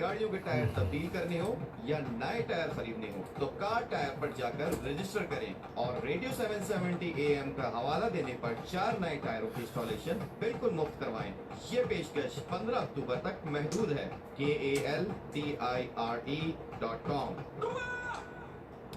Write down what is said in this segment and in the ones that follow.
गाड़ियों के टायर तब्दील करने हो या नए टायर खरीदने हो तो कार टायर पर जाकर रजिस्टर करें और रेडियो 770 AM का हवाला देने पर 4 नए टायरों की इंस्टॉलेशन बिल्कुल मुफ्त करवाएं। ये पेशकश 15 अक्टूबर तक महदूद है। KALTIRE.com।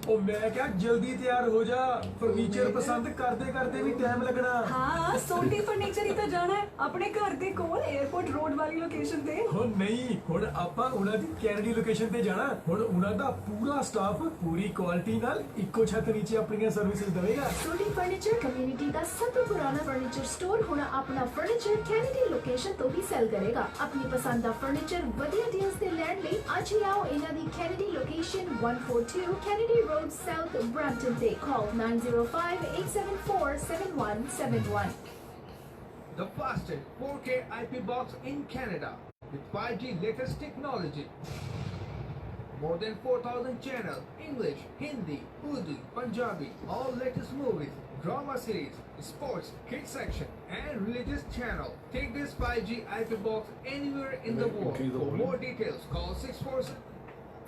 ओ मैं क्या जल्दी तैयार हो जा, फर्नीचर पसंद करते करते भी टाइम लगना। हाँ सोटी फर्नीचर ही तो जाना है अपने घर दे कोल एयरपोर्ट रोड वाली लोकेशन ते। हो नहीं हुण आपां उन्हां दी कैनेडी लोकेशन ते जाना। हुण उन्हां दा पूरा स्टाफ पूरी क्वालिटी नाल इक्को छत नीचे अपनी सर्विसेज देवेगा। सोटी फर्नीचर कम्युनिटी का सबसे पुराना फर्नीचर स्टोर हुण अपना फर्नीचर कैनेडी लोकेशन तो भी सेल करेगा। अपनी पसंद दा फर्नीचर वधिया डील्स ते लैण लई अज ही आओ इन्हां दी Kennedy location 142 Kennedy Road South, Brampton Day. Call 905-874-7171. The fastest 4K IP box in Canada with 5G latest technology. More than 4,000 channels, English, Hindi, Urdu, Punjabi, all latest movies, drama series, sports, kids section, and religious channel. Take this 5G IP box anywhere in the world. For more details, call 647.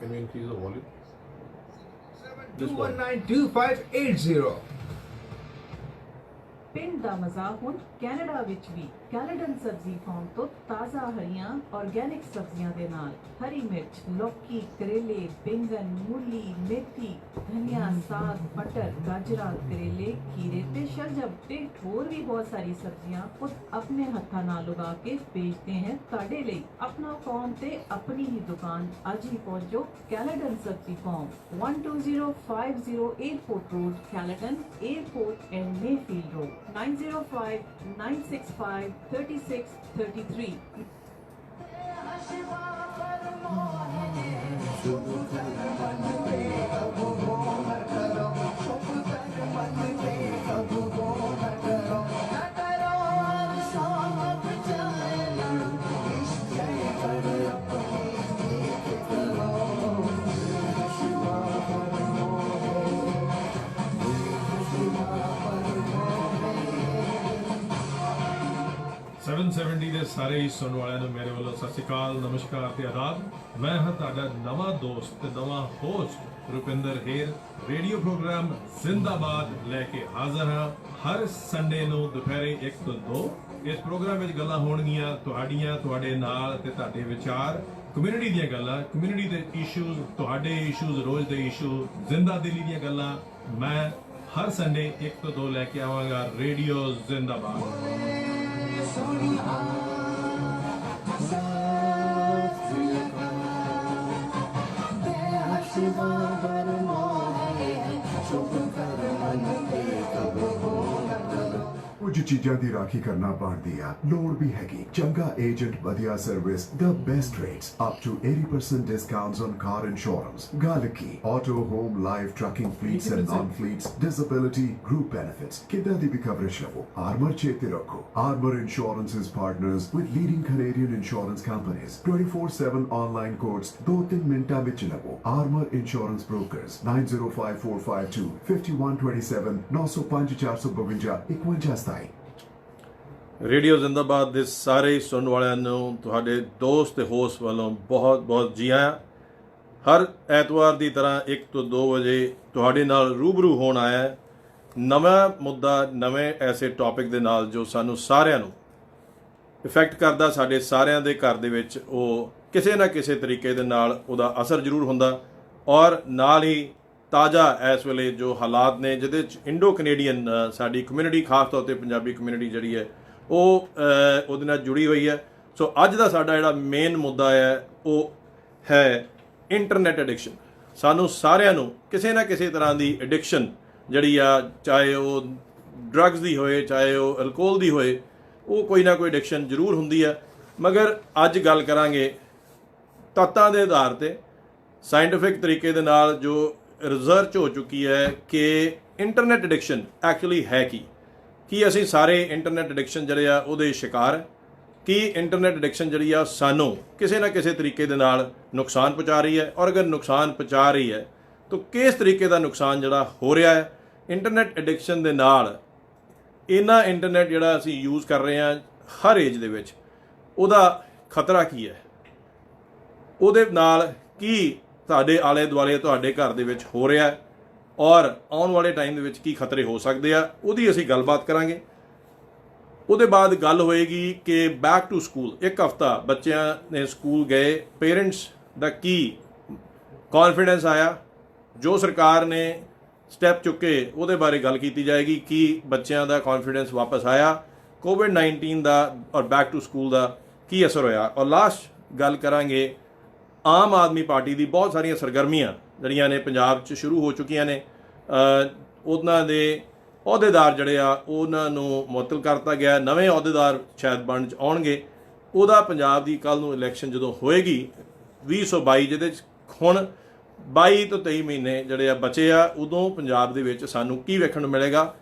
Can we increase the volume? 219-2580. ਪਿੰਡ ਦਾ ਮਜ਼ਾ ਹੁਣ Canada ਵਿੱਚ ਵੀ ਕੈਲੇਡਨ ਸਬਜ਼ੀ farm ਤੋਂ ਤਾਜ਼ਾ ਹਰੀਆਂ organic ਸਬਜ਼ੀਆਂ ਦੇ ਨਾਲ ਹਰੀ ਮਿਰਚ, ਲੌਕੀ, ਕਰੇਲੇ, ਬੈਂਗਨ, ਮੂਲੀ, ਮੇਥੀ, ਧਨੀਆ, ਸਾਗ, ਮਟਰ, ਗਾਜਰਾਂ, ਕਰੇਲੇ, ਖੀਰੇ ਤੇ ਸ਼ਲਜਮ ਤੇ ਹੋਰ ਵੀ ਬਹੁਤ ਸਾਰੀ ਸਬਜ਼ੀਆਂ ਖੁਦ ਆਪਣੇ ਹੱਥਾਂ ਨਾਲ ਉਗਾ ਕੇ ਵੇਚਦੇ हैं ਤੁਹਾਡੇ ਲਈ। ਆਪਣਾ ਫਾਰਮ ਤੇ ਆਪਣੀ ਹੀ ਦੁਕਾਨ ਅੱਜ ਹੀ ਪਹੁੰਚੋ। ਕੈਲੇਡਨ ਸਬਜ਼ੀ farm 12050 airport road, Caledon airport and Mayfield road 905-965-3633। Seven 70 ਦੇ ਸਾਰੇ ਹੀ ਸੁਣਨ ਵਾਲਿਆਂ ਨੂੰ ਮੇਰੇ ਵੱਲੋਂ ਸਤਿ ਸ਼੍ਰੀ ਅਕਾਲ, ਨਮਸਕਾਰ ਤੇ ਆਦਾਬ। ਮੈਂ ਹਾਂ ਤੁਹਾਡਾ ਨਵਾਂ ਦੋਸਤ ਤੇ ਨਵਾਂ ਹੋਸਟ ਰੁਪਿੰਦਰ ਹੇਰ। ਰੇਡੀਓ ਪ੍ਰੋਗਰਾਮ ਜ਼ਿੰਦਾਬਾਦ ਲੈ ਕੇ ਹਾਜ਼ਰ ਹਾਂ ਹਰ ਸੰਡੇ ਨੂੰ ਦੁਪਹਿਰੇ 1 ਤੋਂ 2। ਇਸ ਪ੍ਰੋਗਰਾਮ ਵਿੱਚ ਗੱਲਾਂ ਹੋਣਗੀਆਂ ਤੁਹਾਡੀਆਂ, ਤੁਹਾਡੇ ਨਾਲ ਤੇ ਤੁਹਾਡੇ ਵਿਚਾਰ, ਕਮਿਊਨਿਟੀ ਦੀਆਂ ਗੱਲਾਂ, ਕਮਿਊਨਿਟੀ ਦੇ ਇਸ਼ੂਜ਼, ਤੁਹਾਡੇ ਇਸ਼ੂਜ਼, ਰੋਜ਼ ਦੇ ਇਸ਼ੂ, ਜ਼ਿੰਦਾ ਦਿਲੀ ਦੀਆਂ ਗੱਲਾਂ ਮੈਂ ਹਰ ਸੰਡੇ 1 ਤੋਂ 2 ਲੈ ਕੇ ਆਵਾਂਗਾ। ਰੇਡੀਓ ਜ਼ਿੰਦਾਬਾਦ। कुछ चीज़ां दी राखी करना बनती है, लोड़ भी हैगी। चंगा एजेंट, बढ़िया service, the best rates, up to 80% discounts on car insurance, Galiki, auto, home, life, trucking fleets and non-fleets, disability, group benefits. कितना दी भी coverage लवो, Armor चेते रखो। Armor Insurance is partners with leading Canadian insurance companies. 24/7 online quotes 2-3 मिनटा which लवो। Armor Insurance Brokers 9054525127 905 452 5127। Radio ਜ਼ਿੰਦਾਬਾਦ ਦੇ ਸਾਰੇ ਸੁਣਨ ਵਾਲਿਆਂ ਨੂੰ ਤੁਹਾਡੇ ਦੋਸਤ ਤੇ ਹੋਸਟ ਵੱਲੋਂ ਬਹੁਤ ਬਹੁਤ ਜੀ ਆਇਆਂ। ਹਰ ਐਤਵਾਰ ਦੀ ਤਰ੍ਹਾਂ 1 ਤੋਂ 2 ਵਜੇ ਤੁਹਾਡੇ ਨਾਲ ਰੂਬਰੂ ਹੋਣ ਆਇਆ ਹੈ ਨਵਾਂ ਮੁੱਦਾ, ਨਵੇਂ ਐਸੇ ਟੌਪਿਕ ਦੇ ਨਾਲ ਜੋ ਸਾਨੂੰ ਸਾਰਿਆਂ ਨੂੰ ਇਫੈਕਟ ਕਰਦਾ, ਸਾਡੇ ਸਾਰਿਆਂ ਦੇ ਘਰ ਦੇ ਵਿੱਚ ਉਹ ਕਿਸੇ ਨਾ ਕਿਸੇ ਤਰੀਕੇ ਦੇ ਨਾਲ ਉਹਦਾ ਅਸਰ ਜ਼ਰੂਰ ਹੁੰਦਾ। ਔਰ ਨਾਲ ਹੀ ਤਾਜ਼ਾ ਇਸ ਵੇਲੇ ਜੋ ਹਾਲਾਤ ਨੇ ਜਿਹਦੇ 'ਚ ਇੰਡੋ ਕੈਨੇਡੀਅਨ ਸਾਡੀ ਕਮਿਊਨਿਟੀ, ਖਾਸ ਤੌਰ 'ਤੇ ਪੰਜਾਬੀ ਕਮਿਊਨਿਟੀ ਜਿਹੜੀ ਹੈ ਉਹ ਉਹਦੇ ਨਾਲ ਜੁੜੀ ਹੋਈ ਹੈ। ਸੋ ਅੱਜ ਦਾ ਸਾਡਾ ਜਿਹੜਾ ਮੇਨ ਮੁੱਦਾ ਹੈ ਉਹ ਹੈ ਇੰਟਰਨੈਟ ਐਡਿਕਸ਼ਨ। ਸਾਨੂੰ ਸਾਰਿਆਂ ਨੂੰ ਕਿਸੇ ਨਾ ਕਿਸੇ ਤਰ੍ਹਾਂ ਦੀ ਐਡਿਕਸ਼ਨ ਜਿਹੜੀ ਆ, ਚਾਹੇ ਉਹ ਡਰੱਗਸ ਦੀ ਹੋਏ, ਚਾਹੇ ਉਹ ਅਲਕੋਹਲ ਦੀ ਹੋਏ, ਉਹ ਕੋਈ ਨਾ ਕੋਈ ਐਡਿਕਸ਼ਨ ਜ਼ਰੂਰ ਹੁੰਦੀ ਹੈ। ਮਗਰ ਅੱਜ ਗੱਲ ਕਰਾਂਗੇ ਤੱਤਾਂ ਦੇ ਆਧਾਰ 'ਤੇ, ਸਾਇੰਟੀਫਿਕ ਤਰੀਕੇ ਦੇ ਨਾਲ ਜੋ ਰਿਸਰਚ ਹੋ ਚੁੱਕੀ ਹੈ ਕਿ ਇੰਟਰਨੈਟ ਐਡਿਕਸ਼ਨ ਐਕਚੁਅਲੀ ਹੈ ਕੀ ਅਸੀਂ ਸਾਰੇ ਇੰਟਰਨੈਟ ਐਡਿਕਸ਼ਨ ਜਿਹੜੇ ਆ ਉਹਦੇ ਸ਼ਿਕਾਰ। ਕੀ ਇੰਟਰਨੈਟ ਐਡਿਕਸ਼ਨ ਜਿਹੜੀ ਆ ਸਾਨੂੰ ਕਿਸੇ ਨਾ ਕਿਸੇ ਤਰੀਕੇ ਦੇ ਨਾਲ ਨੁਕਸਾਨ ਪਹੁੰਚਾ ਰਹੀ ਹੈ, ਔਰ ਅਗਰ ਨੁਕਸਾਨ ਪਹੁੰਚਾ ਰਹੀ ਹੈ ਤਾਂ ਕਿਸ ਤਰੀਕੇ ਦਾ ਨੁਕਸਾਨ ਜਿਹੜਾ ਹੋ ਰਿਹਾ ਹੈ ਇੰਟਰਨੈਟ ਐਡਿਕਸ਼ਨ ਦੇ ਨਾਲ। ਇੰਨਾ ਇੰਟਰਨੈਟ ਜਿਹੜਾ ਅਸੀਂ ਯੂਜ਼ ਕਰ ਰਹੇ ਹਾਂ ਹਰ ਏਜ ਦੇ ਵਿੱਚ, ਉਹਦਾ ਖਤਰਾ ਕੀ ਹੈ, ਉਹਦੇ ਨਾਲ ਕੀ ਤੁਹਾਡੇ ਆਲੇ ਦੁਆਲੇ ਤੁਹਾਡੇ ਘਰ ਦੇ ਵਿੱਚ ਹੋ ਰਿਹਾ ਹੈ ਔਰ ਆਉਣ ਵਾਲੇ ਟਾਈਮ ਦੇ ਵਿੱਚ ਕੀ ਖਤਰੇ ਹੋ ਸਕਦੇ ਆ, ਉਹਦੀ ਅਸੀਂ ਗੱਲਬਾਤ ਕਰਾਂਗੇ। ਉਹਦੇ ਬਾਅਦ ਗੱਲ ਹੋਏਗੀ ਕਿ ਬੈਕ ਟੂ ਸਕੂਲ, ਇੱਕ ਹਫ਼ਤਾ ਬੱਚਿਆਂ ਨੇ ਸਕੂਲ ਗਏ, ਪੇਰੈਂਟਸ ਦਾ ਕੀ ਕੌਨਫੀਡੈਂਸ ਆਇਆ, ਜੋ ਸਰਕਾਰ ਨੇ ਸਟੈਪ ਚੁੱਕੇ ਉਹਦੇ ਬਾਰੇ ਗੱਲ ਕੀਤੀ ਜਾਏਗੀ ਕਿ ਬੱਚਿਆਂ ਦਾ ਕੌਨਫੀਡੈਂਸ ਵਾਪਸ ਆਇਆ, ਕੋਵਿਡ-19 ਦਾ ਔਰ ਬੈਕ ਟੂ ਸਕੂਲ ਦਾ ਕੀ ਅਸਰ ਹੋਇਆ। ਔਰ ਲਾਸਟ ਗੱਲ ਕਰਾਂਗੇ ਆਮ ਆਦਮੀ ਪਾਰਟੀ ਦੀ ਬਹੁਤ ਸਾਰੀਆਂ ਸਰਗਰਮੀਆਂ ਜਿਹੜੀਆਂ ਨੇ ਪੰਜਾਬ 'ਚ ਸ਼ੁਰੂ ਹੋ ਚੁੱਕੀਆਂ ਨੇ, ਉਹਨਾਂ ਦੇ ਅਹੁਦੇਦਾਰ ਜਿਹੜੇ ਆ ਉਹਨਾਂ ਨੂੰ ਮੁਅੱਤਲ ਕਰਤਾ ਗਿਆ, ਨਵੇਂ ਅਹੁਦੇਦਾਰ ਸ਼ਾਇਦ ਬਣ ਆਉਣਗੇ। ਉਹਦਾ ਪੰਜਾਬ ਦੀ ਕੱਲ੍ਹ ਨੂੰ ਇਲੈਕਸ਼ਨ ਜਦੋਂ ਹੋਏਗੀ 2022, ਜਿਹਦੇ 'ਚ ਹੁਣ 22 ਤੋਂ 23 ਮਹੀਨੇ ਜਿਹੜੇ ਆ ਬਚੇ ਆ, ਉਦੋਂ ਪੰਜਾਬ ਦੇ ਵਿੱਚ ਸਾਨੂੰ ਕੀ ਵੇਖਣ ਨੂੰ ਮਿਲੇਗਾ।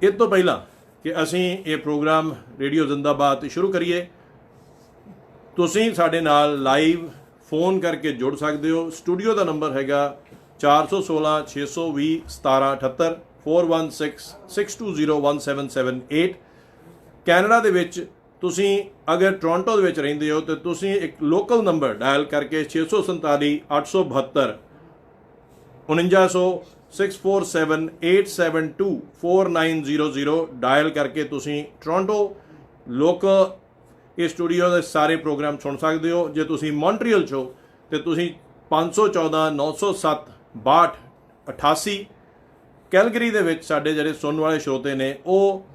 ਇਸ ਤੋਂ ਪਹਿਲਾਂ ਕਿ ਅਸੀਂ ਇਹ ਪ੍ਰੋਗਰਾਮ ਰੇਡੀਓ ਜ਼ਿੰਦਾਬਾਦ ਤੇ ਸ਼ੁਰੂ ਕਰੀਏ, ਤੁਸੀਂ ਸਾਡੇ ਨਾਲ ਲਾਈਵ ਫੋਨ ਕਰਕੇ ਜੁੜ ਸਕਦੇ ਹੋ। ਸਟੂਡੀਓ ਦਾ ਨੰਬਰ ਹੈਗਾ 416 620 1778 4166201778। ਕੈਨੇਡਾ ਦੇ ਵਿੱਚ ਤੁਸੀਂ ਅਗਰ ਟੋਰਾਂਟੋ ਦੇ ਵਿੱਚ ਰਹਿੰਦੇ ਹੋ ਤਾਂ ਤੁਸੀਂ ਇੱਕ ਲੋਕਲ ਨੰਬਰ ਡਾਇਲ ਕਰਕੇ 647 872 4900 647 872 4900 ਡਾਇਲ ਕਰਕੇ ਤੁਸੀਂ ਟੋਰਾਂਟੋ ਲੋਕਲ ਇਹ ਸਟੂਡੀਓ ਦੇ ਸਾਰੇ ਪ੍ਰੋਗਰਾਮ ਸੁਣ ਸਕਦੇ ਹੋ। ਜੇ ਤੁਸੀਂ ਮੌਂਟਰੀਅਲ 'ਚ ਹੋ ਤੇ ਤੁਸੀਂ 514 907 62 88। ਕੈਲਗਰੀ ਦੇ ਵਿੱਚ ਸਾਡੇ ਜਿਹੜੇ ਸੁਣਨ ਵਾਲੇ ਸਰੋਤੇ ਨੇ ਉਹ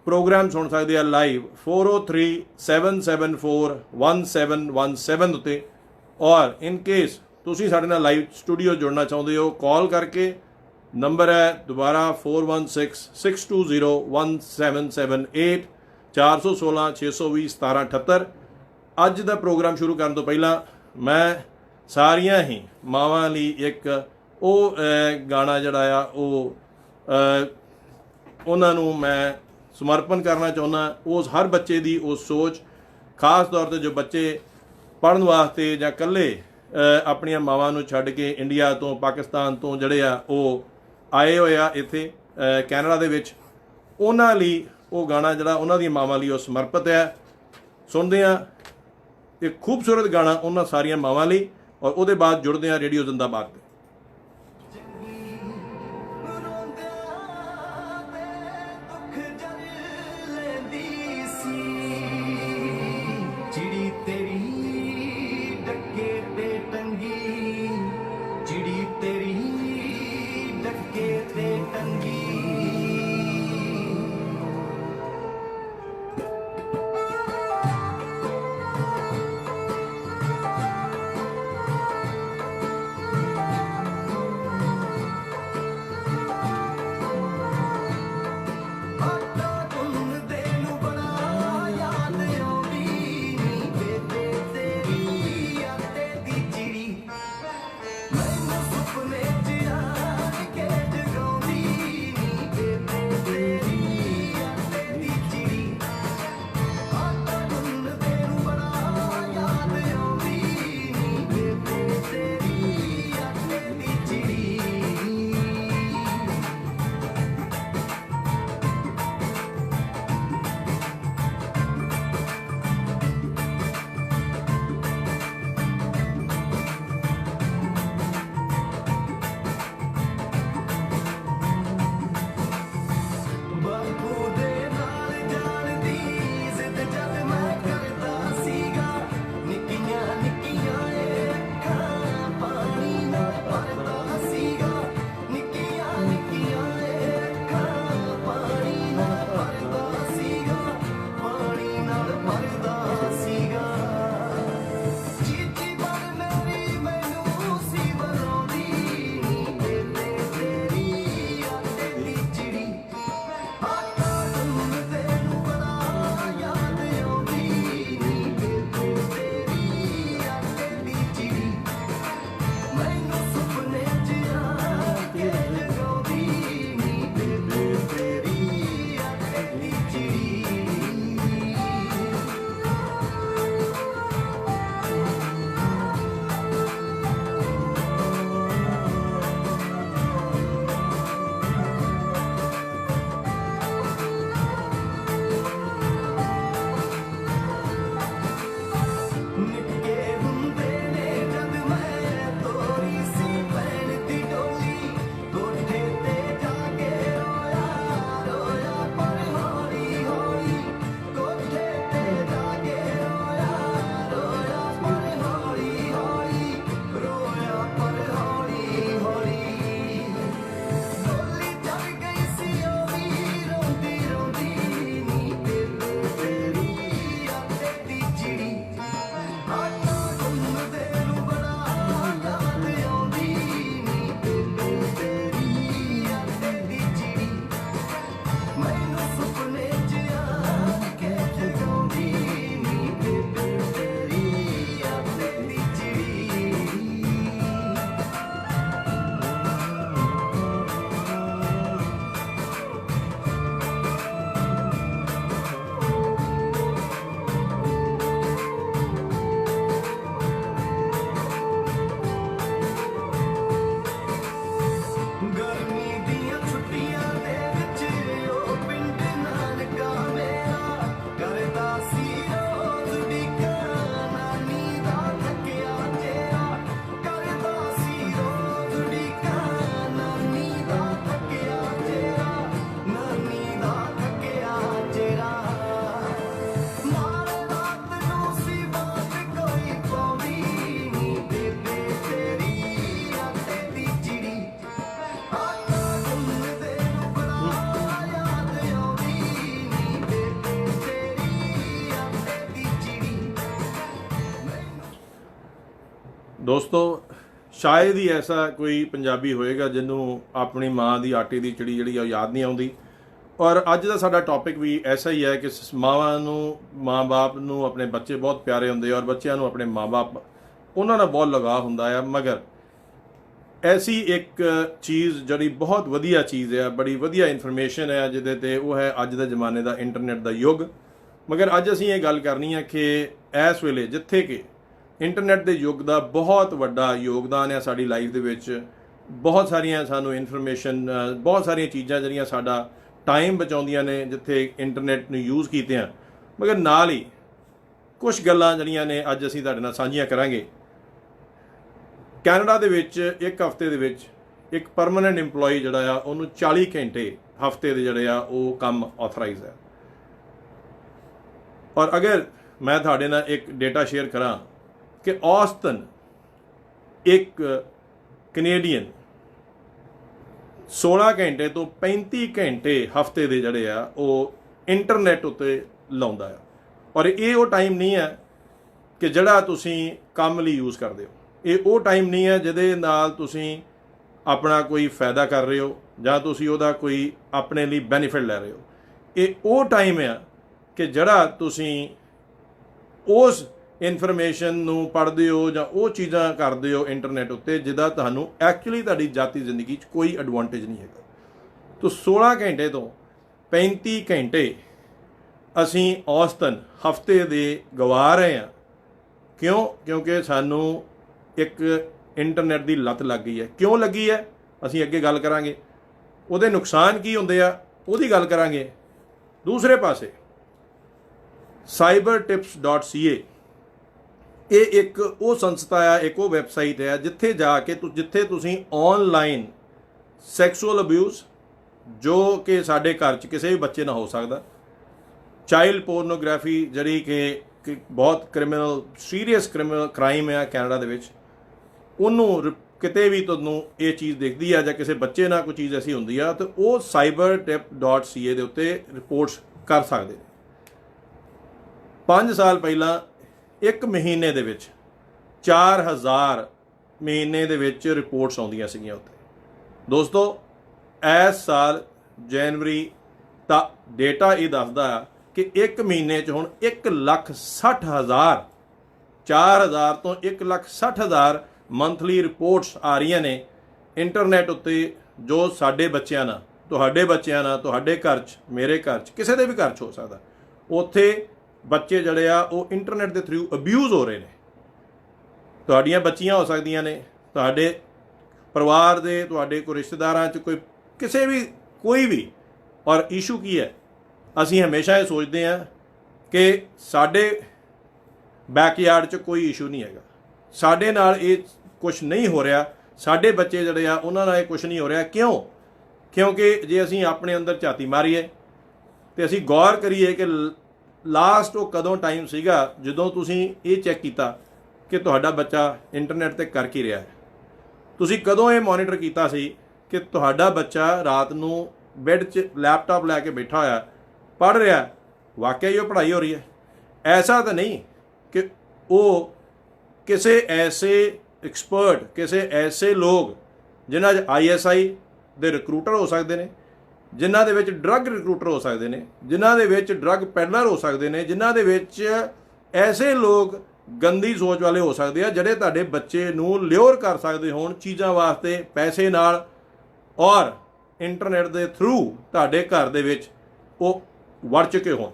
ਪ੍ਰੋਗਰਾਮ ਸੁਣ ਸਕਦੇ ਆ ਲਾਈਵ 403 774 1717 ਉੱਤੇ। ਔਰ ਇਨ ਕੇਸ ਤੁਸੀਂ ਸਾਡੇ ਨਾਲ ਲਾਈਵ ਸਟੂਡੀਓ ਜੁੜਨਾ ਚਾਹੁੰਦੇ ਹੋ, ਕਾਲ ਕਰਕੇ ਨੰਬਰ ਹੈ ਦੁਬਾਰਾ 416 620 1778 416 620 1778। ਅੱਜ ਦਾ ਪ੍ਰੋਗਰਾਮ ਸ਼ੁਰੂ ਕਰਨ ਤੋਂ ਪਹਿਲਾਂ ਮੈਂ ਸਾਰੀਆਂ ਹੀ ਮਾਵਾਂ ਲਈ ਇੱਕ ਉਹ ਗਾਣਾ ਜਿਹੜਾ ਆ ਉਹ ਉਹਨਾਂ ਨੂੰ ਮੈਂ ਸਮਰਪਣ ਕਰਨਾ ਚਾਹੁੰਦਾ। ਉਸ ਹਰ ਬੱਚੇ ਦੀ ਉਹ ਸੋਚ, ਖਾਸ ਤੌਰ ਤੇ ਜੋ ਬੱਚੇ ਪੜ੍ਹਨ ਵਾਸਤੇ ਜਾਂ ਇਕੱਲੇ ਆਪਣੀਆਂ ਮਾਵਾਂ ਨੂੰ ਛੱਡ ਕੇ ਇੰਡੀਆ ਤੋਂ ਪਾਕਿਸਤਾਨ ਤੋਂ ਜਿਹੜੇ ਆ ਉਹ ਆਏ ਹੋਏ ਆ ਇੱਥੇ ਕੈਨੇਡਾ ਦੇ ਵਿੱਚ, ਉਹਨਾਂ ਲਈ ਉਹ ਗਾਣਾ ਜਿਹੜਾ ਉਹਨਾਂ ਦੀਆਂ ਮਾਵਾਂ ਲਈ ਉਹ ਸਮਰਪਿਤ ਹੈ। ਸੁਣਦੇ ਹਾਂ ਇੱਕ ਖੂਬਸੂਰਤ ਗਾਣਾ ਉਹਨਾਂ ਸਾਰੀਆਂ ਮਾਵਾਂ ਲਈ, ਔਰ ਉਹਦੇ ਬਾਅਦ ਜੁੜਦੇ ਹਾਂ ਰੇਡੀਓ ਜ਼ਿੰਦਾਬਾਦ ਤੇ। ਦੋਸਤੋ ਸ਼ਾਇਦ ਹੀ ਐਸਾ ਕੋਈ ਪੰਜਾਬੀ ਹੋਏਗਾ ਜਿਹਨੂੰ ਆਪਣੀ ਮਾਂ ਦੀ ਆਟੇ ਦੀ ਚਿੜੀ ਜਿਹੜੀ ਆ ਉਹ ਯਾਦ ਨਹੀਂ ਆਉਂਦੀ। ਔਰ ਅੱਜ ਦਾ ਸਾਡਾ ਟੌਪਿਕ ਵੀ ਐਸਾ ਹੀ ਹੈ ਕਿ ਮਾਵਾਂ ਨੂੰ, ਮਾਂ-ਬਾਪ ਨੂੰ ਆਪਣੇ ਬੱਚੇ ਬਹੁਤ ਪਿਆਰੇ ਹੁੰਦੇ ਔਰ ਬੱਚਿਆਂ ਨੂੰ ਆਪਣੇ ਮਾਂ-ਬਾਪ ਉਹਨਾਂ ਨਾਲ ਬਹੁਤ ਲਗਾਅ ਹੁੰਦਾ ਆ। ਮਗਰ ਐਸੀ ਇੱਕ ਚੀਜ਼ ਜਿਹੜੀ ਬਹੁਤ ਵਧੀਆ ਚੀਜ਼ ਹੈ, ਬੜੀ ਵਧੀਆ ਇਨਫੋਰਮੇਸ਼ਨ ਹੈ ਜਿਹਦੇ ਤੇ ਉਹ ਹੈ ਅੱਜ ਦੇ ਜ਼ਮਾਨੇ ਦਾ ਇੰਟਰਨੈਟ ਦਾ ਯੁੱਗ। ਮਗਰ ਅੱਜ ਅਸੀਂ ਇਹ ਗੱਲ ਕਰਨੀ ਹੈ ਕਿ ਇਸ ਵੇਲੇ ਜਿੱਥੇ ਕਿ ਇੰਟਰਨੈਟ ਦੇ ਯੁੱਗ ਦਾ ਬਹੁਤ ਵੱਡਾ ਯੋਗਦਾਨ ਹੈ ਸਾਡੀ ਲਾਈਫ ਦੇ ਵਿੱਚ, ਬਹੁਤ ਸਾਰੀਆਂ ਸਾਨੂੰ ਇਨਫੋਰਮੇਸ਼ਨ, ਬਹੁਤ ਸਾਰੀਆਂ ਚੀਜ਼ਾਂ ਜਿਹੜੀਆਂ ਸਾਡਾ ਟਾਈਮ ਬਚਾਉਂਦੀਆਂ ਨੇ ਜਿੱਥੇ ਇੰਟਰਨੈਟ ਨੂੰ ਯੂਜ਼ ਕੀਤੇ ਆ। ਮਗਰ ਨਾਲ ਹੀ ਕੁਝ ਗੱਲਾਂ ਜਿਹੜੀਆਂ ਨੇ ਅੱਜ ਅਸੀਂ ਤੁਹਾਡੇ ਨਾਲ ਸਾਂਝੀਆਂ ਕਰਾਂਗੇ। ਕੈਨੇਡਾ ਦੇ ਵਿੱਚ ਇੱਕ ਹਫ਼ਤੇ ਦੇ ਵਿੱਚ ਇੱਕ ਪਰਮਾਨੈਂਟ EMPLOYE ਜਿਹੜਾ ਆ ਉਹਨੂੰ 40 ਘੰਟੇ ਹਫ਼ਤੇ ਦੇ ਜਿਹੜੇ ਆ ਉਹ ਕੰਮ ਆਥੋਰਾਈਜ਼ ਹੈ। ਔਰ ਅਗਰ ਮੈਂ ਤੁਹਾਡੇ ਨਾਲ ਇੱਕ ਡੇਟਾ ਸ਼ੇਅਰ ਕਰਾਂ ਕਿ ਔਸਤਨ ਇੱਕ ਕੈਨੇਡੀਅਨ 16 ਘੰਟੇ ਤੋਂ 35 ਘੰਟੇ ਹਫ਼ਤੇ ਦੇ ਜਿਹੜੇ ਆ ਉਹ ਇੰਟਰਨੈਟ ਉੱਤੇ ਲਾਉਂਦਾ ਆ। ਔਰ ਇਹ ਉਹ ਟਾਈਮ ਨਹੀਂ ਹੈ ਕਿ ਜਿਹੜਾ ਤੁਸੀਂ ਕੰਮ ਲਈ ਯੂਜ਼ ਕਰਦੇ ਹੋ, ਇਹ ਉਹ ਟਾਈਮ ਨਹੀਂ ਹੈ ਜਿਹਦੇ ਨਾਲ ਤੁਸੀਂ ਆਪਣਾ ਕੋਈ ਫਾਇਦਾ ਕਰ ਰਹੇ ਹੋ ਜਾਂ ਤੁਸੀਂ ਉਹਦਾ ਕੋਈ ਆਪਣੇ ਲਈ ਬੈਨੀਫਿਟ ਲੈ ਰਹੇ ਹੋ। ਇਹ ਉਹ ਟਾਈਮ ਆ ਕਿ ਜਿਹੜਾ ਤੁਸੀਂ ਉਸ ਇਨਫੋਰਮੇਸ਼ਨ ਨੂੰ ਪੜ੍ਹਦੇ ਹੋ ਜਾਂ ਉਹ ਚੀਜ਼ਾਂ ਕਰਦੇ ਹੋ ਇੰਟਰਨੈਟ ਉੱਤੇ ਜਿਹਦਾ ਤੁਹਾਨੂੰ ਐਕਚੁਅਲੀ ਤੁਹਾਡੀ ਜਾਤੀ ਜ਼ਿੰਦਗੀ 'ਚ ਕੋਈ ਐਡਵਾਂਟੇਜ ਨਹੀਂ ਹੈਗਾ। ਤਾਂ 16 ਘੰਟੇ ਤੋਂ 35 ਘੰਟੇ ਅਸੀਂ ਔਸਤਨ ਹਫ਼ਤੇ ਦੇ ਗਵਾ ਰਹੇ ਹਾਂ। ਕਿਉਂ? ਕਿਉਂਕਿ ਸਾਨੂੰ ਇੱਕ ਇੰਟਰਨੈਟ ਦੀ ਲੱਤ ਲੱਗ ਗਈ ਹੈ। ਕਿਉਂ ਲੱਗੀ ਹੈ ਅਸੀਂ ਅੱਗੇ ਗੱਲ ਕਰਾਂਗੇ। ਉਹਦੇ ਨੁਕਸਾਨ ਕੀ ਹੁੰਦੇ ਆ ਉਹਦੀ ਗੱਲ ਕਰਾਂਗੇ। ਦੂਸਰੇ ਪਾਸੇ cybertips.ca ਇਹ ਇੱਕ ਉਹ ਸੰਸਥਾ ਆ, ਇੱਕ ਉਹ ਵੈਬਸਾਈਟ ਹੈ ਜਿੱਥੇ ਜਾ ਕੇ ਜਿੱਥੇ ਤੁਸੀਂ ਆਨਲਾਈਨ ਸੈਕਸ਼ੂਅਲ ਅਬਿਊਜ਼, ਜੋ ਕਿ ਸਾਡੇ ਘਰ 'ਚ ਕਿਸੇ ਵੀ ਬੱਚੇ ਨਾਲ ਹੋ ਸਕਦਾ, ਚਾਈਲਡ ਪੋਰਨੋਗ੍ਰਾਫੀ ਜਿਹੜੀ ਕਿ ਬਹੁਤ ਕ੍ਰਿਮੀਨਲ, ਸੀਰੀਅਸ ਕ੍ਰਿਮੀਨਲ ਕ੍ਰਾਈਮ ਹੈ ਕੈਨੇਡਾ ਦੇ ਵਿੱਚ, ਉਹਨੂੰ ਕਿਤੇ ਵੀ ਤੁਹਾਨੂੰ ਇਹ ਚੀਜ਼ ਦਿਖਦੀ ਆ ਜਾਂ ਕਿਸੇ ਬੱਚੇ ਨਾਲ ਕੋਈ ਚੀਜ਼ ਐਸੀ ਹੁੰਦੀ ਆ ਤਾਂ ਉਹ cybertip.ca ਦੇ ਉੱਤੇ ਰਿਪੋਰਟਸ ਕਰ ਸਕਦੇ ਨੇ। 5 ਸਾਲ ਪਹਿਲਾਂ ਇੱਕ ਮਹੀਨੇ ਦੇ ਵਿੱਚ 4000 ਮਹੀਨੇ ਦੇ ਵਿੱਚ ਰਿਪੋਰਟਸ ਆਉਂਦੀਆਂ ਸੀਗੀਆਂ ਉੱਤੇ। ਦੋਸਤੋ ਇਸ ਸਾਲ ਜਨਵਰੀ ਦਾ ਡੇਟਾ ਇਹ ਦੱਸਦਾ ਆ ਕਿ ਇੱਕ ਮਹੀਨੇ 'ਚ ਹੁਣ 1,60,000, 4000 ਤੋਂ 1,60,000 ਮੰਥਲੀ ਰਿਪੋਰਟਸ ਆ ਰਹੀਆਂ ਨੇ ਇੰਟਰਨੈਟ ਉੱਤੇ, ਜੋ ਸਾਡੇ ਬੱਚਿਆਂ ਨਾਲ, ਤੁਹਾਡੇ ਬੱਚਿਆਂ ਨਾਲ, ਤੁਹਾਡੇ ਘਰ 'ਚ, ਮੇਰੇ ਘਰ 'ਚ, ਕਿਸੇ ਦੇ ਵੀ ਘਰ 'ਚ ਹੋ ਸਕਦਾ। ਉੱਥੇ ਬੱਚੇ ਜਿਹੜੇ ਆ ਉਹ ਇੰਟਰਨੈਟ ਦੇ ਥਰੂ ਅਬਿਊਜ਼ ਹੋ ਰਹੇ ਨੇ। ਤੁਹਾਡੀਆਂ ਬੱਚੀਆਂ ਹੋ ਸਕਦੀਆਂ ਨੇ, ਤੁਹਾਡੇ ਪਰਿਵਾਰ ਦੇ, ਤੁਹਾਡੇ ਕੋਈ ਰਿਸ਼ਤੇਦਾਰਾਂ 'ਚ ਕੋਈ ਕਿਸੇ ਵੀ ਕੋਈ ਵੀ। ਔਰ ਇਸ਼ੂ ਕੀ ਹੈ? ਅਸੀਂ ਹਮੇਸ਼ਾ ਇਹ ਸੋਚਦੇ ਹਾਂ ਕਿ ਸਾਡੇ ਬੈਕਯਾਰਡ 'ਚ ਕੋਈ ਇਸ਼ੂ ਨਹੀਂ ਹੈਗਾ, ਸਾਡੇ ਨਾਲ ਇਹ ਕੁਝ ਨਹੀਂ ਹੋ ਰਿਹਾ, ਸਾਡੇ ਬੱਚੇ ਜਿਹੜੇ ਆ ਉਹਨਾਂ ਨਾਲ ਇਹ ਕੁਝ ਨਹੀਂ ਹੋ ਰਿਹਾ। ਕਿਉਂ? ਕਿਉਂਕਿ ਜੇ ਅਸੀਂ ਆਪਣੇ ਅੰਦਰ ਝਾਤੀ ਮਾਰੀਏ ਤੇ ਅਸੀਂ ਗੌਰ ਕਰੀਏ ਕਿ ਲਾਸਟ ਉਹ ਕਦੋਂ ਟਾਈਮ ਸੀਗਾ ਜਦੋਂ ਤੁਸੀਂ ਇਹ ਚੈੱਕ ਕੀਤਾ ਕਿ ਤੁਹਾਡਾ ਬੱਚਾ ਇੰਟਰਨੈਟ ਤੇ ਕਰ ਕੀ ਰਿਹਾ ਹੈ। ਤੁਸੀਂ ਕਦੋਂ ਇਹ ਮੋਨੀਟਰ ਕੀਤਾ ਸੀ ਕਿ ਤੁਹਾਡਾ ਬੱਚਾ ਰਾਤ ਨੂੰ ਬੈੱਡ 'ਚ ਲੈਪਟਾਪ ਲੈ ਕੇ ਬੈਠਾ ਹੋਇਆ ਪੜ੍ਹ ਰਿਹਾ, ਵਾਕਿਆ ਹੀ ਉਹ ਪੜ੍ਹਾਈ ਹੋ ਰਹੀ ਹੈ। ਐਸਾ ਤਾਂ ਨਹੀਂ ਕਿ ਉਹ ਕਿਸੇ ਐਸੇ ਐਕਸਪਰਟ, ਕਿਸੇ ਐਸੇ ਲੋਕ ਜਿਨ੍ਹਾਂ 'ਚ ISI ਦੇ ਰਿਕਰੂਟਰ ਹੋ ਸਕਦੇ ਨੇ, ਜਿਨ੍ਹਾਂ ਦੇ ਵਿੱਚ ਡਰੱਗ ਰਿਕਰੂਟਰ ਹੋ ਸਕਦੇ ਨੇ, ਜਿਨ੍ਹਾਂ ਦੇ ਵਿੱਚ ਡਰੱਗ ਪੈਡਲਰ ਹੋ ਸਕਦੇ ਨੇ, ਜਿਨ੍ਹਾਂ ਦੇ ਵਿੱਚ ਐਸੇ ਲੋਕ ਗੰਦੀ ਸੋਚ ਵਾਲੇ ਹੋ ਸਕਦੇ ਆ ਜਿਹੜੇ ਤੁਹਾਡੇ ਬੱਚੇ ਨੂੰ ਲਿਓਰ ਕਰ ਸਕਦੇ ਹੋਣ ਚੀਜ਼ਾਂ ਵਾਸਤੇ ਪੈਸੇ ਨਾਲ, ਔਰ ਇੰਟਰਨੈਟ ਦੇ ਥਰੂ ਤੁਹਾਡੇ ਘਰ ਦੇ ਵਿੱਚ ਉਹ ਵੜ ਚੁੱਕੇ ਹੋਣ।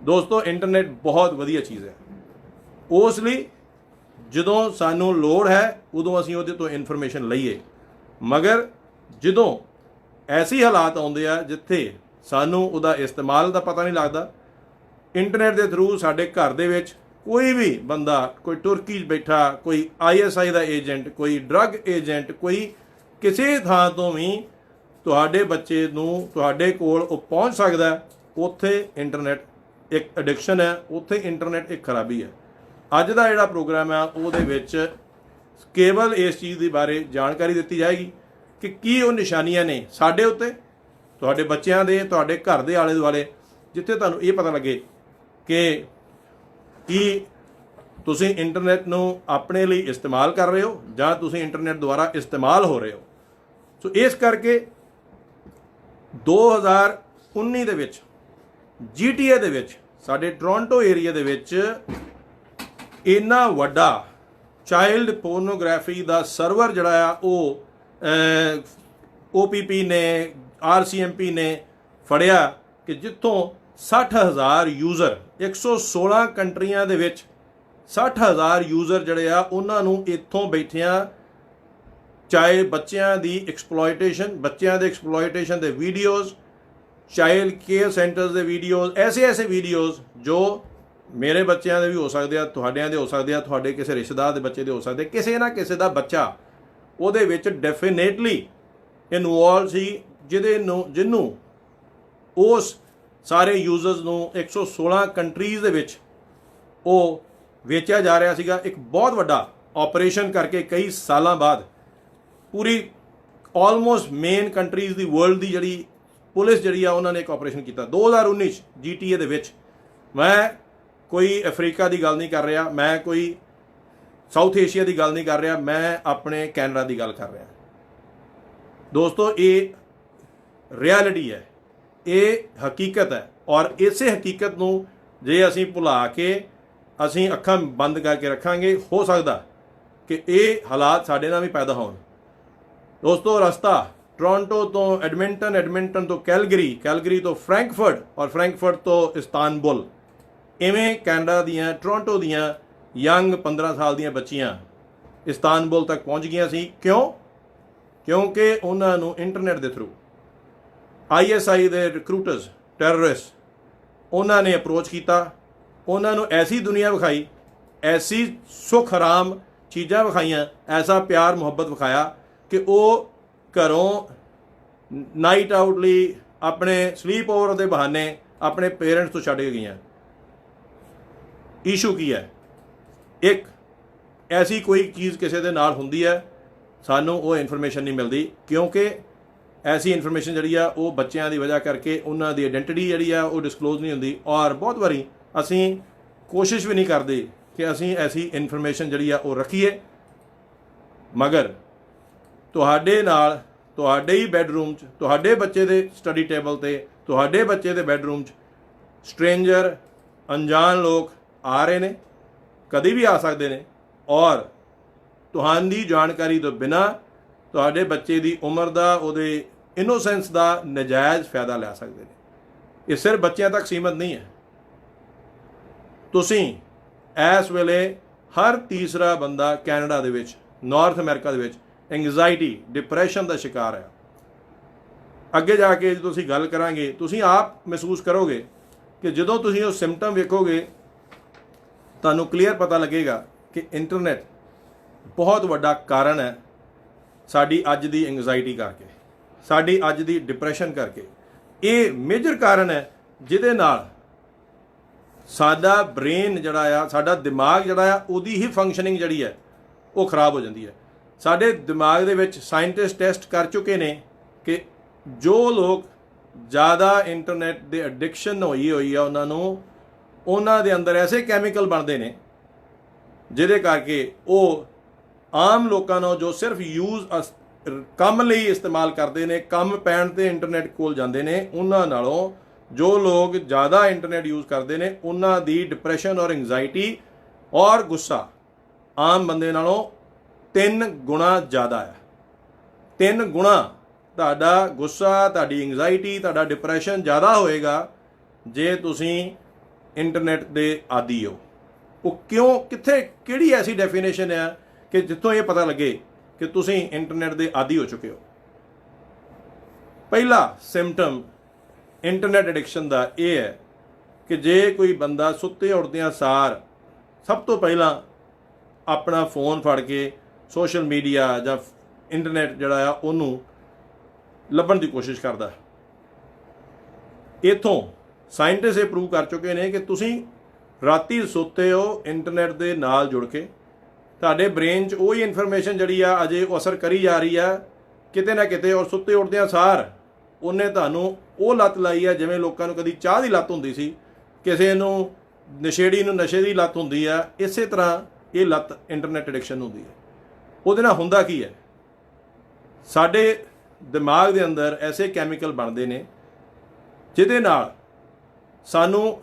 ਦੋਸਤੋ ਇੰਟਰਨੈਟ ਬਹੁਤ ਵਧੀਆ ਚੀਜ਼ ਹੈ। ਉਸ ਲਈ ਜਦੋਂ ਸਾਨੂੰ ਲੋੜ ਹੈ ਉਦੋਂ ਅਸੀਂ ਉਹਦੇ ਤੋਂ ਇਨਫੋਰਮੇਸ਼ਨ ਲਈਏ। ਮਗਰ ਜਦੋਂ ਐਸੀ ਹਾਲਾਤ ਆਉਂਦੇ ਆ ਜਿੱਥੇ ਸਾਨੂੰ ਉਹਦਾ ਇਸਤੇਮਾਲ ਦਾ ਪਤਾ ਨਹੀਂ ਲੱਗਦਾ, ਇੰਟਰਨੈਟ ਦੇ ਥਰੂ ਸਾਡੇ ਘਰ ਦੇ ਵਿੱਚ ਕੋਈ ਵੀ ਬੰਦਾ, ਕੋਈ ਤੁਰਕੀ 'ਚ ਬੈਠਾ, ਕੋਈ ISI ਦਾ ਏਜੰਟ, ਕੋਈ ਡਰੱਗ ਏਜੰਟ, ਕੋਈ ਕਿਸੇ ਥਾਂ ਤੋਂ ਵੀ ਤੁਹਾਡੇ ਬੱਚੇ ਨੂੰ ਤੁਹਾਡੇ ਕੋਲ ਉਹ ਪਹੁੰਚ ਸਕਦਾ। ਉੱਥੇ ਇੰਟਰਨੈਟ ਇੱਕ ਐਡਿਕਸ਼ਨ ਹੈ, ਉੱਥੇ ਇੰਟਰਨੈਟ ਇੱਕ ਖਰਾਬੀ ਹੈ। ਅੱਜ ਦਾ ਜਿਹੜਾ ਪ੍ਰੋਗਰਾਮ ਹੈ ਉਹਦੇ ਵਿੱਚ ਕੇਵਲ ਇਸ ਚੀਜ਼ ਦੇ ਬਾਰੇ ਜਾਣਕਾਰੀ ਦਿੱਤੀ ਜਾਏਗੀ ਕਿ ਕੀ ਉਹ ਨਿਸ਼ਾਨੀਆਂ ਨੇ ਸਾਡੇ ਉੱਤੇ, ਤੁਹਾਡੇ ਬੱਚਿਆਂ ਦੇ, ਤੁਹਾਡੇ ਘਰ ਦੇ ਆਲੇ ਦੁਆਲੇ, ਜਿੱਥੇ ਤੁਹਾਨੂੰ ਇਹ ਪਤਾ ਲੱਗੇ ਕਿ ਕੀ ਤੁਸੀਂ ਇੰਟਰਨੈਟ ਨੂੰ ਆਪਣੇ ਲਈ ਇਸਤੇਮਾਲ ਕਰ ਰਹੇ ਹੋ ਜਾਂ ਤੁਸੀਂ ਇੰਟਰਨੈਟ ਦੁਆਰਾ ਇਸਤੇਮਾਲ ਹੋ ਰਹੇ ਹੋ। ਸੋ ਇਸ ਕਰਕੇ 2019 ਦੇ ਵਿੱਚ GTA ਦੇ ਵਿੱਚ ਸਾਡੇ ਟੋਰਾਂਟੋ ਏਰੀਆ ਦੇ ਵਿੱਚ ਇੰਨਾ ਵੱਡਾ ਚਾਈਲਡ ਪੋਰਨੋਗ੍ਰਾਫੀ ਦਾ ਸਰਵਰ ਜਿਹੜਾ ਆ ਉਹ OPP ਨੇ RCMP ਨੇ ਫੜਿਆ ਕਿ ਜਿੱਥੋਂ 60,000 ਯੂਜ਼ਰ 116 ਕੰਟਰੀਆਂ ਦੇ ਵਿੱਚ 60,000 ਯੂਜ਼ਰ ਜਿਹੜੇ ਆ ਉਹਨਾਂ ਨੂੰ ਇੱਥੋਂ ਬੈਠਿਆਂ ਚਾਹੇ ਬੱਚਿਆਂ ਦੀ ਐਕਸਪਲੋਇਟੇਸ਼ਨ, ਬੱਚਿਆਂ ਦੇ ਐਕਸਪਲੋਇਟੇਸ਼ਨ ਦੇ ਵੀਡੀਓਜ਼, ਚਾਈਲਡ ਕੇਅਰ ਸੈਂਟਰਸ ਦੇ ਵੀਡੀਓਜ਼, ਐਸੇ ਵੀਡੀਓਜ਼ ਜੋ ਮੇਰੇ ਬੱਚਿਆਂ ਦੇ ਵੀ ਹੋ ਸਕਦੇ ਆ, ਤੁਹਾਡਿਆਂ ਦੇ ਹੋ ਸਕਦੇ ਆ, ਤੁਹਾਡੇ ਕਿਸੇ ਰਿਸ਼ਤੇਦਾਰ ਦੇ ਬੱਚੇ ਦੇ ਹੋ ਸਕਦੇ, ਕਿਸੇ ਨਾ ਕਿਸੇ ਦਾ ਬੱਚਾ ਉਹਦੇ ਵਿੱਚ ਡੈਫੀਨੇਟਲੀ ਇਨਵੋਲਵ ਸੀ, ਜਿਹਨੂੰ ਉਸ ਸਾਰੇ ਯੂਜ਼ਰਸ ਨੂੰ 116 ਕੰਟਰੀਜ਼ ਦੇ ਵਿੱਚ ਉਹ ਵੇਚਿਆ ਜਾ ਰਿਹਾ ਸੀਗਾ। ਇੱਕ ਬਹੁਤ ਵੱਡਾ ਆਪਰੇਸ਼ਨ ਕਰਕੇ ਕਈ ਸਾਲਾਂ ਬਾਅਦ ਪੂਰੀ ਆਲਮੋਸਟ ਮੇਨ ਕੰਟਰੀਜ਼ ਦੀ ਵਰਲਡ ਦੀ ਜਿਹੜੀ ਪੁਲਿਸ ਜਿਹੜੀ ਆ ਉਹਨਾਂ ਨੇ ਇੱਕ ਆਪਰੇਸ਼ਨ ਕੀਤਾ 2019 ਚ GTA ਦੇ ਵਿੱਚ। ਮੈਂ ਕੋਈ ਅਫਰੀਕਾ ਦੀ ਗੱਲ ਨਹੀਂ ਕਰ ਰਿਹਾ, ਮੈਂ ਕੋਈ ਸਾਊਥ ਏਸ਼ੀਆ ਦੀ ਗੱਲ ਨਹੀਂ ਕਰ ਰਿਹਾ, ਮੈਂ ਆਪਣੇ ਕੈਨੇਡਾ ਦੀ ਗੱਲ ਕਰ ਰਿਹਾ। ਦੋਸਤੋ ਇਹ ਰਿਐਲਿਟੀ ਹੈ, ਇਹ ਹਕੀਕਤ ਹੈ, ਔਰ ਇਸੇ ਹਕੀਕਤ ਨੂੰ ਜੇ ਅਸੀਂ ਭੁਲਾ ਕੇ ਅਸੀਂ ਅੱਖਾਂ ਬੰਦ ਕਰਕੇ ਰੱਖਾਂਗੇ, ਹੋ ਸਕਦਾ ਕਿ ਇਹ ਹਾਲਾਤ ਸਾਡੇ ਨਾਲ ਵੀ ਪੈਦਾ ਹੋਣ। ਦੋਸਤੋ ਰਸਤਾ ਟੋਰਾਂਟੋ ਤੋਂ ਐਡਮਿੰਟਨ ਤੋਂ ਕੈਲਗਰੀ ਤੋਂ ਫਰੈਂਕਫਰਟ ਔਰ ਫਰੈਂਕਫਰਟ ਤੋਂ ਇਸਤਾਨਬੁਲ, ਇਵੇਂ ਕੈਨੇਡਾ ਦੀਆਂ ਟੋਰਾਂਟੋ ਦੀਆਂ ਯੰਗ 15 ਸਾਲ ਦੀਆਂ ਬੱਚੀਆਂ ਇਸਤਾਨਬੁਲ ਤੱਕ ਪਹੁੰਚ ਗਈਆਂ ਸੀ। ਕਿਉਂਕਿ ਉਹਨਾਂ ਨੂੰ ਇੰਟਰਨੈਟ ਦੇ ਥਰੂ ISI ਦੇ ਰਿਕਰੂਟਰਸ, ਟੈਰਰਿਸਟ, ਉਹਨਾਂ ਨੇ ਅਪਰੋਚ ਕੀਤਾ, ਉਹਨਾਂ ਨੂੰ ਐਸੀ ਦੁਨੀਆ ਵਿਖਾਈ, ਐਸੀ ਸੁੱਖ ਹਰਾਮ ਚੀਜ਼ਾਂ ਵਿਖਾਈਆਂ, ਐਸਾ ਪਿਆਰ ਮੁਹੱਬਤ ਵਿਖਾਇਆ ਕਿ ਉਹ ਘਰੋਂ ਨਾਈਟ ਆਊਟ ਲਈ ਆਪਣੇ ਸਲੀਪ ਓਵਰ ਦੇ ਬਹਾਨੇ ਆਪਣੇ ਪੇਰੈਂਟਸ ਤੋਂ ਛੱਡ ਕੇ ਗਈਆਂ। ਇਸ਼ੂ ਕੀ ਹੈ? ਇੱਕ ਐਸੀ ਕੋਈ ਚੀਜ਼ ਕਿਸੇ ਦੇ ਨਾਲ ਹੁੰਦੀ ਹੈ, ਸਾਨੂੰ ਉਹ ਇਨਫੋਰਮੇਸ਼ਨ ਨਹੀਂ ਮਿਲਦੀ, ਕਿਉਂਕਿ ਐਸੀ ਇਨਫੋਰਮੇਸ਼ਨ ਜਿਹੜੀ ਆ ਉਹ ਬੱਚਿਆਂ ਦੀ ਵਜ੍ਹਾ ਕਰਕੇ ਉਹਨਾਂ ਦੀ ਆਇਡੈਂਟੀਟੀ ਜਿਹੜੀ ਆ ਉਹ ਡਿਸਕਲੋਜ਼ ਨਹੀਂ ਹੁੰਦੀ, ਔਰ ਬਹੁਤ ਵਾਰੀ ਅਸੀਂ ਕੋਸ਼ਿਸ਼ ਵੀ ਨਹੀਂ ਕਰਦੇ ਕਿ ਅਸੀਂ ਐਸੀ ਇਨਫੋਰਮੇਸ਼ਨ ਜਿਹੜੀ ਆ ਉਹ ਰੱਖੀਏ। ਮਗਰ ਤੁਹਾਡੇ ਨਾਲ, ਤੁਹਾਡੇ ਹੀ ਬੈੱਡਰੂਮ 'ਚ, ਤੁਹਾਡੇ ਬੱਚੇ ਦੇ ਸਟੱਡੀ ਟੇਬਲ 'ਤੇ, ਤੁਹਾਡੇ ਬੱਚੇ ਦੇ ਬੈੱਡਰੂਮ 'ਚ ਸਟ੍ਰੇਂਜਰ, ਅਣਜਾਣ ਲੋਕ ਆ ਰਹੇ ਨੇ, ਕਦੀ ਵੀ ਆ ਸਕਦੇ ਨੇ, ਔਰ ਤੁਹਾਡੀ ਜਾਣਕਾਰੀ ਤੋਂ ਬਿਨਾਂ ਤੁਹਾਡੇ ਬੱਚੇ ਦੀ ਉਮਰ ਦਾ, ਉਹਦੇ ਇਨੋਸੈਂਸ ਦਾ ਨਜਾਇਜ਼ ਫਾਇਦਾ ਲੈ ਸਕਦੇ ਨੇ। ਇਹ ਸਿਰਫ ਬੱਚਿਆਂ ਤੱਕ ਸੀਮਤ ਨਹੀਂ ਹੈ। ਤੁਸੀਂ ਇਸ ਵੇਲੇ ਹਰ ਤੀਸਰਾ ਬੰਦਾ ਕੈਨੇਡਾ ਦੇ ਵਿੱਚ, ਨਾਰਥ ਅਮਰੀਕਾ ਦੇ ਵਿੱਚ ਐਂਗਜ਼ਾਇਟੀ, ਡਿਪਰੈਸ਼ਨ ਦਾ ਸ਼ਿਕਾਰ ਹੈ। ਅੱਗੇ ਜਾ ਕੇ ਜਦੋਂ ਤੁਸੀਂ ਗੱਲ ਕਰਾਂਗੇ, ਤੁਸੀਂ ਆਪ ਮਹਿਸੂਸ ਕਰੋਗੇ ਕਿ ਜਦੋਂ ਤੁਸੀਂ ਉਹ ਸਿੰਪਟਮ ਵੇਖੋਗੇ ਤੁਹਾਨੂੰ ਕਲੀਅਰ ਪਤਾ ਲੱਗੇਗਾ ਕਿ ਇੰਟਰਨੈਟ ਬਹੁਤ ਵੱਡਾ ਕਾਰਨ ਹੈ ਸਾਡੀ ਅੱਜ ਦੀ ਐਂਗਜ਼ਾਇਟੀ ਕਰਕੇ, ਸਾਡੀ ਅੱਜ ਦੀ ਡਿਪਰੈਸ਼ਨ ਕਰਕੇ। ਇਹ ਮੇਜਰ ਕਾਰਨ ਹੈ ਜਿਹਦੇ ਨਾਲ ਸਾਡਾ ਬ੍ਰੇਨ ਜਿਹੜਾ ਆ, ਸਾਡਾ ਦਿਮਾਗ ਜਿਹੜਾ ਆ, ਉਹਦੀ ਹੀ ਫੰਕਸ਼ਨਿੰਗ ਜਿਹੜੀ ਹੈ ਉਹ ਖਰਾਬ ਹੋ ਜਾਂਦੀ ਹੈ। ਸਾਡੇ ਦਿਮਾਗ ਦੇ ਵਿੱਚ ਸਾਇੰਟਿਸਟ ਟੈਸਟ ਕਰ ਚੁੱਕੇ ਨੇ ਕਿ ਜੋ ਲੋਕ ਜ਼ਿਆਦਾ ਇੰਟਰਨੈਟ ਦੇ ਐਡਿਕਸ਼ਨ ਹੋਈ ਆ ਉਹਨਾਂ ਦੇ ਅੰਦਰ ਐਸੇ ਕੈਮੀਕਲ ਬਣਦੇ ਨੇ ਜਿਹਦੇ ਕਰਕੇ ਉਹ ਆਮ ਲੋਕਾਂ ਨੂੰ ਜੋ ਸਿਰਫ ਕੰਮ ਲਈ ਇਸਤੇਮਾਲ ਕਰਦੇ ਨੇ, ਕੰਮ ਪੈਣ ਤੇ ਇੰਟਰਨੈਟ ਕੋਲ ਜਾਂਦੇ ਨੇ, ਉਹਨਾਂ ਨਾਲੋਂ ਜੋ ਲੋਕ ਜ਼ਿਆਦਾ ਇੰਟਰਨੈਟ ਯੂਜ਼ ਕਰਦੇ ਨੇ ਉਹਨਾਂ ਦੀ ਡਿਪਰੈਸ਼ਨ ਔਰ ਐਂਗਜ਼ਾਇਟੀ ਔਰ ਗੁੱਸਾ ਆਮ ਬੰਦੇ ਨਾਲੋਂ 3 ਗੁਣਾ ਜ਼ਿਆਦਾ ਹੈ। 3 ਗੁਣਾ ਤੁਹਾਡਾ ਗੁੱਸਾ, ਤੁਹਾਡੀ ਐਂਗਜ਼ਾਇਟੀ, ਤੁਹਾਡਾ ਡਿਪਰੈਸ਼ਨ ਜ਼ਿਆਦਾ ਹੋਏਗਾ ਜੇ ਤੁਸੀਂ ਇੰਟਰਨੈਟ ਦੇ ਆਦੀ ਹੋ। ਉਹ ਕਿਉਂ, ਕਿੱਥੇ, ਕਿਹੜੀ ਐਸੀ ਡੈਫੀਨੇਸ਼ਨ ਹੈ ਕਿ ਜਿੱਥੋਂ ਇਹ ਪਤਾ ਲੱਗੇ ਕਿ ਤੁਸੀਂ ਇੰਟਰਨੈਟ ਦੇ ਆਦੀ ਹੋ ਚੁੱਕੇ ਹੋ? ਪਹਿਲਾ ਸਿੰਪਟਮ ਇੰਟਰਨੈਟ ਐਡਿਕਸ਼ਨ ਦਾ ਇਹ ਹੈ ਕਿ ਜੇ ਕੋਈ ਬੰਦਾ ਸੁੱਤੇ ਉੱਠਦਿਆਂ ਸਾਰ ਸਭ ਤੋਂ ਪਹਿਲਾਂ ਆਪਣਾ ਫੋਨ ਫੜ ਕੇ ਸੋਸ਼ਲ ਮੀਡੀਆ ਜਾਂ ਇੰਟਰਨੈਟ ਜਿਹੜਾ ਆ ਉਹਨੂੰ ਲੱਭਣ ਦੀ ਕੋਸ਼ਿਸ਼ ਕਰਦਾ, ਇੱਥੋਂ ਸਾਇੰਟਿਸਟ ਇਹ ਪ੍ਰੂਵ ਕਰ ਚੁੱਕੇ ਨੇ ਕਿ ਤੁਸੀਂ ਰਾਤੀ ਸੁੱਤੇ ਹੋ ਇੰਟਰਨੈਟ ਦੇ ਨਾਲ ਜੁੜ ਕੇ, ਤੁਹਾਡੇ ਬ੍ਰੇਨ 'ਚ ਉਹੀ ਇਨਫੋਰਮੇਸ਼ਨ ਜਿਹੜੀ ਆ ਅਜੇ ਉਹ ਅਸਰ ਕਰੀ ਜਾ ਰਹੀ ਆ ਕਿਤੇ ਨਾ ਕਿਤੇ, ਔਰ ਸੁੱਤੇ ਉੱਠਦਿਆਂ ਸਾਰ ਉਹਨੇ ਤੁਹਾਨੂੰ ਉਹ ਲੱਤ ਲਾਈ ਆ ਜਿਵੇਂ ਲੋਕਾਂ ਨੂੰ ਕਦੀ ਚਾਹ ਦੀ ਲੱਤ ਹੁੰਦੀ ਸੀ, ਕਿਸੇ ਨੂੰ ਨਸ਼ੇੜੀ ਨੂੰ ਨਸ਼ੇ ਦੀ ਲੱਤ ਹੁੰਦੀ ਆ, ਇਸੇ ਤਰ੍ਹਾਂ ਇਹ ਲੱਤ ਇੰਟਰਨੈਟ ਐਡਿਕਸ਼ਨ ਹੁੰਦੀ ਹੈ। ਉਹਦੇ ਨਾਲ ਹੁੰਦਾ ਕੀ ਹੈ, ਸਾਡੇ ਦਿਮਾਗ ਦੇ ਅੰਦਰ ਐਸੇ ਕੈਮੀਕਲ ਬਣਦੇ ਨੇ ਜਿਹਦੇ ਨਾਲ ਸਾਨੂੰ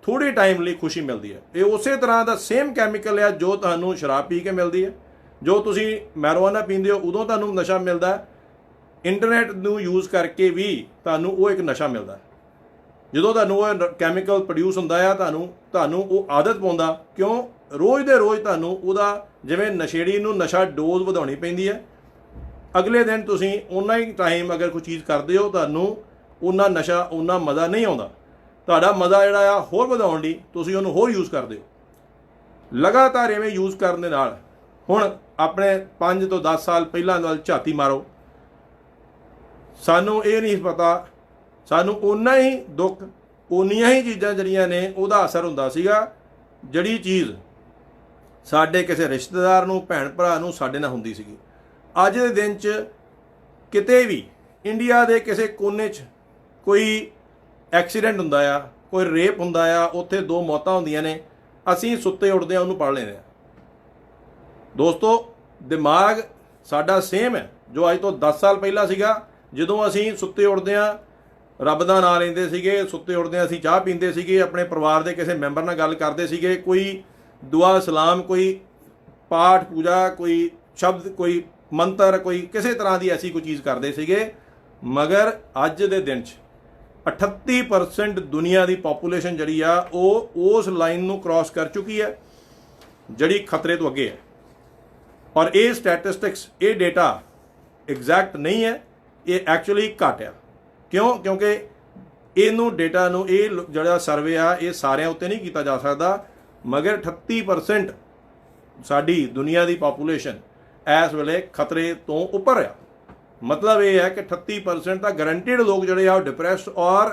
ਥੋੜ੍ਹੇ ਟਾਈਮ ਲਈ ਖੁਸ਼ੀ ਮਿਲਦੀ ਹੈ। ਇਹ ਉਸੇ ਤਰ੍ਹਾਂ ਦਾ ਸੇਮ ਕੈਮੀਕਲ ਆ ਜੋ ਤੁਹਾਨੂੰ ਸ਼ਰਾਬ ਪੀ ਕੇ ਮਿਲਦੀ ਹੈ, ਜੋ ਤੁਸੀਂ ਮੈਰੀਜੁਆਨਾ ਪੀਂਦੇ ਹੋ ਉਦੋਂ ਤੁਹਾਨੂੰ ਨਸ਼ਾ ਮਿਲਦਾ ਹੈ। ਇੰਟਰਨੈਟ ਨੂੰ ਯੂਜ਼ ਕਰਕੇ ਵੀ ਤੁਹਾਨੂੰ ਉਹ ਇੱਕ ਨਸ਼ਾ ਮਿਲਦਾ ਹੈ। ਜਦੋਂ ਤੁਹਾਨੂੰ ਉਹ ਕੈਮੀਕਲ ਪ੍ਰੋਡਿਊਸ ਹੁੰਦਾ ਆ, ਤੁਹਾਨੂੰ ਉਹ ਆਦਤ ਪਾਉਂਦਾ, ਕਿਉਂ ਰੋਜ਼ ਦੇ ਰੋਜ਼ ਤੁਹਾਨੂੰ ਉਹਦਾ, ਜਿਵੇਂ ਨਸ਼ੇੜੀ ਨੂੰ ਨਸ਼ਾ ਡੋਜ਼ ਵਧਾਉਣੀ ਪੈਂਦੀ ਹੈ, ਅਗਲੇ ਦਿਨ ਤੁਸੀਂ ਓਨਾ ਹੀ ਟਾਈਮ ਅਗਰ ਕੋਈ ਚੀਜ਼ ਕਰਦੇ ਹੋ ਤੁਹਾਨੂੰ ਓਨਾ ਨਸ਼ਾ, ਓਨਾ ਮਜ਼ਾ ਨਹੀਂ ਆਉਂਦਾ। ਤੁਹਾਡਾ ਮਜ਼ਾ ਜਿਹੜਾ ਆ ਹੋਰ ਵਧਾਉਣ ਲਈ ਤੁਸੀਂ ਉਹਨੂੰ ਹੋਰ ਯੂਜ਼ ਕਰਦੇ ਹੋ। ਲਗਾਤਾਰ ਐਵੇਂ ਯੂਜ਼ ਕਰਨ ਦੇ ਨਾਲ ਹੁਣ ਆਪਣੇ 5 ਤੋਂ 10 ਸਾਲ ਪਹਿਲਾਂ ਨਾਲ ਝਾਤੀ ਮਾਰੋ, ਸਾਨੂੰ ਇਹ ਨਹੀਂ ਪਤਾ, ਸਾਨੂੰ ਓਨਾ ਹੀ ਦੁੱਖ, ਓਨੀਆਂ ਹੀ ਚੀਜ਼ਾਂ ਜਿਹੜੀਆਂ ਨੇ ਉਹਦਾ ਅਸਰ ਹੁੰਦਾ ਸੀਗਾ, ਜਿਹੜੀ ਚੀਜ਼ ਸਾਡੇ ਕਿਸੇ ਰਿਸ਼ਤੇਦਾਰ ਨੂੰ, ਭੈਣ ਭਰਾ ਨੂੰ ਸਾਡੇ ਨਾਲ ਹੁੰਦੀ ਸੀਗੀ। ਅੱਜ ਦੇ ਦਿਨ 'ਚ ਕਿਤੇ ਵੀ ਇੰਡੀਆ ਦੇ ਕਿਸੇ ਕੋਨੇ 'ਚ ਕੋਈ ਐਕਸੀਡੈਂਟ ਹੁੰਦਾ ਆ, ਕੋਈ ਰੇਪ ਹੁੰਦਾ ਆ, ਉੱਥੇ 2 ਮੌਤਾਂ ਹੁੰਦੀਆਂ ਨੇ, ਅਸੀਂ ਸੁੱਤੇ ਉੱਠਦੇ ਆ ਉਹਨੂੰ ਪੜ੍ਹ ਲੈਂਦੇ ਆ। ਦੋਸਤੋ, ਦਿਮਾਗ ਸਾਡਾ ਸੇਮ ਹੈ ਜੋ ਅੱਜ ਤੋਂ 10 ਸਾਲ ਪਹਿਲਾਂ ਸੀਗਾ, ਜਦੋਂ ਅਸੀਂ ਸੁੱਤੇ ਉੱਠਦੇ ਆ ਰੱਬ ਦਾ ਨਾਮ ਲੈਂਦੇ ਸੀਗੇ, ਸੁੱਤੇ ਉੱਠਦੇ ਅਸੀਂ ਚਾਹ ਪੀਂਦੇ ਸੀਗੇ, ਆਪਣੇ ਪਰਿਵਾਰ ਦੇ ਕਿਸੇ ਮੈਂਬਰ ਨਾਲ ਗੱਲ ਕਰਦੇ ਸੀਗੇ, ਕੋਈ ਦੁਆ ਸਲਾਮ, ਕੋਈ ਪਾਠ ਪੂਜਾ, ਕੋਈ ਸ਼ਬਦ, ਕੋਈ ਮੰਤਰ, ਕੋਈ ਕਿਸੇ ਤਰ੍ਹਾਂ ਦੀ ਐਸੀ ਕੋਈ ਚੀਜ਼ ਕਰਦੇ ਸੀਗੇ। ਮਗਰ ਅੱਜ ਦੇ ਦਿਨ 'ਚ 38% ਦੁਨੀਆ ਦੀ ਪੋਪੂਲੇਸ਼ਨ ਜਿਹੜੀ ਆ ਉਹ ਉਸ ਲਾਈਨ ਨੂੰ ਕ੍ਰਾਸ ਕਰ ਚੁੱਕੀ ਹੈ ਜਿਹੜੀ ਖਤਰੇ ਤੋਂ ਅੱਗੇ ਹੈ। ਔਰ ਇਹ ਸਟੈਟਿਸਟਿਕਸ, ਇਹ ਡੇਟਾ ਐਗਜ਼ੈਕਟ ਨਹੀਂ ਹੈ, ਇਹ ਐਕਚੁਅਲੀ ਘੱਟ ਆ। ਕਿਉਂ? ਕਿਉਂਕਿ ਇਹਨੂੰ ਡੇਟਾ ਨੂੰ, ਇਹ ਜਿਹੜਾ ਸਰਵੇ ਆ ਇਹ ਸਾਰਿਆਂ ਉੱਤੇ ਨਹੀਂ ਕੀਤਾ ਜਾ ਸਕਦਾ, ਮਗਰ 38% ਸਾਡੀ ਦੁਨੀਆ ਦੀ ਪੋਪੂਲੇਸ਼ਨ ਇਸ ਵੇਲੇ ਖਤਰੇ ਤੋਂ ਉੱਪਰ ਆ। ਮਤਲਬ ਇਹ ਹੈ ਕਿ 38% ਤਾਂ ਗਰੰਟਿਡ ਲੋਕ ਜਿਹੜੇ ਆ ਉਹ ਡਿਪਰੈਸਡ ਔਰ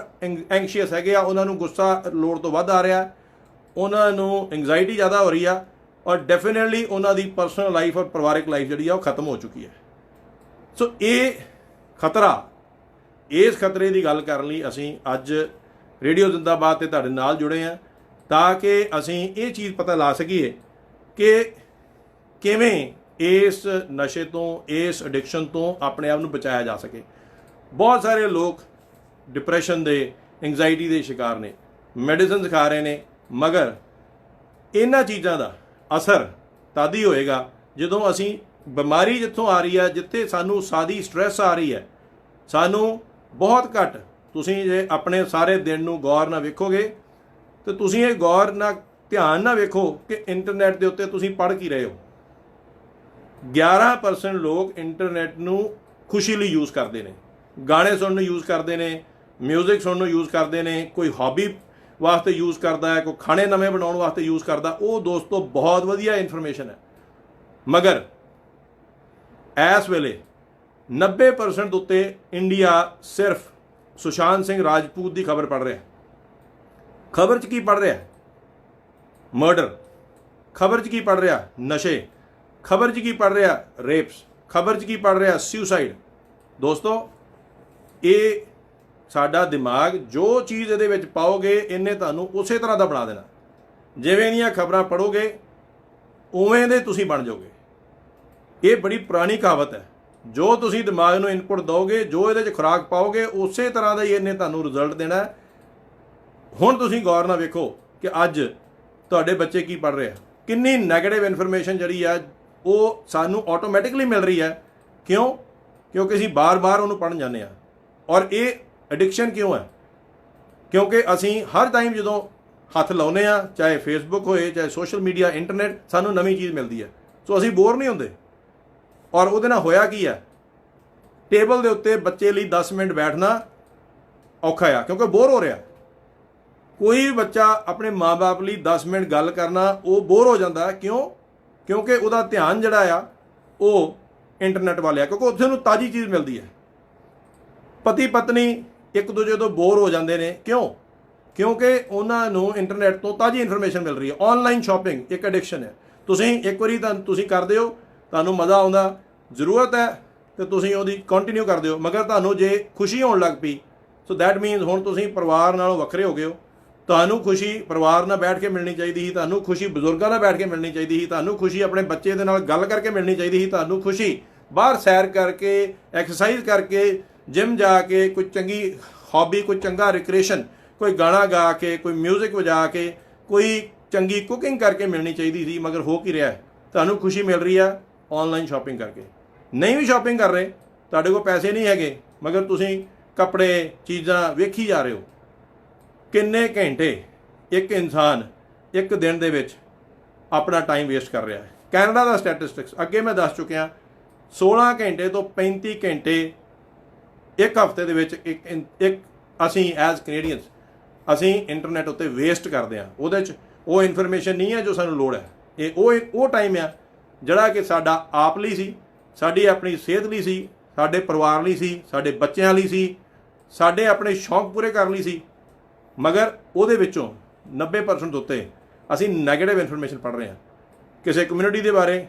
ਐਂਗਸ਼ੀਅਸ ਹੈਗੇ ਆ, ਉਹਨਾਂ ਨੂੰ ਗੁੱਸਾ ਲੋੜ ਤੋਂ ਵੱਧ ਆ ਰਿਹਾ, ਉਹਨਾਂ ਨੂੰ ਐਂਗਜ਼ਾਇਟੀ ਜ਼ਿਆਦਾ ਹੋ ਰਹੀ ਆ, ਔਰ ਡੈਫੀਨਿਟਲੀ ਉਹਨਾਂ ਦੀ ਪਰਸਨਲ ਲਾਈਫ ਔਰ ਪਰਿਵਾਰਿਕ ਲਾਈਫ ਜਿਹੜੀ ਆ ਉਹ ਖਤਮ ਹੋ ਚੁੱਕੀ ਹੈ। ਸੋ ਇਹ ਖਤਰਾ, ਇਸ ਖਤਰੇ ਦੀ ਗੱਲ ਕਰਨ ਲਈ ਅਸੀਂ ਅੱਜ ਰੇਡੀਓ ਜ਼ਿੰਦਾਬਾਦ ਤੇ ਤੁਹਾਡੇ ਨਾਲ ਜੁੜੇ ਹਾਂ, ਤਾਂ ਕਿ ਅਸੀਂ ਇਹ ਚੀਜ਼ ਪਤਾ ਲਾ ਸਕੀਏ ਕਿ ਕਿਵੇਂ ਇਸ ਨਸ਼ੇ ਤੋਂ, ਇਸ ਐਡਿਕਸ਼ਨ ਤੋਂ ਆਪਣੇ ਆਪ ਨੂੰ ਬਚਾਇਆ ਜਾ ਸਕੇ। ਬਹੁਤ ਸਾਰੇ ਲੋਕ ਡਿਪਰੈਸ਼ਨ ਦੇ, ਐਂਗਜ਼ਾਇਟੀ ਦੇ ਸ਼ਿਕਾਰ ਨੇ, ਮੈਡੀਸਿਨਸ ਖਾ ਰਹੇ ਨੇ, ਮਗਰ ਇਹਨਾਂ ਚੀਜ਼ਾਂ ਦਾ ਅਸਰ ਤਦ ਹੀ ਹੋਏਗਾ ਜਦੋਂ ਅਸੀਂ, ਬਿਮਾਰੀ ਜਿੱਥੋਂ ਆ ਰਹੀ ਹੈ, ਜਿੱਥੇ ਸਾਨੂੰ ਸਾਦੀ ਸਟ੍ਰੈਸ ਆ ਰਹੀ ਹੈ, ਸਾਨੂੰ ਬਹੁਤ ਘੱਟ, ਤੁਸੀਂ ਜੇ ਆਪਣੇ ਸਾਰੇ ਦਿਨ ਨੂੰ ਗੌਰ ਨਾਲ ਵੇਖੋਗੇ ਤੇ ਤੁਸੀਂ ਇਹ ਗੌਰ ਨਾਲ, ਧਿਆਨ ਨਾਲ ਵੇਖੋ ਕਿ ਇੰਟਰਨੈਟ ਦੇ ਉੱਤੇ ਤੁਸੀਂ ਪੜ੍ਹ ਕੀ ਰਹੇ ਹੋ। 11% ਲੋਕ ਇੰਟਰਨੈਟ ਨੂੰ ਖੁਸ਼ੀ ਲਈ ਯੂਜ਼ ਕਰਦੇ ਨੇ, ਗਾਣੇ ਸੁਣਨ ਨੂੰ ਯੂਜ਼ ਕਰਦੇ ਨੇ, ਮਿਊਜ਼ਿਕ ਸੁਣਨ ਨੂੰ ਯੂਜ਼ ਕਰਦੇ ਨੇ, ਕੋਈ ਹੌਬੀ ਵਾਸਤੇ ਯੂਜ਼ ਕਰਦਾ ਹੈ, ਕੋਈ ਖਾਣੇ ਨਵੇਂ ਬਣਾਉਣ ਵਾਸਤੇ ਯੂਜ਼ ਕਰਦਾ। ਉਹ ਦੋਸਤੋ ਬਹੁਤ ਵਧੀਆ ਇਨਫੋਰਮੇਸ਼ਨ ਹੈ, ਮਗਰ ਇਸ ਵੇਲੇ 90% ਦੇ ਉੱਤੇ ਇੰਡੀਆ ਸਿਰਫ ਸੁਸ਼ਾਂਤ ਸਿੰਘ ਰਾਜਪੂਤ ਦੀ ਖਬਰ ਪੜ੍ਹ ਰਿਹਾ। ਖਬਰ 'ਚ ਕੀ ਪੜ੍ਹ ਰਿਹਾ? ਮਰਡਰ। ਖਬਰ 'ਚ ਕੀ ਪੜ੍ਹ ਰਿਹਾ? ਨਸ਼ੇ। ਖਬਰ 'ਚ ਕੀ ਪੜ੍ਹ ਰਿਹਾ? ਰੇਪਸ। ਖਬਰ 'ਚ ਕੀ ਪੜ੍ਹ ਰਿਹਾ? ਸੁਸਾਈਡ। ਦੋਸਤੋ, ਇਹ ਸਾਡਾ ਦਿਮਾਗ, ਜੋ ਚੀਜ਼ ਇਹਦੇ ਵਿੱਚ ਪਾਓਗੇ ਇਹਨੇ ਤੁਹਾਨੂੰ ਉਸੇ ਤਰ੍ਹਾਂ ਦਾ ਬਣਾ ਦੇਣਾ। ਜਿਵੇਂ ਦੀਆਂ ਖਬਰਾਂ ਪੜ੍ਹੋਗੇ ਉਵੇਂ ਦੇ ਤੁਸੀਂ ਬਣ ਜਾਓਗੇ। ਇਹ ਬੜੀ ਪੁਰਾਣੀ ਕਹਾਵਤ ਹੈ, ਜੋ ਤੁਸੀਂ ਦਿਮਾਗ ਨੂੰ ਇਨਪੁਟ ਦਿਓਗੇ, ਜੋ ਇਹਦੇ 'ਚ ਖੁਰਾਕ ਪਾਓਗੇ, ਉਸੇ ਤਰ੍ਹਾਂ ਦਾ ਹੀ ਇਹਨੇ ਤੁਹਾਨੂੰ ਰਿਜ਼ਲਟ ਦੇਣਾ। ਹੁਣ ਤੁਸੀਂ ਗੌਰ ਨਾਲ ਵੇਖੋ ਕਿ ਅੱਜ ਤੁਹਾਡੇ ਬੱਚੇ ਕੀ ਪੜ੍ਹ ਰਹੇ ਆ, ਕਿੰਨੀ ਨੈਗੇਟਿਵ ਇਨਫੋਰਮੇਸ਼ਨ ਜਿਹੜੀ ਆ ਉਹ ਸਾਨੂੰ ਆਟੋਮੈਟਿਕਲੀ ਮਿਲ ਰਹੀ ਹੈ। ਕਿਉਂ? ਕਿਉਂਕਿ ਅਸੀਂ ਬਾਰ-ਬਾਰ ਉਹਨੂੰ ਪੜ੍ਹਨ ਜਾਂਦੇ ਹਾਂ। ਔਰ ਇਹ ਐਡਿਕਸ਼ਨ ਕਿਉਂ ਹੈ? ਕਿਉਂਕਿ ਅਸੀਂ ਹਰ ਟਾਈਮ ਜਦੋਂ ਹੱਥ ਲਾਉਂਦੇ ਆ, ਚਾਹੇ ਫੇਸਬੁੱਕ ਹੋਏ, ਚਾਹੇ ਸੋਸ਼ਲ ਮੀਡੀਆ, ਇੰਟਰਨੈਟ, ਸਾਨੂੰ ਨਵੀਂ ਚੀਜ਼ ਮਿਲਦੀ ਹੈ, ਸੋ ਅਸੀਂ ਬੋਰ ਨਹੀਂ ਹੁੰਦੇ। ਔਰ ਉਹਦੇ ਨਾਲ ਹੋਇਆ ਕੀ ਹੈ, ਟੇਬਲ ਦੇ ਉੱਤੇ ਬੱਚੇ ਲਈ 10 ਮਿੰਟ ਬੈਠਣਾ ਔਖਾ ਆ, ਕਿਉਂਕਿ ਬੋਰ ਹੋ ਰਿਹਾ। ਕੋਈ ਬੱਚਾ ਆਪਣੇ ਮਾਂ-ਬਾਪ ਲਈ 10 ਮਿੰਟ ਗੱਲ ਕਰਨਾ ਉਹ ਬੋਰ ਹੋ ਜਾਂਦਾ। ਕਿਉਂ? ਕਿਉਂਕਿ ਉਹਦਾ ਧਿਆਨ ਜਿਹੜਾ ਆ ਉਹ ਇੰਟਰਨੈਟ ਵੱਲ ਆ, ਕਿਉਂਕਿ ਉੱਥੇ ਨੂੰ ਤਾਜ਼ੀ ਚੀਜ਼ ਮਿਲਦੀ ਹੈ। ਪਤੀ ਪਤਨੀ ਇੱਕ ਦੂਜੇ ਤੋਂ ਬੋਰ ਹੋ ਜਾਂਦੇ ਨੇ। ਕਿਉਂ? ਕਿਉਂਕਿ ਉਹਨਾਂ ਨੂੰ ਇੰਟਰਨੈਟ ਤੋਂ ਤਾਜ਼ੀ ਇਨਫੋਰਮੇਸ਼ਨ ਮਿਲ ਰਹੀ ਹੈ। ਆਨਲਾਈਨ ਸ਼ਾਪਿੰਗ ਇੱਕ ਐਡਿਕਸ਼ਨ ਹੈ। ਤੁਸੀਂ ਇੱਕ ਵਾਰੀ ਤੁਸੀਂ ਕਰਦੇ ਹੋ, ਤੁਹਾਨੂੰ ਮਜ਼ਾ ਆਉਂਦਾ, ਜ਼ਰੂਰਤ ਹੈ ਤੇ ਤੁਸੀਂ ਉਹਦੀ ਕੰਟੀਨਿਊ ਕਰਦੇ ਹੋ, ਮਗਰ ਤੁਹਾਨੂੰ ਜੇ ਖੁਸ਼ੀ ਹੋਣ ਲੱਗ ਪਈ, ਸੋ ਦੈਟ ਮੀਨਸ ਹੁਣ ਤੁਸੀਂ ਪਰਿਵਾਰ ਨਾਲੋਂ ਵੱਖਰੇ ਹੋ ਗਏ ਹੋ, ਤੁਹਾਨੂੰ ਖੁਸ਼ੀ ਪਰਿਵਾਰ ਨਾਲ ਬੈਠ ਕੇ ਮਿਲਣੀ ਚਾਹੀਦੀ ਸੀ, ਤੁਹਾਨੂੰ ਖੁਸ਼ੀ ਬਜ਼ੁਰਗਾਂ ਨਾਲ ਬੈਠ ਕੇ ਮਿਲਣੀ ਚਾਹੀਦੀ ਸੀ, ਤੁਹਾਨੂੰ ਖੁਸ਼ੀ ਆਪਣੇ ਬੱਚੇ ਦੇ ਨਾਲ ਗੱਲ ਕਰਕੇ ਮਿਲਣੀ ਚਾਹੀਦੀ ਸੀ, ਤੁਹਾਨੂੰ ਖੁਸ਼ੀ ਬਾਹਰ ਸੈਰ ਕਰਕੇ, ਐਕਸਰਸਾਈਜ਼ ਕਰਕੇ, ਜਿਮ ਜਾ ਕੇ, ਕੋਈ ਚੰਗੀ ਹੌਬੀ, ਕੋਈ ਚੰਗਾ ਰਿਕ੍ਰੀਏਸ਼ਨ, ਕੋਈ ਗਾਣਾ ਗਾ ਕੇ, ਕੋਈ ਮਿਊਜ਼ਿਕ ਵਜਾ ਕੇ, ਕੋਈ ਚੰਗੀ ਕੁਕਿੰਗ ਕਰਕੇ ਮਿਲਣੀ ਚਾਹੀਦੀ ਸੀ। ਮਗਰ ਹੋ ਕੀ ਰਿਹਾ? ਤੁਹਾਨੂੰ ਖੁਸ਼ੀ ਮਿਲ ਰਹੀ ਆ ਆਨਲਾਈਨ ਸ਼ਾਪਿੰਗ ਕਰਕੇ। ਨਹੀਂ ਵੀ ਸ਼ਾਪਿੰਗ ਕਰ ਰਹੇ, ਤੁਹਾਡੇ ਕੋਲ ਪੈਸੇ ਨਹੀਂ ਹੈਗੇ, ਮਗਰ ਤੁਸੀਂ ਕੱਪੜੇ, ਚੀਜ਼ਾਂ ਵੇਖੀ ਜਾ ਰਹੇ ਹੋ। ਕਿੰਨੇ ਘੰਟੇ ਇੱਕ ਇਨਸਾਨ ਇੱਕ ਦਿਨ ਦੇ ਵਿੱਚ ਆਪਣਾ ਟਾਈਮ ਵੇਸਟ ਕਰ ਰਿਹਾ ਹੈ। ਕੈਨੇਡਾ ਦਾ ਸਟੈਟਿਸਟਿਕਸ ਅੱਗੇ ਮੈਂ ਦੱਸ ਚੁੱਕਿਆ, 16 ਘੰਟੇ ਤੋਂ 35 ਘੰਟੇ ਇੱਕ ਹਫ਼ਤੇ ਦੇ ਵਿੱਚ ਇੱਕ ਅਸੀਂ ਐਜ਼ ਕੈਨੇਡੀਅਨਸ ਅਸੀਂ ਇੰਟਰਨੈਟ ਉੱਤੇ ਵੇਸਟ ਕਰਦੇ ਹਾਂ। ਉਹਦੇ 'ਚ ਉਹ ਇਨਫੋਰਮੇਸ਼ਨ ਨਹੀਂ ਹੈ ਜੋ ਸਾਨੂੰ ਲੋੜ ਹੈ। ਇਹ ਉਹ ਟਾਈਮ ਆ ਜਿਹੜਾ ਕਿ ਸਾਡਾ ਆਪ ਲਈ ਸੀ, ਸਾਡੀ ਆਪਣੀ ਸਿਹਤ ਲਈ ਸੀ, ਸਾਡੇ ਪਰਿਵਾਰ ਲਈ ਸੀ, ਸਾਡੇ ਬੱਚਿਆਂ ਲਈ ਸੀ, ਸਾਡੇ ਆਪਣੇ ਸ਼ੌਂਕ ਪੂਰੇ ਕਰਨ ਲਈ ਸੀ। ਮਗਰ ਉਹਦੇ ਵਿੱਚੋਂ 90% ਉੱਤੇ ਅਸੀਂ ਨੈਗੇਟਿਵ ਇਨਫੋਰਮੇਸ਼ਨ ਪੜ੍ਹ ਰਹੇ ਹਾਂ, ਕਿਸੇ ਕਮਿਊਨਿਟੀ ਦੇ ਬਾਰੇ,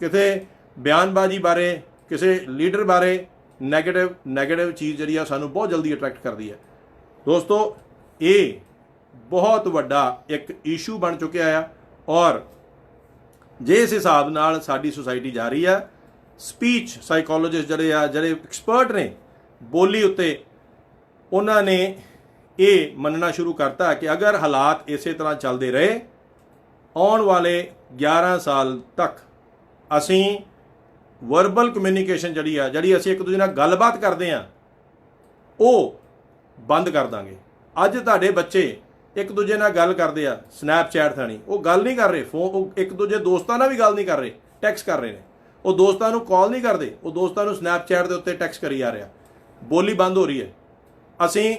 ਕਿਸੇ ਬਿਆਨਬਾਜ਼ੀ ਬਾਰੇ, ਕਿਸੇ ਲੀਡਰ ਬਾਰੇ। ਨੈਗੇਟਿਵ ਚੀਜ਼ ਜਿਹੜੀ ਆ ਸਾਨੂੰ ਬਹੁਤ ਜਲਦੀ ਅਟਰੈਕਟ ਕਰਦੀ ਹੈ। ਦੋਸਤੋ, ਇਹ ਬਹੁਤ ਵੱਡਾ ਇੱਕ ਇਸ਼ੂ ਬਣ ਚੁੱਕਿਆ ਆ। ਔਰ ਜੇ ਇਸ ਹਿਸਾਬ ਨਾਲ ਸਾਡੀ ਸੁਸਾਇਟੀ ਜਾ ਰਹੀ ਆ, ਸਪੀਚ ਸਾਈਕੋਲੋਜਿਸਟ ਜਿਹੜੇ ਐਕਸਪਰਟ ਨੇ ਬੋਲੀ ਉੱਤੇ, ਉਹਨਾਂ ਨੇ ਇਹ ਮੰਨਣਾ ਸ਼ੁਰੂ ਕਰਤਾ ਕਿ ਅਗਰ ਹਾਲਾਤ ਇਸੇ ਤਰ੍ਹਾਂ ਚੱਲਦੇ ਰਹੇ, ਆਉਣ ਵਾਲੇ 11 ਸਾਲ ਤੱਕ ਅਸੀਂ ਵਰਬਲ ਕਮਿਊਨੀਕੇਸ਼ਨ ਜਿਹੜੀ ਅਸੀਂ ਇੱਕ ਦੂਜੇ ਨਾਲ ਗੱਲਬਾਤ ਕਰਦੇ ਹਾਂ, ਉਹ ਬੰਦ ਕਰ ਦਾਂਗੇ। ਅੱਜ ਤੁਹਾਡੇ ਬੱਚੇ ਇੱਕ ਦੂਜੇ ਨਾਲ ਗੱਲ ਕਰਦੇ ਆ ਸਨੈਪਚੈਟ ਥਾਣੀ, ਉਹ ਗੱਲ ਨਹੀਂ ਕਰ ਰਹੇ, ਉਹ ਇੱਕ ਦੂਜੇ ਦੋਸਤਾਂ ਨਾਲ ਵੀ ਗੱਲ ਨਹੀਂ ਕਰ ਰਹੇ, ਟੈਕਸਟ ਕਰ ਰਹੇ ਨੇ। ਉਹ ਦੋਸਤਾਂ ਨੂੰ ਕਾਲ ਨਹੀਂ ਕਰਦੇ, ਉਹ ਦੋਸਤਾਂ ਨੂੰ ਸਨੈਪਚੈਟ ਦੇ ਉੱਤੇ ਟੈਕਸਟ ਕਰੀ ਜਾ ਰਿਹਾ। ਬੋਲੀ ਬੰਦ ਹੋ ਰਹੀ ਹੈ। ਅਸੀਂ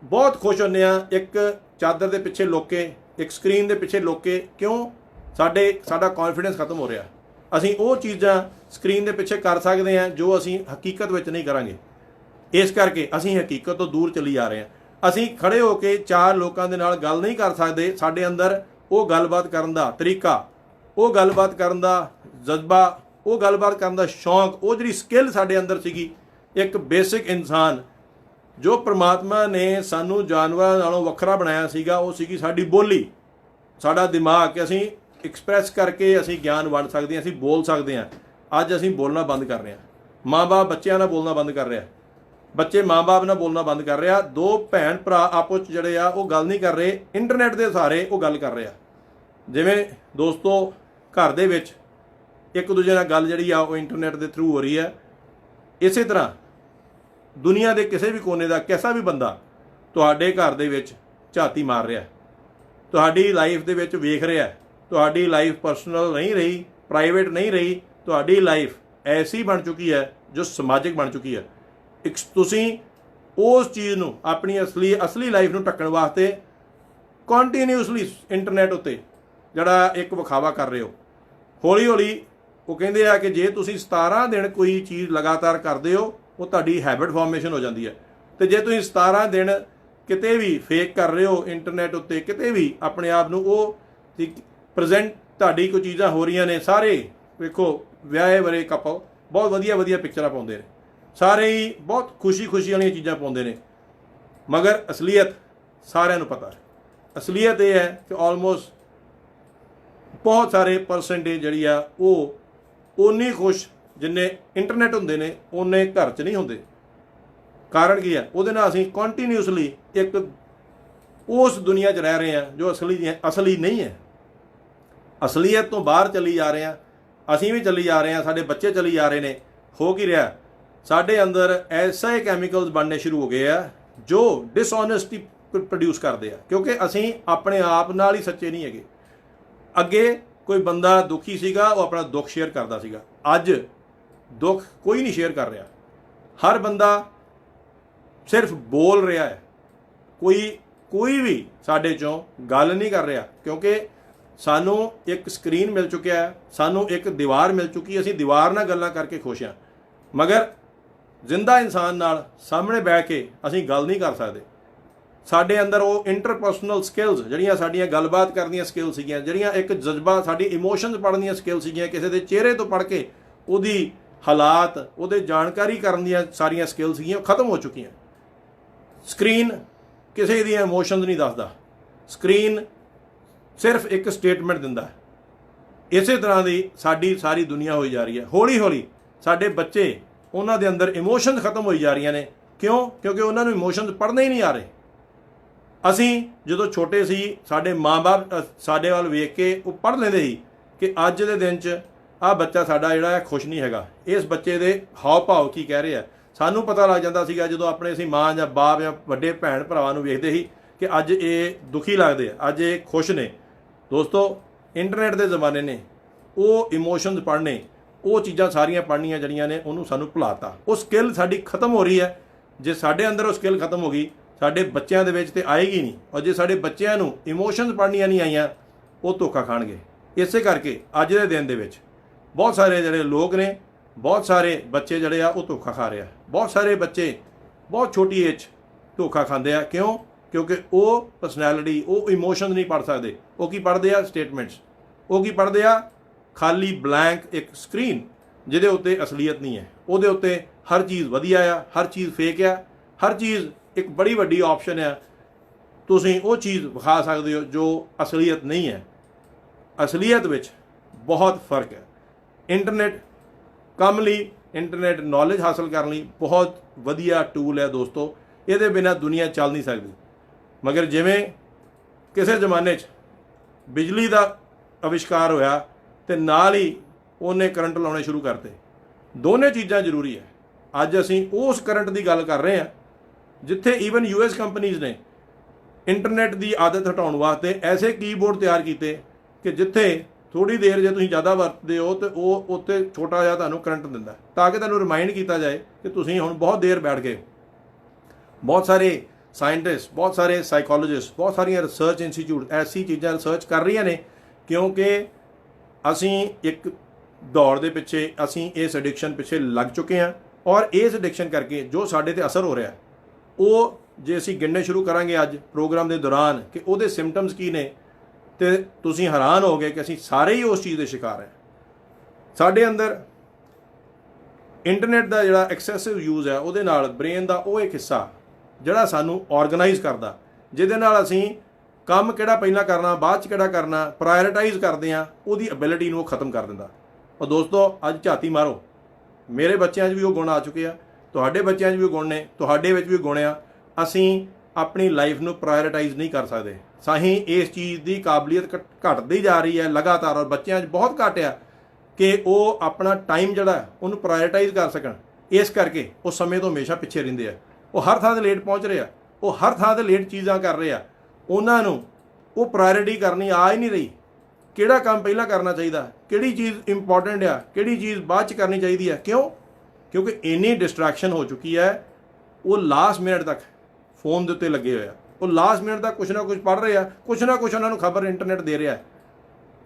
ਬਹੁਤ ਖੁਸ਼ ਹੁੰਦੇ ਹਾਂ ਇੱਕ ਚਾਦਰ ਦੇ ਪਿੱਛੇ ਲੁੱਕ ਕੇ, ਇੱਕ ਸਕਰੀਨ ਦੇ ਪਿੱਛੇ ਲੁੱਕ ਕੇ। ਕਿਉਂ? ਸਾਡਾ ਕੌਨਫੀਡੈਂਸ ਖਤਮ ਹੋ ਰਿਹਾ। ਅਸੀਂ ਉਹ ਚੀਜ਼ਾਂ ਸਕਰੀਨ ਦੇ ਪਿੱਛੇ ਕਰ ਸਕਦੇ ਹਾਂ ਜੋ ਅਸੀਂ ਹਕੀਕਤ ਵਿੱਚ ਨਹੀਂ ਕਰਾਂਗੇ। ਇਸ ਕਰਕੇ ਅਸੀਂ ਹਕੀਕਤ ਤੋਂ ਦੂਰ ਚਲੀ ਜਾ ਰਹੇ ਹਾਂ। ਅਸੀਂ ਖੜੇ ਹੋ ਕੇ 4 ਲੋਕਾਂ ਦੇ ਨਾਲ ਗੱਲ ਨਹੀਂ ਕਰ ਸਕਦੇ। ਸਾਡੇ ਅੰਦਰ ਉਹ ਗੱਲਬਾਤ ਕਰਨ ਦਾ ਤਰੀਕਾ, ਉਹ ਗੱਲਬਾਤ ਕਰਨ ਦਾ ਜਜ਼ਬਾ, ਉਹ ਗੱਲਬਾਤ ਕਰਨ ਦਾ ਸ਼ੌਂਕ, ਉਹ ਜਿਹੜੀ ਸਕਿੱਲ ਸਾਡੇ ਅੰਦਰ ਸੀਗੀ, ਇੱਕ ਬੇਸਿਕ ਇਨਸਾਨ ਜੋ ਪ੍ਰਮਾਤਮਾ ਨੇ ਸਾਨੂੰ ਜਾਨਵਰਾਂ ਨਾਲੋਂ ਵੱਖਰਾ ਬਣਾਇਆ ਸੀਗਾ, ਉਹ ਸੀਗੀ ਸਾਡੀ ਬੋਲੀ, ਸਾਡਾ ਦਿਮਾਗ, ਕਿ ਅਸੀਂ ਐਕਸਪ੍ਰੈਸ ਕਰਕੇ ਅਸੀਂ ਗਿਆਨ ਵੰਡ ਸਕਦੇ ਹਾਂ, ਅਸੀਂ ਬੋਲ ਸਕਦੇ ਹਾਂ। ਅੱਜ ਅਸੀਂ ਬੋਲਣਾ ਬੰਦ ਕਰ ਰਹੇ ਹਾਂ। ਮਾਂ-ਬਾਪ ਬੱਚਿਆਂ ਨਾਲ ਬੋਲਣਾ ਬੰਦ ਕਰ ਰਿਹਾ, ਬੱਚੇ ਮਾਂ-ਬਾਪ ਨਾਲ ਬੋਲਣਾ ਬੰਦ ਕਰ ਰਿਹਾ। 2 ਭੈਣ ਭਰਾ ਆਪਸ 'ਚ ਜਿਹੜੇ ਆ ਉਹ ਗੱਲ ਨਹੀਂ ਕਰ ਰਹੇ, ਇੰਟਰਨੈਟ ਦੇ ਸਹਾਰੇ ਉਹ ਗੱਲ ਕਰ ਰਹੇ ਆ। ਜਿਵੇਂ ਦੋਸਤੋ ਘਰ ਦੇ ਵਿੱਚ ਇੱਕ ਦੂਜੇ ਨਾਲ ਗੱਲ ਜਿਹੜੀ ਆ ਉਹ ਇੰਟਰਨੈਟ ਦੇ ਥਰੂ ਹੋ ਰਹੀ ਹੈ, ਇਸੇ ਤਰ੍ਹਾਂ ਦੁਨੀਆ ਦੇ ਕਿਸੇ ਵੀ ਕੋਨੇ ਦਾ ਕਿਸੇ ਵੀ ਬੰਦਾ ਤੁਹਾਡੇ ਘਰ ਦੇ ਵਿੱਚ ਝਾਤੀ ਮਾਰ ਰਿਹਾ, ਤੁਹਾਡੀ ਲਾਈਫ ਦੇ ਵਿੱਚ ਵੇਖ ਰਿਹਾ। ਤੁਹਾਡੀ ਲਾਈਫ ਪਰਸਨਲ ਨਹੀਂ ਰਹੀ, ਪ੍ਰਾਈਵੇਟ ਨਹੀਂ ਰਹੀ, ਤੁਹਾਡੀ ਲਾਈਫ ਐਸੀ ਬਣ ਚੁੱਕੀ ਹੈ ਜੋ ਸਮਾਜਿਕ ਬਣ ਚੁੱਕੀ ਹੈ। ਤੁਸੀਂ ਉਸ ਚੀਜ਼ ਨੂੰ, ਆਪਣੀ ਅਸਲੀ ਲਾਈਫ ਨੂੰ ਢੱਕਣ ਵਾਸਤੇ ਕੰਟੀਨਿਊਸਲੀ ਇੰਟਰਨੈਟ ਉੱਤੇ ਜਿਹੜਾ ਇੱਕ ਵਿਖਾਵਾ ਕਰ ਰਹੇ ਹੋ। ਹੌਲੀ ਹੌਲੀ ਉਹ ਕਹਿੰਦੇ ਆ ਕਿ ਜੇ ਤੁਸੀਂ 17 ਦਿਨ ਕੋਈ ਚੀਜ਼ ਲਗਾਤਾਰ ਕਰਦੇ ਹੋ, ਉਹ ਤੁਹਾਡੀ ਹੈਬਿਟ ਫਾਰਮੇਸ਼ਨ ਹੋ ਜਾਂਦੀ ਹੈ। ਤੇ ਜੇ ਤੁਸੀਂ 17 ਦਿਨ ਕਿਤੇ ਵੀ ਫੇਕ ਕਰ ਰਹੇ ਹੋ ਇੰਟਰਨੈਟ ਉੱਤੇ, ਕਿਤੇ ਵੀ ਆਪਣੇ ਆਪ ਨੂੰ ਉਹ ਪ੍ਰੈਜ਼ੈਂਟ, ਤੁਹਾਡੀ ਕੋਈ ਚੀਜ਼ਾਂ ਹੋ ਰਹੀਆਂ ਨੇ, ਸਾਰੇ ਵੇਖੋ ਵਿਆਹੇ ਵਰੇ ਕਪਲ ਬਹੁਤ ਵਧੀਆ ਪਿਕਚਰਾਂ ਪਾਉਂਦੇ ਨੇ, ਸਾਰੇ ਹੀ ਬਹੁਤ ਖੁਸ਼ੀ ਵਾਲੀਆਂ ਚੀਜ਼ਾਂ ਪਾਉਂਦੇ ਨੇ। ਮਗਰ ਅਸਲੀਅਤ ਸਾਰਿਆਂ ਨੂੰ ਪਤਾ ਹੈ। ਅਸਲੀਅਤ ਇਹ ਹੈ ਕਿ ਆਲਮੋਸਟ ਬਹੁਤ ਸਾਰੇ ਪਰਸੈਂਟੇਜ ਜਿਹੜੀ ਆ ਉਹ ਓਨੀ ਖੁਸ਼ ਜਿੰਨੇ ਇੰਟਰਨੈਟ ਹੁੰਦੇ ਨੇ, ਓਨੇ ਘਰ 'ਚ ਨਹੀਂ ਹੁੰਦੇ। ਕਾਰਨ ਕੀ ਹੈ? ਉਹਦੇ ਨਾਲ ਅਸੀਂ ਕੰਟੀਨਿਊਸਲੀ ਇੱਕ ਉਸ ਦੁਨੀਆ 'ਚ ਰਹਿ ਰਹੇ ਹਾਂ ਜੋ ਅਸਲੀ ਨਹੀਂ ਹੈ। ਅਸਲੀਅਤ ਤੋਂ ਬਾਹਰ ਚਲੀ ਜਾ ਰਹੇ ਹਾਂ, ਅਸੀਂ ਵੀ ਚਲੀ ਜਾ ਰਹੇ ਹਾਂ, ਸਾਡੇ ਬੱਚੇ ਚਲੀ ਜਾ ਰਹੇ ਨੇ। ਹੋ ਕੀ ਰਿਹਾ? ਸਾਡੇ ਅੰਦਰ ਐਸੇ ਕੈਮੀਕਲਸ ਬਣਨੇ ਸ਼ੁਰੂ ਹੋ ਗਏ ਆ ਜੋ ਡਿਸਓਨੈਸਟੀ ਪ੍ਰੋਡਿਊਸ ਕਰਦੇ ਆ, ਕਿਉਂਕਿ ਅਸੀਂ ਆਪਣੇ ਆਪ ਨਾਲ ਹੀ ਸੱਚੇ ਨਹੀਂ ਹੈਗੇ। ਅੱਗੇ ਕੋਈ ਬੰਦਾ ਦੁਖੀ ਸੀਗਾ, ਉਹ ਆਪਣਾ ਦੁੱਖ ਸ਼ੇਅਰ ਕਰਦਾ ਸੀਗਾ। ਅੱਜ ਦੁੱਖ ਕੋਈ ਨਹੀਂ ਸ਼ੇਅਰ ਕਰ ਰਿਹਾ, ਹਰ ਬੰਦਾ ਸਿਰਫ ਬੋਲ ਰਿਹਾ ਹੈ। ਕੋਈ ਵੀ ਸਾਡੇ 'ਚੋਂ ਗੱਲ ਨਹੀਂ ਕਰ ਰਿਹਾ, ਕਿਉਂਕਿ ਸਾਨੂੰ ਇੱਕ ਸਕਰੀਨ ਮਿਲ ਚੁੱਕਿਆ ਹੈ, ਸਾਨੂੰ ਇੱਕ ਦੀਵਾਰ ਮਿਲ ਚੁੱਕੀ, ਅਸੀਂ ਦੀਵਾਰ ਨਾਲ ਗੱਲਾਂ ਕਰਕੇ ਖੁਸ਼ ਹਾਂ। ਮਗਰ ਜ਼ਿੰਦਾ ਇਨਸਾਨ ਨਾਲ ਸਾਹਮਣੇ ਬਹਿ ਕੇ ਅਸੀਂ ਗੱਲ ਨਹੀਂ ਕਰ ਸਕਦੇ। ਸਾਡੇ ਅੰਦਰ ਉਹ ਇੰਟਰਪਰਸਨਲ ਸਕਿੱਲਸ, ਜਿਹੜੀਆਂ ਸਾਡੀਆਂ ਗੱਲਬਾਤ ਕਰਨ ਦੀਆਂ ਸਕਿੱਲ ਸੀਗੀਆਂ, ਜਿਹੜੀਆਂ ਇੱਕ ਜਜ਼ਬਾ, ਸਾਡੀ ਇਮੋਸ਼ਨਸ ਪੜ੍ਹਨ ਦੀਆਂ ਸਕਿੱਲ ਸੀਗੀਆਂ, ਕਿਸੇ ਦੇ ਚਿਹਰੇ ਤੋਂ ਪੜ੍ਹ ਕੇ ਉਹਦੀ ਹਾਲਾਤ, ਉਹਦੇ ਜਾਣਕਾਰੀ ਕਰਨ ਦੀਆਂ ਸਾਰੀਆਂ ਸਕਿੱਲ ਸੀਗੀਆਂ, ਖਤਮ ਹੋ ਚੁੱਕੀਆਂ। ਸਕਰੀਨ ਕਿਸੇ ਦੀਆਂ ਇਮੋਸ਼ਨਸ ਨਹੀਂ ਦੱਸਦਾ। ਸਕਰੀਨ ਸਿਰਫ ਇੱਕ ਸਟੇਟਮੈਂਟ ਦਿੰਦਾ ਹੈ। ਇਸੇ ਤਰ੍ਹਾਂ ਦੀ ਸਾਡੀ ਸਾਰੀ ਦੁਨੀਆ ਹੋਈ ਜਾ ਰਹੀ ਹੈ। ਹੌਲੀ ਹੌਲੀ ਸਾਡੇ ਬੱਚੇ, ਉਹਨਾਂ ਦੇ ਅੰਦਰ ਇਮੋਸ਼ਨਸ ਖਤਮ ਹੋਈ ਜਾ ਰਹੀਆਂ ਨੇ। ਕਿਉਂ? ਕਿਉਂਕਿ ਉਹਨਾਂ ਨੂੰ ਇਮੋਸ਼ਨਸ ਪੜ੍ਹਨੇ ਹੀ ਨਹੀਂ ਆ ਰਹੇ। ਅਸੀਂ ਜਦੋਂ ਛੋਟੇ ਸੀ, ਸਾਡੇ ਮਾਂ-ਬਾਪ ਸਾਡੇ ਵੱਲ ਵੇਖ ਕੇ ਉਹ ਪੜ੍ਹ ਲੈਂਦੇ ਸੀ ਕਿ ਅੱਜ ਦੇ ਦਿਨ 'ਚ ਆਹ ਬੱਚਾ ਸਾਡਾ ਜਿਹੜਾ ਹੈ ਖੁਸ਼ ਨਹੀਂ ਹੈਗਾ, ਇਸ ਬੱਚੇ ਦੇ ਹਾਵ ਭਾਵ ਕੀ ਕਹਿ ਰਹੇ ਆ। ਸਾਨੂੰ ਪਤਾ ਲੱਗ ਜਾਂਦਾ ਸੀਗਾ ਜਦੋਂ ਆਪਣੇ ਅਸੀਂ ਮਾਂ ਜਾਂ ਬਾਪ ਜਾਂ ਵੱਡੇ ਭੈਣ ਭਰਾਵਾਂ ਨੂੰ ਵੇਖਦੇ ਸੀ ਕਿ ਅੱਜ ਇਹ ਦੁਖੀ ਲੱਗਦੇ ਆ, ਅੱਜ ਇਹ ਖੁਸ਼ ਨੇ। ਦੋਸਤੋ, ਇੰਟਰਨੈਟ ਦੇ ਜ਼ਮਾਨੇ ਨੇ ਉਹ ਇਮੋਸ਼ਨਸ ਪੜ੍ਹਨੇ, ਉਹ ਚੀਜ਼ਾਂ ਸਾਰੀਆਂ ਪੜ੍ਹਨੀਆਂ ਜਿਹੜੀਆਂ ਨੇ ਉਹਨੂੰ ਸਾਨੂੰ ਭੁਲਾਤਾ। ਉਹ ਸਕਿੱਲ ਸਾਡੀ ਖਤਮ ਹੋ ਰਹੀ ਹੈ। ਜੇ ਸਾਡੇ ਅੰਦਰ ਉਹ ਸਕਿੱਲ ਖਤਮ ਹੋ ਗਈ, ਸਾਡੇ ਬੱਚਿਆਂ ਦੇ ਵਿੱਚ ਤੇ ਆਏਗੀ ਨਹੀਂ। ਔਰ ਜੇ ਸਾਡੇ ਬੱਚਿਆਂ ਨੂੰ ਇਮੋਸ਼ਨਸ ਪੜ੍ਹਨੀਆਂ ਨਹੀਂ ਆਈਆਂ, ਉਹ ਧੋਖਾ ਖਾਣਗੇ। ਇਸੇ ਕਰਕੇ ਅੱਜ ਦੇ ਦਿਨ ਦੇ ਵਿੱਚ ਬਹੁਤ ਸਾਰੇ ਜਿਹੜੇ ਲੋਕ ਨੇ, ਬਹੁਤ ਸਾਰੇ ਬੱਚੇ ਜਿਹੜੇ ਆ ਉਹ ਧੋਖਾ ਖਾ ਰਹੇ ਆ। ਬਹੁਤ ਸਾਰੇ ਬੱਚੇ ਬਹੁਤ ਛੋਟੀ ਏਜ ਧੋਖਾ ਖਾਂਦੇ ਆ। ਕਿਉਂ? ਕਿਉਂਕਿ ਉਹ ਪਰਸਨੈਲਿਟੀ, ਉਹ ਇਮੋਸ਼ਨ ਨਹੀਂ ਪੜ੍ਹ ਸਕਦੇ। ਉਹ ਕੀ ਪੜ੍ਹਦੇ ਆ? ਸਟੇਟਮੈਂਟਸ। ਉਹ ਕੀ ਪੜ੍ਹਦੇ ਆ? ਖਾਲੀ ਬਲੈਂਕ ਇੱਕ ਸਕਰੀਨ ਜਿਹਦੇ ਉੱਤੇ ਅਸਲੀਅਤ ਨਹੀਂ ਹੈ। ਉਹਦੇ ਉੱਤੇ ਹਰ ਚੀਜ਼ ਵਧੀਆ ਆ, ਹਰ ਚੀਜ਼ ਫੇਕ ਆ, ਹਰ ਚੀਜ਼ ਇੱਕ ਬੜੀ ਵੱਡੀ ਆਪਸ਼ਨ ਆ। ਤੁਸੀਂ ਉਹ ਚੀਜ਼ ਵਿਖਾ ਸਕਦੇ ਹੋ ਜੋ ਅਸਲੀਅਤ ਨਹੀਂ ਹੈ। ਅਸਲੀਅਤ ਵਿੱਚ ਬਹੁਤ ਫਰਕ ਹੈ। ਇੰਟਰਨੈਟ ਕੰਮ ਲਈ, ਇੰਟਰਨੈਟ ਨੌਲੇਜ ਹਾਸਲ ਕਰਨ ਲਈ ਬਹੁਤ ਵਧੀਆ ਟੂਲ ਹੈ ਦੋਸਤੋ। ਇਹਦੇ ਬਿਨਾਂ ਦੁਨੀਆ ਚੱਲ ਨਹੀਂ ਸਕਦੀ। ਮਗਰ ਜਿਵੇਂ ਕਿਸੇ ਜ਼ਮਾਨੇ 'ਚ ਬਿਜਲੀ ਦਾ ਅਵਿਸ਼ਕਾਰ ਹੋਇਆ ਤੇ ਨਾਲ ਹੀ ਉਹਨੇ ਕਰੰਟ ਲਾਉਣੇ ਸ਼ੁਰੂ ਕਰਤੇ। ਦੋਨੇ ਚੀਜ਼ਾਂ ਜ਼ਰੂਰੀ ਹੈ। ਅੱਜ ਅਸੀਂ ਉਸ ਕਰੰਟ ਦੀ ਗੱਲ ਕਰ ਰਹੇ ਹਾਂ ਜਿੱਥੇ ਈਵਨ US ਕੰਪਨੀਜ਼ ਨੇ ਇੰਟਰਨੈਟ ਦੀ ਆਦਤ ਹਟਾਉਣ ਵਾਸਤੇ ਐਸੇ ਕੀਬੋਰਡ ਤਿਆਰ ਕੀਤੇ ਕਿ ਜਿੱਥੇ ਥੋੜੀ ਦੇਰ ਜੇ ਤੁਸੀਂ ਜ਼ਿਆਦਾ ਵਰਤਦੇ ਹੋ ਤੇ ਉਹ ਉੱਤੇ ਛੋਟਾ ਜਿਹਾ ਤੁਹਾਨੂੰ ਕਰੰਟ ਦਿੰਦਾ, ਤਾਂ ਕਿ ਤੁਹਾਨੂੰ ਰਿਮਾਈਂਡ ਕੀਤਾ ਜਾਏ ਕਿ ਤੁਸੀਂ ਹੁਣ ਬਹੁਤ ਦੇਰ ਬੈਠ ਗਏ। ਬਹੁਤ ਸਾਰੇ ਸਾਇੰਟਿਸਟ, ਬਹੁਤ ਸਾਰੇ ਸਾਈਕੋਲੋਜਿਸਟ, ਬਹੁਤ ਸਾਰੀਆਂ ਰਿਸਰਚ ਇੰਸਟੀਚਿਊਟ ਐਸੀ ਚੀਜ਼ਾਂ ਰਿਸਰਚ ਕਰ ਰਹੀਆਂ ਨੇ ਕਿਉਂਕਿ ਅਸੀਂ ਇੱਕ ਦੌੜ ਦੇ ਪਿੱਛੇ, ਅਸੀਂ ਇਸ ਐਡਿਕਸ਼ਨ ਪਿੱਛੇ ਲੱਗ ਚੁੱਕੇ ਹਾਂ। ਔਰ ਇਸ ਐਡਿਕਸ਼ਨ ਕਰਕੇ ਜੋ ਸਾਡੇ ਤੇ ਅਸਰ ਹੋ ਰਿਹਾ ਉਹ ਜੇ ਅਸੀਂ ਗਿਣਨੇ ਸ਼ੁਰੂ ਕਰਾਂਗੇ ਅੱਜ ਪ੍ਰੋਗਰਾਮ ਦੇ ਦੌਰਾਨ ਕਿ ਉਹਦੇ ਸਿੰਪਟਮਸ ਕੀ ਨੇ, ਤੇ ਤੁਸੀਂ ਹੈਰਾਨ ਹੋਗੇ ਕਿ ਅਸੀਂ ਸਾਰੇ ਹੀ ਉਸ ਚੀਜ਼ ਦੇ ਸ਼ਿਕਾਰ ਹਾਂ। ਸਾਡੇ ਅੰਦਰ ਇੰਟਰਨੈਟ ਦਾ ਜਿਹੜਾ ਐਕਸੈਸਿਵ ਯੂਜ਼ ਹੈ ਉਹਦੇ ਨਾਲ ਬ੍ਰੇਨ ਦਾ ਉਹ ਇੱਕ ਹਿੱਸਾ ਜਿਹੜਾ ਸਾਨੂੰ ਆਰਗੇਨਾਈਜ਼ ਕਰਦਾ, ਜਿਹਦੇ ਨਾਲ ਅਸੀਂ ਕੰਮ ਕਿਹੜਾ ਪਹਿਲਾਂ ਕਰਨਾ, ਬਾਅਦ 'ਚ ਕਿਹੜਾ ਕਰਨਾ, ਪ੍ਰਾਇੋਰਟਾਈਜ਼ ਕਰਦੇ ਹਾਂ, ਉਹਦੀ ਐਬਿਲਿਟੀ ਨੂੰ ਉਹ ਖਤਮ ਕਰ ਦਿੰਦਾ। ਔਰ ਦੋਸਤੋ, ਅੱਜ ਝਾਤੀ ਮਾਰੋ, ਮੇਰੇ ਬੱਚਿਆਂ 'ਚ ਵੀ ਉਹ ਗੁਣ ਆ ਚੁੱਕੇ ਆ, ਤੁਹਾਡੇ ਬੱਚਿਆਂ 'ਚ ਵੀ ਉਹ ਗੁਣ ਨੇ, ਤੁਹਾਡੇ ਵਿੱਚ ਵੀ ਗੁਣ ਆ। ਅਸੀਂ ਆਪਣੀ ਲਾਈਫ ਨੂੰ ਪ੍ਰਾਇੋਰਟਾਈਜ਼ ਨਹੀਂ ਕਰ ਸਕਦੇ। ਸਾਹੀਂ ਇਸ ਚੀਜ਼ ਦੀ ਕਾਬਲੀਅਤ ਘਟਦੀ ਜਾ ਰਹੀ ਹੈ ਲਗਾਤਾਰ। ਔਰ ਬੱਚਿਆਂ 'ਚ ਬਹੁਤ ਘੱਟ ਆ ਕਿ ਉਹ ਆਪਣਾ ਟਾਈਮ ਜਿਹੜਾ ਉਹਨੂੰ ਪ੍ਰਾਇੋਰਟਾਈਜ਼ ਕਰ ਸਕਣ। ਇਸ ਕਰਕੇ ਉਹ ਸਮੇਂ ਤੋਂ ਹਮੇਸ਼ਾ ਪਿੱਛੇ ਰਹਿੰਦੇ ਆ। ਉਹ ਹਰ ਥਾਂ 'ਤੇ ਲੇਟ ਪਹੁੰਚ ਰਹੇ ਆ, ਉਹ ਹਰ ਥਾਂ 'ਤੇ ਲੇਟ ਚੀਜ਼ਾਂ ਕਰ ਰਹੇ ਆ। ਉਹਨਾਂ ਨੂੰ ਉਹ ਪ੍ਰਾਇੋਰਟੀ ਕਰਨੀ ਆ ਹੀ ਨਹੀਂ ਰਹੀ। ਕਿਹੜਾ ਕੰਮ ਪਹਿਲਾਂ ਕਰਨਾ ਚਾਹੀਦਾ, ਕਿਹੜੀ ਚੀਜ਼ ਇੰਪੋਰਟੈਂਟ ਆ, ਕਿਹੜੀ ਚੀਜ਼ ਬਾਅਦ 'ਚ ਕਰਨੀ ਚਾਹੀਦੀ ਹੈ। ਕਿਉਂ? ਕਿਉਂਕਿ ਇੰਨੀ ਡਿਸਟਰੈਕਸ਼ਨ ਹੋ ਚੁੱਕੀ ਹੈ। ਉਹ ਲਾਸਟ ਮਿੰਟ ਤੱਕ ਫੋਨ ਦੇ ਉੱਤੇ ਲੱਗੇ ਹੋਏ ਆ। ਉਹ ਲਾਸਟ ਮਿੰਟ ਤੱਕ ਕੁਛ ਨਾ ਕੁਛ ਪੜ੍ਹ ਰਹੇ ਆ, ਕੁਛ ਨਾ ਕੁਛ ਉਹਨਾਂ ਨੂੰ ਖਬਰ ਇੰਟਰਨੈਟ ਦੇ ਰਿਹਾ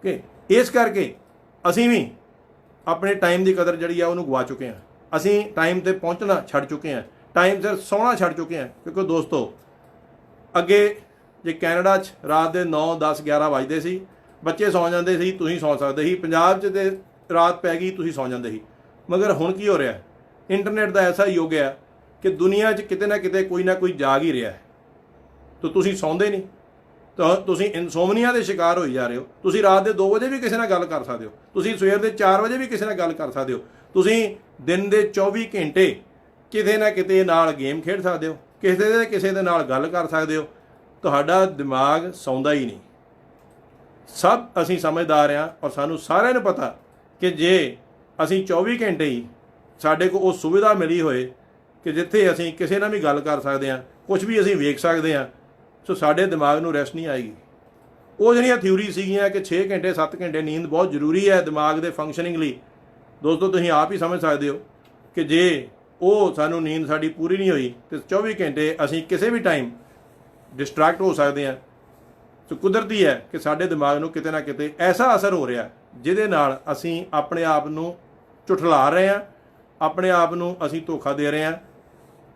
ਕਿ ਇਸ ਕਰਕੇ ਅਸੀਂ ਵੀ ਆਪਣੇ ਟਾਈਮ ਦੀ ਕਦਰ ਜਿਹੜੀ ਆ ਉਹਨੂੰ ਗਵਾ ਚੁੱਕੇ ਹਾਂ। ਅਸੀਂ ਟਾਈਮ 'ਤੇ ਪਹੁੰਚਣਾ ਛੱਡ ਚੁੱਕੇ ਹਾਂ, ਟਾਈਮ 'ਤੇ ਸੌਣਾ ਛੱਡ ਚੁੱਕੇ ਹਾਂ। ਕਿਉਂਕਿ ਦੋਸਤੋ, ਅੱਗੇ ਜੇ ਕੈਨੇਡਾ 'ਚ ਰਾਤ ਦੇ 9, 10, 11 ਵੱਜਦੇ ਸੀ, ਬੱਚੇ ਸੌਂ ਜਾਂਦੇ ਸੀ, ਤੁਸੀਂ ਸੌਂ ਸਕਦੇ ਸੀ। ਪੰਜਾਬ 'ਚ ਤੇ ਰਾਤ ਪੈ ਗਈ, ਤੁਸੀਂ ਸੌਂ ਜਾਂਦੇ ਸੀ। ਮਗਰ ਹੁਣ ਕੀ ਹੋ ਰਿਹਾ? ਇੰਟਰਨੈਟ ਦਾ ਐਸਾ ਯੁੱਗ ਹੈ ਕਿ ਦੁਨੀਆ 'ਚ ਕਿਤੇ ਨਾ ਕਿਤੇ ਕੋਈ ਨਾ ਕੋਈ ਜਾਗ ਹੀ ਰਿਹਾ ਹੈ। ਤਾਂ ਤੁਸੀਂ ਸੌਂਦੇ ਨਹੀਂ, ਤਾਂ ਤੁਸੀਂ ਇਨਸੋਮਨੀਆ ਦੇ ਸ਼ਿਕਾਰ ਹੋਈ ਜਾ ਰਹੇ ਹੋ। ਤੁਸੀਂ ਰਾਤ ਦੇ 2 ਵਜੇ ਵੀ ਕਿਸੇ ਨਾਲ ਗੱਲ ਕਰ ਸਕਦੇ ਹੋ, ਤੁਸੀਂ ਸਵੇਰ ਦੇ 4 ਵਜੇ ਵੀ ਕਿਸੇ ਨਾਲ ਗੱਲ ਕਰ ਸਕਦੇ ਹੋ, ਤੁਸੀਂ ਦਿਨ ਦੇ 24 ਘੰਟੇ ਕਿਤੇ ਨਾ ਕਿਤੇ ਨਾਲ ਗੇਮ ਖੇਡ ਸਕਦੇ ਹੋ, ਕਿਸੇ ਦੇ ਨਾਲ ਗੱਲ ਕਰ ਸਕਦੇ ਹੋ। ਤੁਹਾਡਾ ਦਿਮਾਗ ਸੌਂਦਾ ਹੀ ਨਹੀਂ। ਸਭ ਅਸੀਂ ਸਮਝਦਾਰ ਹਾਂ ਔਰ ਸਾਨੂੰ ਸਾਰਿਆਂ ਨੂੰ ਪਤਾ ਕਿ ਜੇ ਅਸੀਂ 24 ਘੰਟੇ ਹੀ ਸਾਡੇ ਕੋਲ ਉਹ ਸੁਵਿਧਾ ਮਿਲੀ ਹੋਏ ਕਿ ਜਿੱਥੇ ਅਸੀਂ ਕਿਸੇ ਨਾਲ ਵੀ ਗੱਲ ਕਰ ਸਕਦੇ ਹਾਂ, ਕੁਝ ਵੀ ਅਸੀਂ ਵੇਖ ਸਕਦੇ ਹਾਂ, ਸੋ ਸਾਡੇ ਦਿਮਾਗ ਨੂੰ ਰੈਸਟ ਨਹੀਂ ਆਏਗੀ। ਉਹ ਜਿਹੜੀਆਂ ਥਿਊਰੀ ਸੀਗੀਆਂ ਕਿ 6 ਘੰਟੇ 7 ਘੰਟੇ ਨੀਂਦ ਬਹੁਤ ਜ਼ਰੂਰੀ ਹੈ ਦਿਮਾਗ ਦੇ ਫੰਕਸ਼ਨਿੰਗ ਲਈ, ਦੋਸਤੋ ਤੁਸੀਂ ਆਪ ਹੀ ਸਮਝ ਸਕਦੇ ਹੋ ਕਿ ਜੇ ਉਹ ਸਾਨੂੰ ਨੀਂਦ ਸਾਡੀ ਪੂਰੀ ਨਹੀਂ ਹੋਈ ਤੇ 24 ਘੰਟੇ ਅਸੀਂ ਕਿਸੇ ਵੀ ਟਾਈਮ ਡਿਸਟਰੈਕਟ ਹੋ ਸਕਦੇ ਹਾਂ। ਸੋ ਕੁਦਰਤੀ ਹੈ ਕਿ ਸਾਡੇ ਦਿਮਾਗ ਨੂੰ ਕਿਤੇ ਨਾ ਕਿਤੇ ਐਸਾ ਅਸਰ ਹੋ ਰਿਹਾ ਜਿਹਦੇ ਨਾਲ ਅਸੀਂ ਆਪਣੇ ਆਪ ਨੂੰ ਝੁਠਲਾ ਰਹੇ ਹਾਂ, ਆਪਣੇ ਆਪ ਨੂੰ ਅਸੀਂ ਧੋਖਾ ਦੇ ਰਹੇ ਹਾਂ।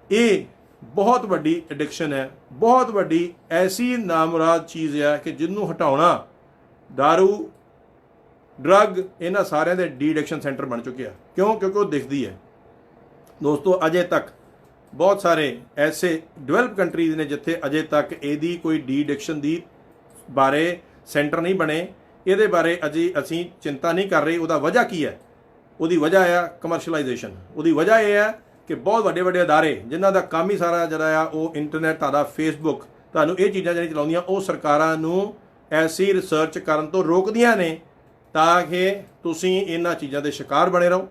ਇਹ ਬਹੁਤ ਵੱਡੀ ਐਡਿਕਸ਼ਨ ਹੈ, ਬਹੁਤ ਵੱਡੀ ਐਸੀ ਨਾਮੁਰਾਦ ਚੀਜ਼ ਹੈ ਕਿ ਜਿਹਨੂੰ ਹਟਾਉਣਾ ਦਾਰੂ, ਡਰੱਗ, ਇਹਨਾਂ ਸਾਰਿਆਂ ਦੇ ਡੀ ਐਡਿਕਸ਼ਨ ਸੈਂਟਰ ਬਣ ਚੁੱਕੇ ਆ। ਕਿਉਂ? ਕਿਉਂਕਿ ਉਹ ਦਿਖਦੀ ਹੈ। ਦੋਸਤੋ, ਅਜੇ ਤੱਕ ਬਹੁਤ ਸਾਰੇ ਐਸੇ ਡਿਵੈਲਪ ਕੰਟਰੀਜ਼ ਨੇ ਜਿੱਥੇ ਅਜੇ ਤੱਕ ਇਹਦੀ ਕੋਈ ਡੀ ਐਡਿਕਸ਼ਨ ਦੀ ਬਾਰੇ ਸੈਂਟਰ ਨਹੀਂ ਬਣੇ। ਇਹਦੇ ਬਾਰੇ ਅਜੇ ਅਸੀਂ ਚਿੰਤਾ ਨਹੀਂ ਕਰ ਰਹੇ। ਉਹਦਾ ਵਜ੍ਹਾ ਕੀ ਹੈ? ਉਹਦੀ ਵਜ੍ਹਾ ਆ ਕਮਰਸ਼ਲਾਈਜੇਸ਼ਨ। ਉਹਦੀ ਵਜ੍ਹਾ ਇਹ ਹੈ ਕਿ ਬਹੁਤ ਵੱਡੇ ਵੱਡੇ ਅਦਾਰੇ ਜਿਨ੍ਹਾਂ ਦਾ ਕੰਮ ਹੀ ਸਾਰਾ ਜਿਹੜਾ ਆ ਉਹ ਇੰਟਰਨੈਟ, ਤੁਹਾਡਾ ਫੇਸਬੁੱਕ, ਤੁਹਾਨੂੰ ਇਹ ਚੀਜ਼ਾਂ ਜਿਹੜੀਆਂ ਚਲਾਉਂਦੀਆਂ, ਉਹ ਸਰਕਾਰਾਂ ਨੂੰ ਐਸੀ ਰਿਸਰਚ ਕਰਨ ਤੋਂ ਰੋਕਦੀਆਂ ਨੇ ਤਾਂ ਕਿ ਤੁਸੀਂ ਇਹਨਾਂ ਚੀਜ਼ਾਂ ਦੇ ਸ਼ਿਕਾਰ ਬਣੇ ਰਹੋ,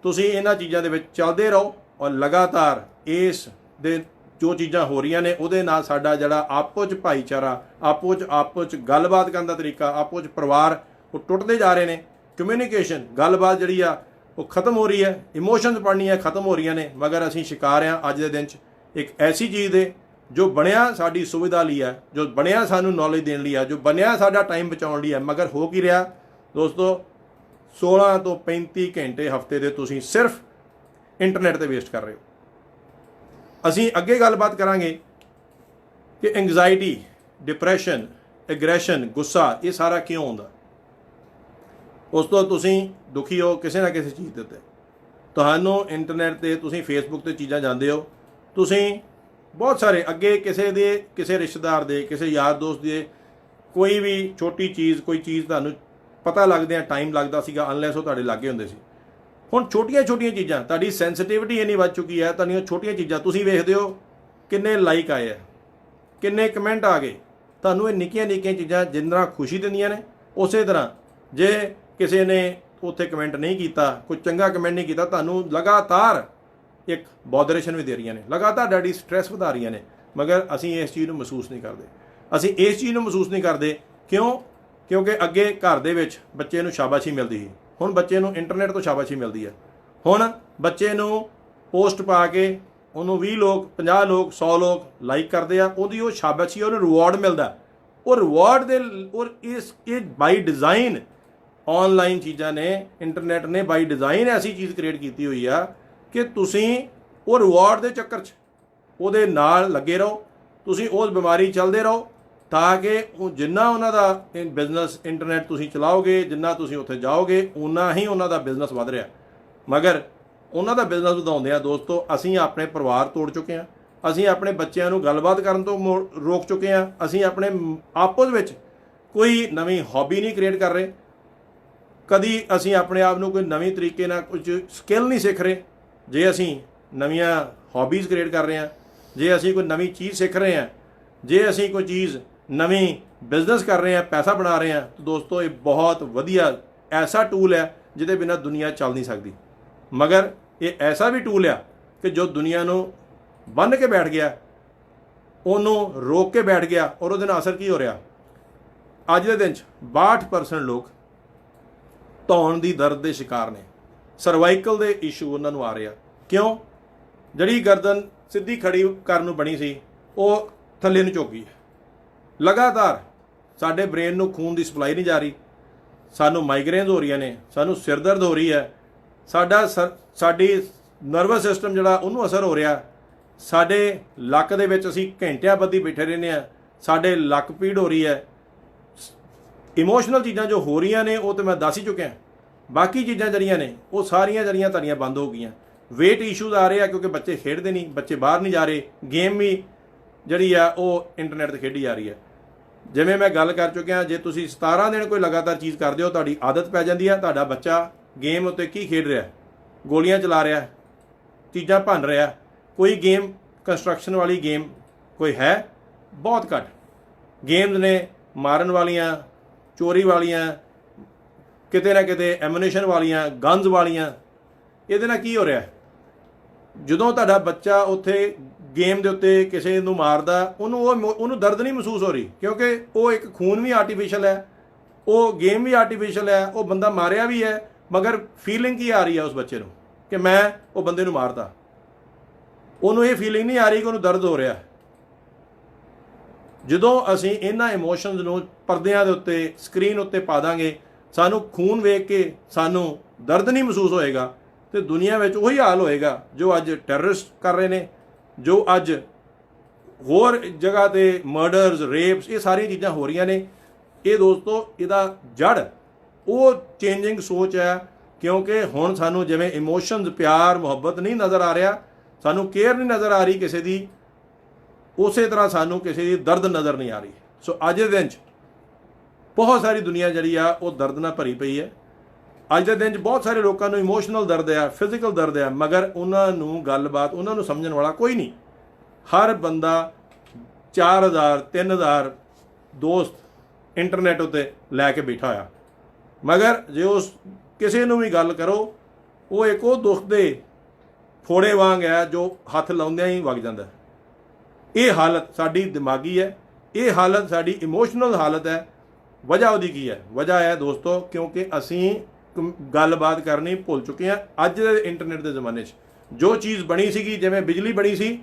ਤੁਸੀਂ ਇਹਨਾਂ ਚੀਜ਼ਾਂ ਦੇ ਵਿੱਚ ਚੱਲਦੇ ਰਹੋ ਔਰ ਲਗਾਤਾਰ ਇਸ ਦੇ ਜੋ ਚੀਜ਼ਾਂ ਹੋ ਰਹੀਆਂ ਨੇ ਉਹਦੇ ਨਾਲ ਸਾਡਾ ਜਿਹੜਾ ਆਪੋ 'ਚ ਭਾਈਚਾਰਾ, ਆਪੋ 'ਚ ਗੱਲਬਾਤ ਕਰਨ ਦਾ ਤਰੀਕਾ, ਆਪੋ 'ਚ ਪਰਿਵਾਰ ਉਹ ਟੁੱਟਦੇ ਜਾ ਰਹੇ ਨੇ। ਕਮਿਊਨੀਕੇਸ਼ਨ, ਗੱਲਬਾਤ ਜਿਹੜੀ ਆ ਉਹ ਖਤਮ ਹੋ ਰਹੀ ਹੈ। ਇਮੋਸ਼ਨਸ ਪੜ੍ਹਨੀਆਂ ਖਤਮ ਹੋ ਰਹੀਆਂ ਨੇ। ਮਗਰ ਅਸੀਂ ਸ਼ਿਕਾਰ ਹਾਂ ਅੱਜ ਦੇ ਦਿਨ 'ਚ ਇੱਕ ਐਸੀ ਚੀਜ਼ ਦੇ ਜੋ ਬਣਿਆ ਸਾਡੀ ਸੁਵਿਧਾ ਲਈ ਹੈ, ਜੋ ਬਣਿਆ ਸਾਨੂੰ ਨੌਲੇਜ ਦੇਣ ਲਈ ਹੈ, ਜੋ ਬਣਿਆ ਸਾਡਾ ਟਾਈਮ ਬਚਾਉਣ ਲਈ ਹੈ। ਮਗਰ ਹੋ ਕੀ ਰਿਹਾ ਦੋਸਤੋ? 16 ਤੋਂ 35 ਘੰਟੇ ਹਫਤੇ ਦੇ ਤੁਸੀਂ ਸਿਰਫ ਇੰਟਰਨੈਟ 'ਤੇ ਵੇਸਟ ਕਰ ਰਹੇ ਹੋ। ਅਸੀਂ ਅੱਗੇ ਗੱਲਬਾਤ ਕਰਾਂਗੇ ਕਿ ਐਂਗਜ਼ਾਇਟੀ, ਡਿਪਰੈਸ਼ਨ, ਐਗਰੈਸ਼ਨ, ਗੁੱਸਾ, ਇਹ ਸਾਰਾ ਕਿਉਂ ਆਉਂਦਾ। ਉਸ ਤੋਂ ਤੁਸੀਂ ਦੁਖੀ ਹੋ ਕਿਸੇ ਨਾ ਕਿਸੇ ਚੀਜ਼ ਦੇ ਉੱਤੇ। ਤੁਹਾਨੂੰ ਇੰਟਰਨੈਟ 'ਤੇ, ਤੁਸੀਂ ਫੇਸਬੁੱਕ 'ਤੇ ਚੀਜ਼ਾਂ ਜਾਂਦੇ ਹੋ, ਤੁਸੀਂ ਬਹੁਤ ਸਾਰੇ ਅੱਗੇ ਕਿਸੇ ਰਿਸ਼ਤੇਦਾਰ ਦੇ, ਕਿਸੇ ਯਾਰ ਦੋਸਤ ਦੇ ਕੋਈ ਵੀ ਛੋਟੀ ਚੀਜ਼, ਕੋਈ ਚੀਜ਼ ਤੁਹਾਨੂੰ ਪਤਾ ਲੱਗਦਿਆਂ ਟਾਈਮ ਲੱਗਦਾ ਸੀਗਾ ਅਨਲੈਸ ਉਹ ਤੁਹਾਡੇ ਲਾਗੇ ਹੁੰਦੇ ਸੀ। ਹੁਣ ਛੋਟੀਆਂ ਚੀਜ਼ਾਂ, ਤੁਹਾਡੀ ਸੈਂਸਿਟਿਵਿਟੀ ਇੰਨੀ ਵੱਧ ਚੁੱਕੀ ਹੈ, ਤੁਹਾਡੀਆਂ ਛੋਟੀਆਂ ਚੀਜ਼ਾਂ ਤੁਸੀਂ ਵੇਖਦੇ ਹੋ ਕਿੰਨੇ ਲਾਈਕ ਆਏ ਆ, ਕਿੰਨੇ ਕਮੈਂਟ ਆ ਗਏ। ਤੁਹਾਨੂੰ ਇਹ ਨਿੱਕੀਆਂ ਚੀਜ਼ਾਂ ਜਿਸ ਤਰ੍ਹਾਂ ਖੁਸ਼ੀ ਦਿੰਦੀਆਂ ਨੇ, ਉਸੇ ਤਰ੍ਹਾਂ ਜੇ ਕਿਸੇ ਨੇ ਉੱਥੇ ਕਮੈਂਟ ਨਹੀਂ ਕੀਤਾ, ਕੋਈ ਚੰਗਾ ਕਮੈਂਟ ਨਹੀਂ ਕੀਤਾ, ਤੁਹਾਨੂੰ ਲਗਾਤਾਰ ਇੱਕ ਬੋਦਰੇਸ਼ਨ ਵੀ ਦੇ ਰਹੀਆਂ ਨੇ, ਲਗਾਤਾਰ ਡੈਡੀ ਸਟ੍ਰੈਸ ਵਧਾ ਰਹੀਆਂ ਨੇ। ਮਗਰ ਅਸੀਂ ਇਸ ਚੀਜ਼ ਨੂੰ ਮਹਿਸੂਸ ਨਹੀਂ ਕਰਦੇ। ਅਸੀਂ ਇਸ ਚੀਜ਼ ਨੂੰ ਮਹਿਸੂਸ ਨਹੀਂ ਕਰਦੇ ਕਿਉਂਕਿ ਅੱਗੇ ਘਰ ਦੇ ਵਿੱਚ ਬੱਚੇ ਨੂੰ ਸ਼ਾਬਾਸ਼ੀ ਮਿਲਦੀ ਸੀ, ਹੁਣ ਬੱਚੇ ਨੂੰ ਇੰਟਰਨੈਟ ਤੋਂ ਸ਼ਾਬਾਸ਼ੀ ਮਿਲਦੀ ਹੈ। ਹੁਣ ਬੱਚੇ ਨੂੰ ਪੋਸਟ ਪਾ ਕੇ ਉਹਨੂੰ 20 ਲੋਕ, 50 ਲੋਕ, 100 ਲੋਕ ਲਾਈਕ ਕਰਦੇ ਆ, ਉਹਦੀ ਉਹ ਸ਼ਾਬਾਸ਼ੀ, ਉਹਨੂੰ ਰਿਵਾਰਡ ਮਿਲਦਾ। ਉਹ ਰਿਵਾਰਡ ਦੇ ਔਰ ਇਹ ਬਾਈ ਡਿਜ਼ਾਈਨ ਆਨਲਾਈਨ ਚੀਜ਼ਾਂ ਨੇ, ਇੰਟਰਨੈਟ ਨੇ ਬਾਈ ਡਿਜ਼ਾਈਨ ਐਸੀ ਚੀਜ਼ ਕ੍ਰੀਏਟ ਕੀਤੀ ਹੋਈ ਆ ਕਿ ਤੁਸੀਂ ਉਹ ਰਿਵਾਰਡ ਦੇ ਚੱਕਰ 'ਚ ਉਹਦੇ ਨਾਲ ਲੱਗੇ ਰਹੋ, ਤੁਸੀਂ ਉਸ ਬਿਮਾਰੀ ਚੱਲਦੇ ਰਹੋ ਤਾਂ ਕਿ ਉਹ ਜਿੰਨਾ ਉਹਨਾਂ ਦਾ ਬਿਜ਼ਨਸ ਇੰਟਰਨੈਟ ਤੁਸੀਂ ਚਲਾਓਗੇ, ਜਿੰਨਾ ਤੁਸੀਂ ਉੱਥੇ ਜਾਓਗੇ, ਉਨਾ ਹੀ ਉਹਨਾਂ ਦਾ ਬਿਜ਼ਨਸ ਵੱਧ ਰਿਹਾ। ਮਗਰ ਉਹਨਾਂ ਦਾ ਬਿਜ਼ਨਸ ਵਧਾਉਂਦੇ ਦੋਸਤੋ ਅਸੀਂ ਆਪਣੇ ਪਰਿਵਾਰ ਤੋੜ ਚੁੱਕੇ ਹਾਂ। ਅਸੀਂ ਆਪਣੇ ਬੱਚਿਆਂ ਨੂੰ ਗੱਲਬਾਤ ਕਰਨ ਤੋਂ ਰੋਕ ਚੁੱਕੇ ਹਾਂ। ਅਸੀਂ ਆਪਣੇ ਆਪਸ ਵਿੱਚ ਕੋਈ ਨਵੀਂ ਹੌਬੀ ਨਹੀਂ ਕ੍ਰੀਏਟ ਕਰ ਰਹੇ। ਕਦੀ ਅਸੀਂ ਆਪਣੇ ਆਪ ਨੂੰ ਕੋਈ ਨਵੀਂ ਤਰੀਕੇ ਨਾਲ ਕੁਝ ਸਕਿੱਲ ਨਹੀਂ ਸਿੱਖ ਰਹੇ। ਜੇ ਅਸੀਂ ਨਵੀਆਂ ਹੌਬੀਜ਼ ਕ੍ਰੀਏਟ ਕਰ ਰਹੇ ਹਾਂ, ਜੇ ਅਸੀਂ ਕੋਈ ਨਵੀਂ ਚੀਜ਼ ਸਿੱਖ ਰਹੇ ਹਾਂ, ਜੇ ਅਸੀਂ ਕੋਈ ਚੀਜ਼ ਨਵੀਂ ਬਿਜ਼ਨਸ ਕਰ ਰਹੇ ਹਾਂ, ਪੈਸਾ ਬਣਾ ਰਹੇ ਹਾਂ, ਤਾਂ ਦੋਸਤੋ ਇਹ ਬਹੁਤ ਵਧੀਆ ਐਸਾ ਟੂਲ ਹੈ ਜਿਹਦੇ ਬਿਨਾਂ ਦੁਨੀਆ ਚੱਲ ਨਹੀਂ ਸਕਦੀ। ਮਗਰ ਇਹ ਐਸਾ ਵੀ ਟੂਲ ਆ ਕਿ ਜੋ ਦੁਨੀਆ ਨੂੰ ਬੰਨ੍ਹ ਕੇ ਬੈਠ ਗਿਆ, ਉਹਨੂੰ ਰੋਕ ਕੇ ਬੈਠ ਗਿਆ। ਔਰ ਉਹਦੇ ਨਾਲ ਅਸਰ ਕੀ ਹੋ ਰਿਹਾ? ਅੱਜ ਦੇ ਦਿਨ 'ਚ 62% ਲੋਕ ਧੌਣ ਦੀ ਦਰਦ ਦੇ ਸ਼ਿਕਾਰ ਨੇ। ਸਰਵਾਈਕਲ ਦੇ ਇਸ਼ੂ ਉਹਨਾਂ ਨੂੰ ਆ ਰਿਹਾ। ਕਿਉਂ? ਜਿਹੜੀ ਗਰਦਨ ਸਿੱਧੀ ਖੜੀ ਕਰਨ ਨੂੰ ਬਣੀ ਸੀ ਉਹ ਥੱਲੇ ਨੂੰ ਝੁਕ ਗਈ। ਲਗਾਤਾਰ ਸਾਡੇ ਬ੍ਰੇਨ ਨੂੰ ਖੂਨ ਦੀ ਸਪਲਾਈ ਨਹੀਂ ਜਾ ਰਹੀ, ਸਾਨੂੰ ਮਾਈਗ੍ਰੇਨਸ ਹੋ ਰਹੀਆਂ ਨੇ, ਸਾਨੂੰ ਸਿਰ ਦਰਦ ਹੋ ਰਹੀ ਹੈ, ਸਾਡੀ ਨਰਵਸ ਸਿਸਟਮ ਜਿਹੜਾ ਉਹਨੂੰ ਅਸਰ ਹੋ ਰਿਹਾ। ਸਾਡੇ ਲੱਕ ਦੇ ਵਿੱਚ ਅਸੀਂ ਘੰਟਿਆਂ ਬੱਧੀ ਬੈਠੇ ਰਹਿੰਦੇ ਹਾਂ, ਸਾਡੇ ਲੱਕ ਪੀੜ ਹੋ ਰਹੀ ਹੈ। ਇਮੋਸ਼ਨਲ ਚੀਜ਼ਾਂ ਜੋ ਹੋ ਰਹੀਆਂ ਨੇ ਉਹ ਤਾਂ ਮੈਂ ਦੱਸ ਹੀ ਚੁੱਕਿਆ। ਬਾਕੀ ਚੀਜ਼ਾਂ ਜਿਹੜੀਆਂ ਨੇ ਉਹ ਸਾਰੀਆਂ ਜਿਹੜੀਆਂ ਤੁਹਾਡੀਆਂ ਬੰਦ ਹੋ ਗਈਆਂ। ਵੇਟ ਇਸ਼ੂਜ਼ ਆ ਰਹੇ ਆ ਕਿਉਂਕਿ ਬੱਚੇ ਖੇਡਦੇ ਨਹੀਂ, ਬੱਚੇ ਬਾਹਰ ਨਹੀਂ ਜਾ ਰਹੇ। ਗੇਮ ਵੀ ਜਿਹੜੀ ਆ ਉਹ ਇੰਟਰਨੈਟ 'ਤੇ ਖੇਡੀ ਜਾ ਰਹੀ ਹੈ। ਜਿਵੇਂ ਮੈਂ ਗੱਲ ਕਰ ਚੁੱਕਿਆ, ਜੇ ਤੁਸੀਂ 17 ਦਿਨ ਕੋਈ ਲਗਾਤਾਰ ਚੀਜ਼ ਕਰਦੇ ਹੋ, ਤੁਹਾਡੀ ਆਦਤ ਪੈ ਜਾਂਦੀ ਹੈ। ਤੁਹਾਡਾ ਬੱਚਾ ਗੇਮ ਉੱਤੇ ਕੀ ਖੇਡ ਰਿਹਾ? ਗੋਲੀਆਂ ਚਲਾ ਰਿਹਾ, ਚੀਜ਼ਾਂ ਭੰਨ ਰਿਹਾ। ਕੋਈ ਗੇਮ ਕੰਸਟਰਕਸ਼ਨ ਵਾਲੀ ਗੇਮ ਕੋਈ ਹੈ? ਬਹੁਤ ਘੱਟ ਗੇਮਸ ਨੇ ਮਾਰਨ ਵਾਲੀਆਂ, ਚੋਰੀ ਵਾਲੀਆਂ, ਕਿਤੇ ਨਾ ਕਿਤੇ ਐਮੂਨੇਸ਼ਨ ਵਾਲੀਆਂ, ਗਨਜ਼ ਵਾਲੀਆਂ। ਇਹਦੇ ਨਾਲ ਕੀ ਹੋ ਰਿਹਾ? ਜਦੋਂ ਤੁਹਾਡਾ ਬੱਚਾ ਉੱਥੇ ਗੇਮ ਦੇ ਉੱਤੇ ਕਿਸੇ ਨੂੰ ਮਾਰਦਾ, ਉਹਨੂੰ ਦਰਦ ਨਹੀਂ ਮਹਿਸੂਸ ਹੋ ਰਹੀ ਕਿਉਂਕਿ ਉਹ ਇੱਕ ਖੂਨ ਵੀ ਆਰਟੀਫਿਸ਼ਲ ਹੈ, ਉਹ ਗੇਮ ਵੀ ਆਰਟੀਫਿਸ਼ਲ ਹੈ, ਉਹ ਬੰਦਾ ਮਾਰਿਆ ਵੀ ਹੈ। ਮਗਰ ਫੀਲਿੰਗ ਕੀ ਆ ਰਹੀ ਹੈ ਉਸ ਬੱਚੇ ਨੂੰ ਕਿ ਮੈਂ ਉਹ ਬੰਦੇ ਨੂੰ ਮਾਰਤਾ। ਉਹਨੂੰ ਇਹ ਫੀਲਿੰਗ ਨਹੀਂ ਆ ਰਹੀ ਕਿ ਉਹਨੂੰ ਦਰਦ ਹੋ ਰਿਹਾ। ਜਦੋਂ ਅਸੀਂ ਇਹਨਾਂ ਇਮੋਸ਼ਨਸ ਨੂੰ ਪਰਦਿਆਂ ਦੇ ਉੱਤੇ, ਸਕਰੀਨ ਉੱਤੇ ਪਾ ਦਾਂਗੇ, ਸਾਨੂੰ ਖੂਨ ਵੇਖ ਕੇ ਸਾਨੂੰ ਦਰਦ ਨਹੀਂ ਮਹਿਸੂਸ ਹੋਏਗਾ, ਤੇ ਦੁਨੀਆ ਵਿੱਚ ਉਹੀ ਹਾਲ ਹੋਏਗਾ ਜੋ ਅੱਜ ਟੈਰਰਿਸਟ ਕਰ ਰਹੇ ਨੇ, ਜੋ ਅੱਜ ਹੋਰ ਜਗ੍ਹਾ ਤੇ ਮਰਡਰਸ, ਰੇਪਸ, ਇਹ ਸਾਰੀਆਂ ਚੀਜ਼ਾਂ ਹੋ ਰਹੀਆਂ ਨੇ। ਇਹ ਦੋਸਤੋ ਇਹਦਾ ਜੜ ਉਹ ਚੇਂਜਿੰਗ ਸੋਚ ਹੈ। ਕਿਉਂਕਿ ਹੁਣ ਸਾਨੂੰ ਜਿਵੇਂ ਇਮੋਸ਼ਨਸ, ਪਿਆਰ, ਮੁਹੱਬਤ ਨਹੀਂ ਨਜ਼ਰ ਆ ਰਿਹਾ, ਸਾਨੂੰ ਕੇਅਰ ਨਹੀਂ ਨਜ਼ਰ ਆ ਰਹੀ ਕਿਸੇ ਦੀ, ਉਸੇ ਤਰ੍ਹਾਂ ਸਾਨੂੰ ਕਿਸੇ ਦੀ ਦਰਦ ਨਜ਼ਰ ਨਹੀਂ ਆ ਰਹੀ। ਸੋ ਅੱਜ ਦੇ ਦਿਨ 'ਚ ਬਹੁਤ ਸਾਰੀ ਦੁਨੀਆ ਜਿਹੜੀ ਆ ਉਹ ਦਰਦ ਨਾਲ ਭਰੀ ਪਈ ਹੈ। ਅੱਜ ਦੇ ਦਿਨ 'ਚ ਬਹੁਤ ਸਾਰੇ ਲੋਕਾਂ ਨੂੰ ਇਮੋਸ਼ਨਲ ਦਰਦ ਆ, ਫਿਜ਼ੀਕਲ ਦਰਦ ਆ, ਮਗਰ ਉਹਨਾਂ ਨੂੰ ਗੱਲਬਾਤ, ਉਹਨਾਂ ਨੂੰ ਸਮਝਣ ਵਾਲਾ ਕੋਈ ਨਹੀਂ। ਹਰ ਬੰਦਾ 4000 3000 ਦੋਸਤ ਇੰਟਰਨੈਟ ਉੱਤੇ ਲੈ ਕੇ ਬੈਠਾ ਆ, ਮਗਰ ਜੇ ਉਸ ਕਿਸੇ ਨੂੰ ਵੀ ਗੱਲ ਕਰੋ ਉਹ ਇੱਕ ਉਹ ਦੁੱਖ ਦੇ ਫੋੜੇ ਵਾਂਗ ਹੈ ਜੋ ਹੱਥ ਲਾਉਂਦਿਆਂ ਹੀ ਵਗ ਜਾਂਦਾ। ਇਹ ਹਾਲਤ ਸਾਡੀ ਦਿਮਾਗੀ ਹੈ, ਇਹ ਹਾਲਤ ਸਾਡੀ ਇਮੋਸ਼ਨਲ ਹਾਲਤ ਹੈ। ਵਜ੍ਹਾ ਉਹਦੀ ਕੀ ਹੈ? ਵਜ੍ਹਾ ਹੈ ਦੋਸਤੋ, ਕਿਉਂਕਿ ਅਸੀਂ ਗੱਲਬਾਤ ਕਰਨੀ ਭੁੱਲ ਚੁੱਕੇ ਹਾਂ। ਅੱਜ ਦੇ ਇੰਟਰਨੈਟ ਦੇ ਜ਼ਮਾਨੇ 'ਚ ਜੋ ਚੀਜ਼ ਬਣੀ ਸੀਗੀ, ਜਿਵੇਂ ਬਿਜਲੀ ਬਣੀ ਸੀ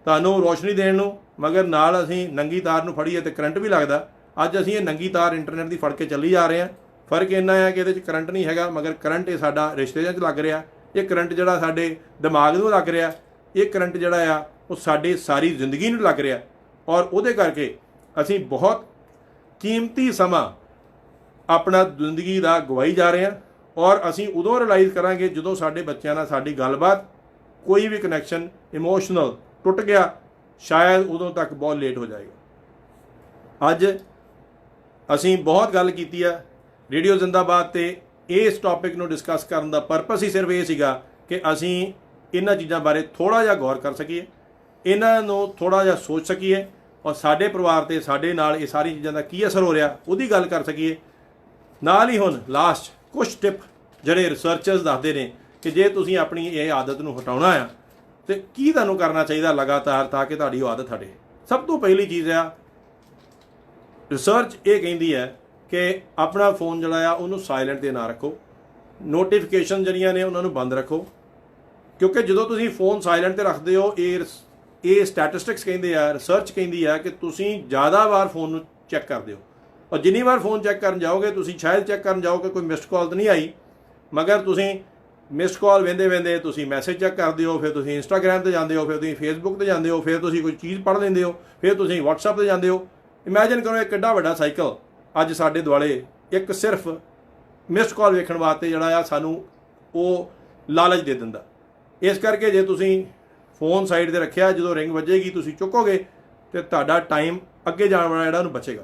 ਤੁਹਾਨੂੰ ਰੋਸ਼ਨੀ ਦੇਣ ਨੂੰ, ਮਗਰ ਨਾਲ ਅਸੀਂ ਨੰਗੀ ਤਾਰ ਨੂੰ ਫੜੀਏ ਤੇ ਕਰੰਟ ਵੀ ਲੱਗਦਾ। ਅੱਜ ਅਸੀਂ ਇਹ ਨੰਗੀ ਤਾਰ ਇੰਟਰਨੈਟ ਦੀ ਫੜ ਕੇ ਚੱਲੀ ਜਾ ਰਹੇ ਹਾਂ। ਫਰਕ ਇੰਨਾ ਹੈ ਕਿ ਇਹਦੇ 'ਚ ਕਰੰਟ ਨਹੀਂ ਹੈਗਾ, ਮਗਰ ਕਰੰਟ ਇਹ ਸਾਡਾ ਰਿਸ਼ਤਿਆਂ 'ਚ ਲੱਗ ਰਿਹਾ। ਇਹ ਕਰੰਟ ਜਿਹੜਾ ਸਾਡੇ ਦਿਮਾਗ ਨੂੰ ਲੱਗ ਰਿਹਾ, ਇਹ ਕਰੰਟ ਜਿਹੜਾ ਆ ਉਹ ਸਾਡੀ ਸਾਰੀ ਜ਼ਿੰਦਗੀ ਨੂੰ ਲੱਗ ਰਿਹਾ। ਔਰ ਉਹਦੇ ਕਰਕੇ ਅਸੀਂ ਬਹੁਤ ਕੀਮਤੀ ਸਮਾਂ ਆਪਣਾ ਜ਼ਿੰਦਗੀ ਦਾ ਗਵਾਈ ਜਾ ਰਹੇ ਹਾਂ। ਔਰ ਅਸੀਂ ਉਦੋਂ ਰਿਅਲਾਈਜ਼ ਕਰਾਂਗੇ ਜਦੋਂ ਸਾਡੇ ਬੱਚਿਆਂ ਨਾਲ ਸਾਡੀ ਗੱਲਬਾਤ, ਕੋਈ ਵੀ ਕਨੈਕਸ਼ਨ ਇਮੋਸ਼ਨਲ ਟੁੱਟ ਗਿਆ, ਸ਼ਾਇਦ ਉਦੋਂ ਤੱਕ ਬਹੁਤ ਲੇਟ ਹੋ ਜਾਏਗਾ। ਅੱਜ ਅਸੀਂ ਬਹੁਤ ਗੱਲ ਕੀਤੀ ਆ ਰੇਡੀਓ ਜ਼ਿੰਦਾਬਾਦ ਤੇ ਇਸ ਟੌਪਿਕ ਨੂੰ ਡਿਸਕਸ ਕਰਨ ਦਾ ਪਰਪਸ ਹੀ ਸਿਰਫ ਇਹ ਸੀਗਾ ਕਿ ਅਸੀਂ ਇਹਨਾਂ ਚੀਜ਼ਾਂ ਬਾਰੇ ਥੋੜ੍ਹਾ ਜਿਹਾ ਗੌਰ ਕਰ ਸਕੀਏ, ਇਹਨਾਂ ਨੂੰ ਥੋੜ੍ਹਾ ਜਿਹਾ ਸੋਚ ਸਕੀਏ, ਔਰ ਸਾਡੇ ਪਰਿਵਾਰ ਤੇ ਸਾਡੇ ਨਾਲ ਇਹ ਸਾਰੀ ਚੀਜ਼ਾਂ ਦਾ ਕੀ ਅਸਰ ਹੋ ਰਿਹਾ ਉਹਦੀ ਗੱਲ ਕਰ ਸਕੀਏ। ਨਾਲ ਹੀ ਹੁਣ ਲਾਸਟ ਕੁਝ ਟਿਪ ਜਿਹੜੇ ਰਿਸਰਚਰਸ ਦੱਸਦੇ ਨੇ ਕਿ ਜੇ ਤੁਸੀਂ ਆਪਣੀ ਇਹ ਆਦਤ ਨੂੰ ਹਟਾਉਣਾ ਆ ਤੇ ਕੀ ਤੁਹਾਨੂੰ ਕਰਨਾ ਚਾਹੀਦਾ ਲਗਾਤਾਰ ਤਾਂ ਕਿ ਤੁਹਾਡੀ ਉਹ ਆਦਤ ਹਟੇ। ਸਭ ਤੋਂ ਪਹਿਲੀ ਚੀਜ਼ ਆ, ਰਿਸਰਚ ਇਹ ਕਹਿੰਦੀ ਹੈ ਕਿ ਆਪਣਾ ਫੋਨ ਜਿਹੜਾ ਆ ਉਹਨੂੰ ਸਾਇਲੈਂਟ 'ਤੇ ਨਾ ਰੱਖੋ, ਨੋਟੀਫਿਕੇਸ਼ਨ ਜਿਹੜੀਆਂ ਨੇ ਉਹਨਾਂ ਨੂੰ ਬੰਦ ਰੱਖੋ। ਕਿਉਂਕਿ ਜਦੋਂ ਤੁਸੀਂ ਫੋਨ ਸਾਇਲੈਂਟ 'ਤੇ ਰੱਖਦੇ ਹੋ, ਇਹ ਸਟੈਟਿਸਟਿਕਸ ਕਹਿੰਦੇ ਆ, ਰਿਸਰਚ ਕਹਿੰਦੀ ਆ ਕਿ ਤੁਸੀਂ ਜ਼ਿਆਦਾ ਵਾਰ ਫੋਨ ਨੂੰ ਚੈੱਕ ਕਰਦੇ ਹੋ। ਔਰ ਜਿੰਨੀ ਵਾਰ ਫੋਨ ਚੈੱਕ ਕਰਨ ਜਾਓਗੇ, ਤੁਸੀਂ ਸ਼ਾਇਦ ਚੈੱਕ ਕਰਨ ਜਾਓਗੇ ਕੋਈ ਮਿਸਡ ਕਾਲ ਤਾਂ ਨਹੀਂ ਆਈ, ਮਗਰ ਤੁਸੀਂ ਮਿਸਡ ਕਾਲ ਵੇਂਦੇ ਤੁਸੀਂ ਮੈਸੇਜ ਚੈੱਕ ਕਰਦੇ ਹੋ, ਫਿਰ ਤੁਸੀਂ ਇੰਸਟਾਗ੍ਰਾਮ 'ਤੇ ਜਾਂਦੇ ਹੋ, ਫਿਰ ਤੁਸੀਂ ਫੇਸਬੁੱਕ 'ਤੇ ਜਾਂਦੇ ਹੋ, ਫਿਰ ਤੁਸੀਂ ਕੋਈ ਚੀਜ਼ ਪੜ੍ਹ ਲੈਂਦੇ ਹੋ, ਫਿਰ ਤੁਸੀਂ ਵਟਸਐਪ 'ਤੇ ਜਾਂਦੇ ਹੋ। ਇਮੈਜਿਨ ਕਰੋ ਇੱਕ ਕਿੱਡਾ ਵੱਡਾ ਸਾਈਕਲ ਅੱਜ ਸਾਡੇ ਦੁਆਲੇ ਇੱਕ ਸਿਰਫ ਮਿਸਡ ਕਾਲ ਵੇਖਣ ਵਾਸਤੇ ਜਿਹੜਾ ਆ ਸਾਨੂੰ ਉਹ ਲਾਲਚ ਦੇ ਦਿੰਦਾ। ਇਸ ਕਰਕੇ ਜੇ ਤੁਸੀਂ ਫੋਨ ਸਾਈਡ 'ਤੇ ਰੱਖਿਆ, ਜਦੋਂ ਰਿੰਗ ਵੱਜੇਗੀ ਤੁਸੀਂ ਚੁੱਕੋਗੇ ਤੇ ਤੁਹਾਡਾ ਟਾਈਮ ਅੱਗੇ ਜਾਣ ਵਾਲਾ ਜਿਹੜਾ ਉਹਨੂੰ ਬਚੇਗਾ।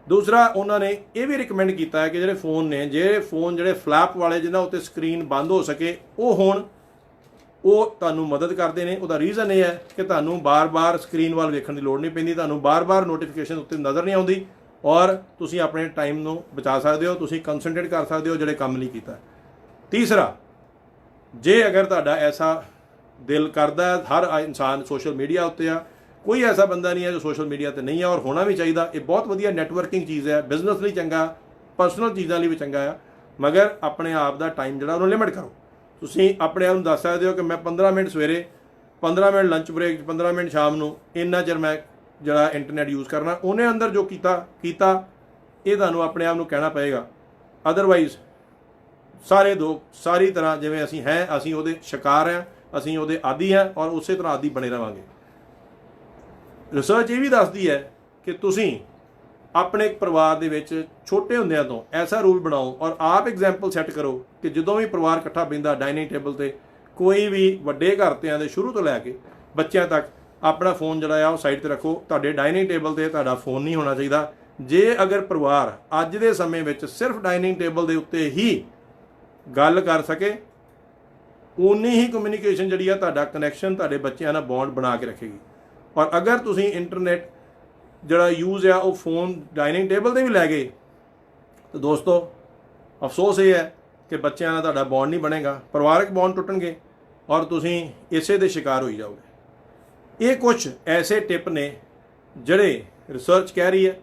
ਦੂਸਰਾ, ਉਹਨਾਂ ਨੇ ਇਹ ਵੀ ਰਿਕਮੈਂਡ ਕੀਤਾ ਹੈ ਕਿ ਜਿਹੜੇ ਫੋਨ ਨੇ, ਜਿਹੜੇ ਫਲੈਪ ਵਾਲੇ ਜਿਹਨਾਂ ਉੱਤੇ ਸਕਰੀਨ ਬੰਦ ਹੋ ਸਕੇ ਉਹ ਹੋਣ, ਉਹ ਤੁਹਾਨੂੰ ਮਦਦ ਕਰਦੇ ਨੇ। ਉਹਦਾ ਰੀਜ਼ਨ ਇਹ ਹੈ ਕਿ ਤੁਹਾਨੂੰ ਬਾਰ-ਬਾਰ ਸਕਰੀਨ ਵੱਲ ਵੇਖਣ ਦੀ ਲੋੜ ਨਹੀਂ ਪੈਂਦੀ, ਤੁਹਾਨੂੰ ਬਾਰ-ਬਾਰ ਨੋਟੀਫਿਕੇਸ਼ਨ ਉੱਤੇ ਨਜ਼ਰ ਨਹੀਂ ਆਉਂਦੀ, ਔਰ ਤੁਸੀਂ ਆਪਣੇ ਟਾਈਮ ਨੂੰ ਬਚਾ ਸਕਦੇ ਹੋ, ਤੁਸੀਂ ਕੰਸਨਟਰੇਟ ਕਰ ਸਕਦੇ ਹੋ ਜਿਹੜੇ ਕੰਮ ਨਹੀਂ ਕੀਤਾ। ਤੀਸਰਾ, ਜੇ ਅਗਰ ਤੁਹਾਡਾ ਐਸਾ ਦਿਲ ਕਰਦਾ, ਹਰ ਇਨਸਾਨ ਸੋਸ਼ਲ ਮੀਡੀਆ ਉੱਤੇ ਆ, ਕੋਈ ਐਸਾ ਬੰਦਾ ਨਹੀਂ ਹੈ ਜੋ ਸੋਸ਼ਲ ਮੀਡੀਆ ਤੇ ਨਹੀਂ ਹੈ, ਔਰ ਹੋਣਾ ਵੀ ਚਾਹੀਦਾ। ਇਹ ਬਹੁਤ ਵਧੀਆ ਨੈਟਵਰਕਿੰਗ ਚੀਜ਼ ਹੈ, ਬਿਜ਼ਨਸ ਲਈ ਚੰਗਾ, ਪਰਸਨਲ ਚੀਜ਼ਾਂ ਲਈ ਵੀ ਚੰਗਾ ਆ, ਮਗਰ ਆਪਣੇ ਆਪ ਦਾ ਟਾਈਮ ਜਿਹੜਾ ਉਹਨੂੰ ਲਿਮਿਟ ਕਰੋ। ਤੁਸੀਂ ਆਪਣੇ ਆਪ ਨੂੰ ਦੱਸ ਸਕਦੇ ਹੋ ਕਿ ਮੈਂ 15 ਮਿੰਟ ਸਵੇਰੇ, 15 ਮਿੰਟ ਲੰਚ ਬ੍ਰੇਕ, 15 ਮਿੰਟ ਸ਼ਾਮ ਨੂੰ, ਇੰਨਾ ਚਿਰ ਮੈਂ ਜਿਹੜਾ ਇੰਟਰਨੈਟ ਯੂਜ਼ ਕਰਨਾ। ਉਹਨੇ ਅੰਦਰ ਜੋ ਕੀਤਾ ਇਹ ਤੁਹਾਨੂੰ ਆਪਣੇ ਆਪ ਨੂੰ ਕਹਿਣਾ ਪਏਗਾ। ਅਦਰਵਾਈਜ਼ ਸਾਰੀ ਤਰ੍ਹਾਂ ਜਿਵੇਂ ਅਸੀਂ ਅਸੀਂ ਉਹਦੇ ਸ਼ਿਕਾਰ ਹਾਂ, ਅਸੀਂ ਉਹਦੇ ਆਦੀ ਹਾਂ, ਔਰ ਉਸੇ ਤਰ੍ਹਾਂ ਆਦੀ ਬਣੇ ਰਹਾਂਗੇ। ਰਿਸਰਚ ਇਹ ਵੀ ਦੱਸਦੀ ਹੈ ਕਿ ਤੁਸੀਂ ਆਪਣੇ ਪਰਿਵਾਰ ਦੇ ਵਿੱਚ ਛੋਟੇ ਹੁੰਦਿਆਂ ਤੋਂ ਐਸਾ ਰੂਲ ਬਣਾਓ ਔਰ ਆਪ ਐਗਜ਼ਾਮਪਲ ਸੈੱਟ ਕਰੋ ਕਿ ਜਦੋਂ ਵੀ ਪਰਿਵਾਰ ਇਕੱਠਾ ਬਹਿੰਦਾ ਡਾਈਨਿੰਗ ਟੇਬਲ ਤੇ, ਕੋਈ ਵੀ ਵੱਡੇ ਘਰਤਿਆਂ ਦੇ ਸ਼ੁਰੂ ਤੋਂ ਲੈ ਕੇ ਬੱਚਿਆਂ ਤੱਕ ਆਪਣਾ ਫੋਨ ਜਿਹੜਾ ਆ ਉਹ ਸਾਈਡ ਤੇ ਰੱਖੋ। ਤੁਹਾਡੇ ਡਾਈਨਿੰਗ ਟੇਬਲ ਤੇ ਤੁਹਾਡਾ ਫੋਨ ਨਹੀਂ ਹੋਣਾ ਚਾਹੀਦਾ। ਜੇ ਅਗਰ ਪਰਿਵਾਰ ਅੱਜ ਦੇ ਸਮੇਂ ਵਿੱਚ ਸਿਰਫ ਡਾਈਨਿੰਗ ਟੇਬਲ ਦੇ ਉੱਤੇ ਹੀ ਗੱਲ ਕਰ ਸਕੇ, ਉਨੀ ਹੀ ਕਮਿਊਨੀਕੇਸ਼ਨ ਜਿਹੜੀ ਆ, ਤੁਹਾਡਾ ਕਨੈਕਸ਼ਨ ਤੁਹਾਡੇ ਬੱਚਿਆਂ ਨਾਲ ਬੌਂਡ ਬਣਾ ਕੇ ਰੱਖੇਗੀ। ਔਰ ਅਗਰ ਤੁਸੀਂ ਇੰਟਰਨੈਟ ਜਿਹੜਾ ਯੂਜ਼ ਆ ਉਹ ਫੋਨ ਡਾਈਨਿੰਗ ਟੇਬਲ ਤੇ ਵੀ ਲੈ ਗਏ ਤਾਂ ਦੋਸਤੋ ਅਫਸੋਸ ਇਹ ਹੈ ਕਿ ਬੱਚਿਆਂ ਨਾਲ ਤੁਹਾਡਾ ਬੌਂਡ ਨਹੀਂ ਬਣੇਗਾ, ਪਰਿਵਾਰਕ ਬੌਂਡ ਟੁੱਟਣਗੇ ਔਰ ਤੁਸੀਂ ਇਸੇ ਦੇ ਸ਼ਿਕਾਰ ਹੋਈ ਜਾਓਗੇ। ਇਹ ਕੁਝ ਐਸੇ ਟਿਪ ਨੇ ਜਿਹੜੇ ਰਿਸਰਚ ਕਹਿ ਰਹੀ ਹੈ,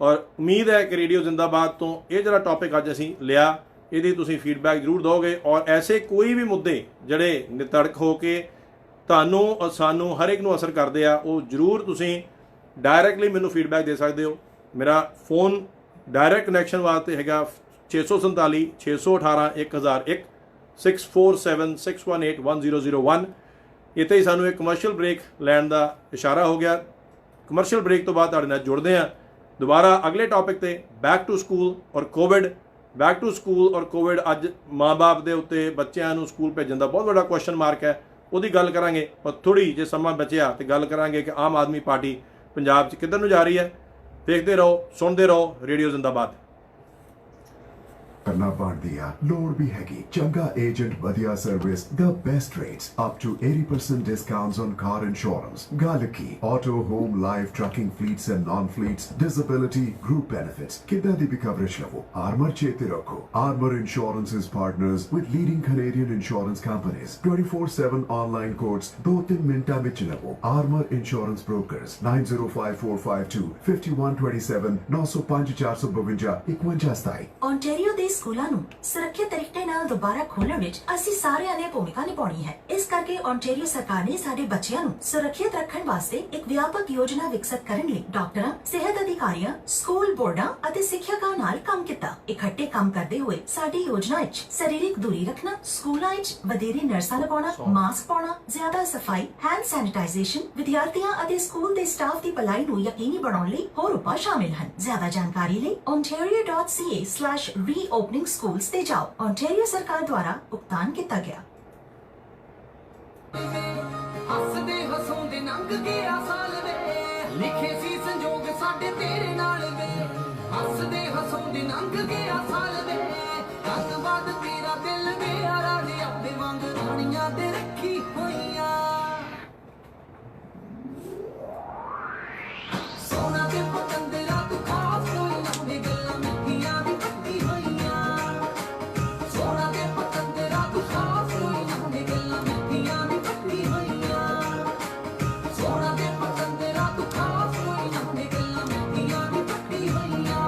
ਔਰ ਉਮੀਦ ਹੈ ਕਿ ਰੇਡੀਓ ਜ਼ਿੰਦਾਬਾਦ ਤੋਂ ਇਹ ਜਿਹੜਾ ਟੌਪਿਕ ਅੱਜ ਅਸੀਂ ਲਿਆ, ਇਹਦੀ ਤੁਸੀਂ ਫੀਡਬੈਕ ਜ਼ਰੂਰ ਦਿਓਗੇ। ਔਰ ਐਸੇ ਕੋਈ ਵੀ ਮੁੱਦੇ ਜਿਹੜੇ ਨਿਤੜਕ ਹੋ ਕੇ ਤੁਹਾਨੂੰ ਔਰ ਸਾਨੂੰ ਹਰ ਇੱਕ ਨੂੰ ਅਸਰ ਕਰਦੇ ਆ, ਉਹ ਜ਼ਰੂਰ ਤੁਸੀਂ ਡਾਇਰੈਕਟਲੀ ਮੈਨੂੰ ਫੀਡਬੈਕ ਦੇ ਸਕਦੇ ਹੋ। ਮੇਰਾ ਫੋਨ ਡਾਇਰੈਕਟ ਕਨੈਕਸ਼ਨ ਵਾਸਤੇ ਹੈਗਾ 647 618 1001 647 618 1001। ਇੱਥੇ ਹੀ ਸਾਨੂੰ ਇੱਕ ਕਮਰਸ਼ੀਅਲ ਬ੍ਰੇਕ ਲੈਣ ਦਾ ਇਸ਼ਾਰਾ ਹੋ ਗਿਆ। ਕਮਰਸ਼ੀਅਲ ਬ੍ਰੇਕ ਤੋਂ ਬਾਅਦ ਤੁਹਾਡੇ ਨਾਲ ਜੁੜਦੇ ਹਾਂ ਦੁਬਾਰਾ ਅਗਲੇ ਟੌਪਿਕ ਤੇ, ਬੈਕ ਟੂ ਸਕੂਲ ਔਰ ਕੋਵਿਡ। ਬੈਕ ਟੂ ਸਕੂਲ ਔਰ ਕੋਵਿਡ ਅੱਜ ਮਾਂ-ਬਾਪ ਦੇ ਉੱਤੇ ਬੱਚਿਆਂ ਨੂੰ ਸਕੂਲ ਭੇਜਣ ਦਾ ਬਹੁਤ ਵੱਡਾ ਕੁਐਸਚਨ ਮਾਰਕ ਹੈ, ਉਹਦੀ ਗੱਲ ਕਰਾਂਗੇ। ਪਰ ਥੋੜ੍ਹੀ ਜੇ ਸਮਾਂ ਬਚਿਆ ਤੇ ਗੱਲ ਕਰਾਂਗੇ ਕਿ ਆਮ ਆਦਮੀ ਪਾਰਟੀ ਪੰਜਾਬ 'ਚ ਕਿੱਧਰ ਨੂੰ ਜਾ ਰਹੀ ਹੈ। ਦੇਖਦੇ ਰਹੋ, ਸੁਣਦੇ ਰਹੋ, ਰੇਡੀਓ ਜ਼ਿੰਦਾਬਾਦ। करना पाड़ दिया लोड भी हैगी चंगा एजेंट बढ़िया service the best rates up to 80% discounts on car insurance गालकी auto home life trucking fleets and non fleets disability group benefits किदा दी भी कवरेज लवो आर्मर चेते रखो Armour insurance is partners with leading Canadian insurance companies 24/7 online quotes 2-3 मिनटा में लवो आर्मर इंश्योरेंस ब्रोकर्स 905452 5127 905 452 5127 ओंटारियो ਦੇ ਸਕੂਲਾਂ ਨੂੰ ਸੁਰੱਖਿਅਤ ਤਰੀਕੇ ਨਾਲ ਦੁਬਾਰਾ ਖੋਲ੍ਹਣ ਵਿੱਚ ਅਸੀਂ ਸਾਰਿਆਂ ਨੇ ਭੂਮਿਕਾ ਨਿਭਾਉਣੀ ਹੈ। ਇਸ ਕਰਕੇ ਓਂਟਾਰੀਓ ਸਰਕਾਰ ਨੇ ਸਾਡੇ ਬੱਚਿਆਂ ਨੂੰ ਸੁਰੱਖਿਅਤ ਰੱਖਣ ਵਾਸਤੇ ਇੱਕ ਵਿਆਪਕ ਯੋਜਨਾ ਵਿਕਸਿਤ ਕਰਨ ਲਈ ਡਾਕਟਰਾਂ, ਸਿਹਤ ਅਧਿਕਾਰੀਆਂ, ਸਕੂਲ ਬੋਰਡਾਂ ਅਤੇ ਸਿੱਖਿਅਕਾਂ ਨਾਲ ਕੰਮ ਕੀਤਾ। ਇਕੱਠੇ ਕੰਮ ਕਰਦੇ ਹੋਏ ਸਾਡੀ ਯੋਜਨਾ ਵਿੱਚ ਸਰੀਰਕ ਦੂਰੀ ਰੱਖਣਾ, ਸਕੂਲਾਂ ਵਿੱਚ ਵਧੇਰੇ ਨਰਸਾਂ ਲਗਾਉਣਾ, ਮਾਸਕ ਪਾਉਣਾ, ਜ਼ਿਆਦਾ ਸਫਾਈ, ਹੈਂਡ ਸੈਨੀਟਾਈਜ਼ੇਸ਼ਨ, ਵਿਦਿਆਰਥੀਆਂ ਅਤੇ ਸਕੂਲ ਦੇ ਸਟਾਫ ਦੀ ਭਲਾਈ ਨੂੰ ਯਕੀਨੀ ਬਣਾਉਣ ਲਈ ਹੋਰ ਉਪਾਅ ਸ਼ਾਮਿਲ ਹਨ। ਜ਼ਿਆਦਾ ਜਾਣਕਾਰੀ ਲਈ ontario.ca/reopening schools ਤੇ ਜਾਓ। ontario ਸਰਕਾਰ ਦੁਆਰਾ ਭੁਗਤਾਨ ਕੀਤਾ ਗਿਆ। ਹੱਸਦੇ ਹਸਾਉਂਦੇ ਲੰਘ ਗਿਆ ਸਾਲ ਵੇ ਲਿਖੇ ਸੀ ਸੰਜੋਗ ਸਾਡੇ ਤੇਰੇ ਨਾਲ ਵੇ ਹੱਸਦੇ ਹਸਾਉਂਦੇ ਲੰਘ ਗਿਆ ਸਾਲ ਵੇ ਧੰਨਵਾਦ ਤੇਰਾ ਦਿਲ ਮੇਰਾ ਰਾਜਿਆਂ ਦੇ ਵਾਂਗ ਰਾਣੀਆਂ ਦੇ ਰੱਖੀ ਹੋਈਆਂ ਸੋਨਾ ਤੇ ਪਤੰਦਰਾ ਤੂੰ ਖਾਸ ਕੋਈ ਨਾ ਦੇ ਗੱਲਾਂ ਮਿੱਠੀਆਂ ਦੀ ਪੱਕੀ ਹੋਈਆਂ ਸੋਨਾ ਤੇ ਪਤੰਦਰਾ ਤੂੰ ਖਾਸ ਕੋਈ ਨਾ ਦੇ ਗੱਲਾਂ ਮਿੱਠੀਆਂ ਦੀ ਪੱਕੀ ਹੋਈਆਂ ਸੋਨਾ ਤੇ ਪਤੰਦਰਾ ਤੂੰ ਖਾਸ ਕੋਈ ਨਾ ਦੇ ਗੱਲਾਂ ਮਿੱਠੀਆਂ ਦੀ ਪੱਕੀ ਹੋਈਆਂ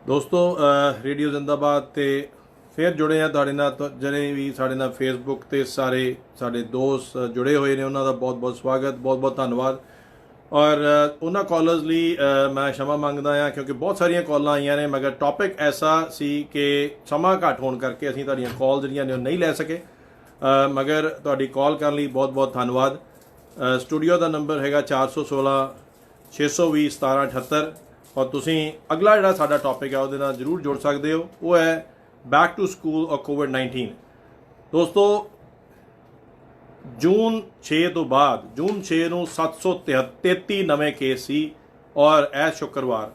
ਦੋਸਤੋ ਰੇਡੀਓ ਜ਼ਿੰਦਾਬਾਦ ਤੇ ਫਿਰ ਜੁੜੇ ਆ ਤੁਹਾਡੇ ਨਾਲ ਜਿਹੜੇ ਵੀ ਸਾਡੇ ਨਾਲ ਫੇਸਬੁੱਕ ਤੇ ਸਾਰੇ ਸਾਡੇ ਦੋਸਤ ਜੁੜੇ ਹੋਏ ਨੇ ਉਹਨਾਂ ਦਾ ਬਹੁਤ ਬਹੁਤ ਸਵਾਗਤ, ਬਹੁਤ ਬਹੁਤ ਧੰਨਵਾਦ। ਔਰ ਉਹਨਾਂ ਕਾਲਰਸ ਲਈ ਮੈਂ क्षमा ਮੰਗਦਾ ਹਾਂ ਕਿਉਂਕਿ ਬਹੁਤ ਸਾਰੀਆਂ ਕਾਲਾਂ ਆਈਆਂ ਨੇ ਮਗਰ ਟੌਪਿਕ ਐਸਾ ਸੀ ਕਿ ਸਮਾਂ ਘੱਟ ਹੋਣ ਕਰਕੇ ਅਸੀਂ ਤੁਹਾਡੀਆਂ ਕਾਲ ਜਿਹੜੀਆਂ ਨੇ ਉਹ ਨਹੀਂ ਲੈ ਸਕੇ। ਮਗਰ ਤੁਹਾਡੀ ਕਾਲ ਕਰਨ ਲਈ ਬਹੁਤ ਬਹੁਤ ਧੰਨਵਾਦ। ਸਟੂਡੀਓ ਦਾ ਨੰਬਰ ਹੈਗਾ 416 620 1778 ਔਰ ਤੁਸੀਂ ਅਗਲਾ ਜਿਹੜਾ ਸਾਡਾ ਟੌਪਿਕ ਹੈ ਉਹਦੇ ਨਾਲ ਜ਼ਰੂਰ ਜੁੜ ਸਕਦੇ ਹੋ। ਉਹ ਹੈ ਬੈਕ ਟੂ ਸਕੂਲ ਔਰ ਕੋਵਿਡ-19। ਦੋਸਤੋ ਜੂਨ 6 ਤੋਂ ਬਾਅਦ ਜੂਨ 6 ਨੂੰ 733 ਨਵੇਂ ਕੇਸ ਸੀ ਔਰ ਇਹ ਸ਼ੁੱਕਰਵਾਰ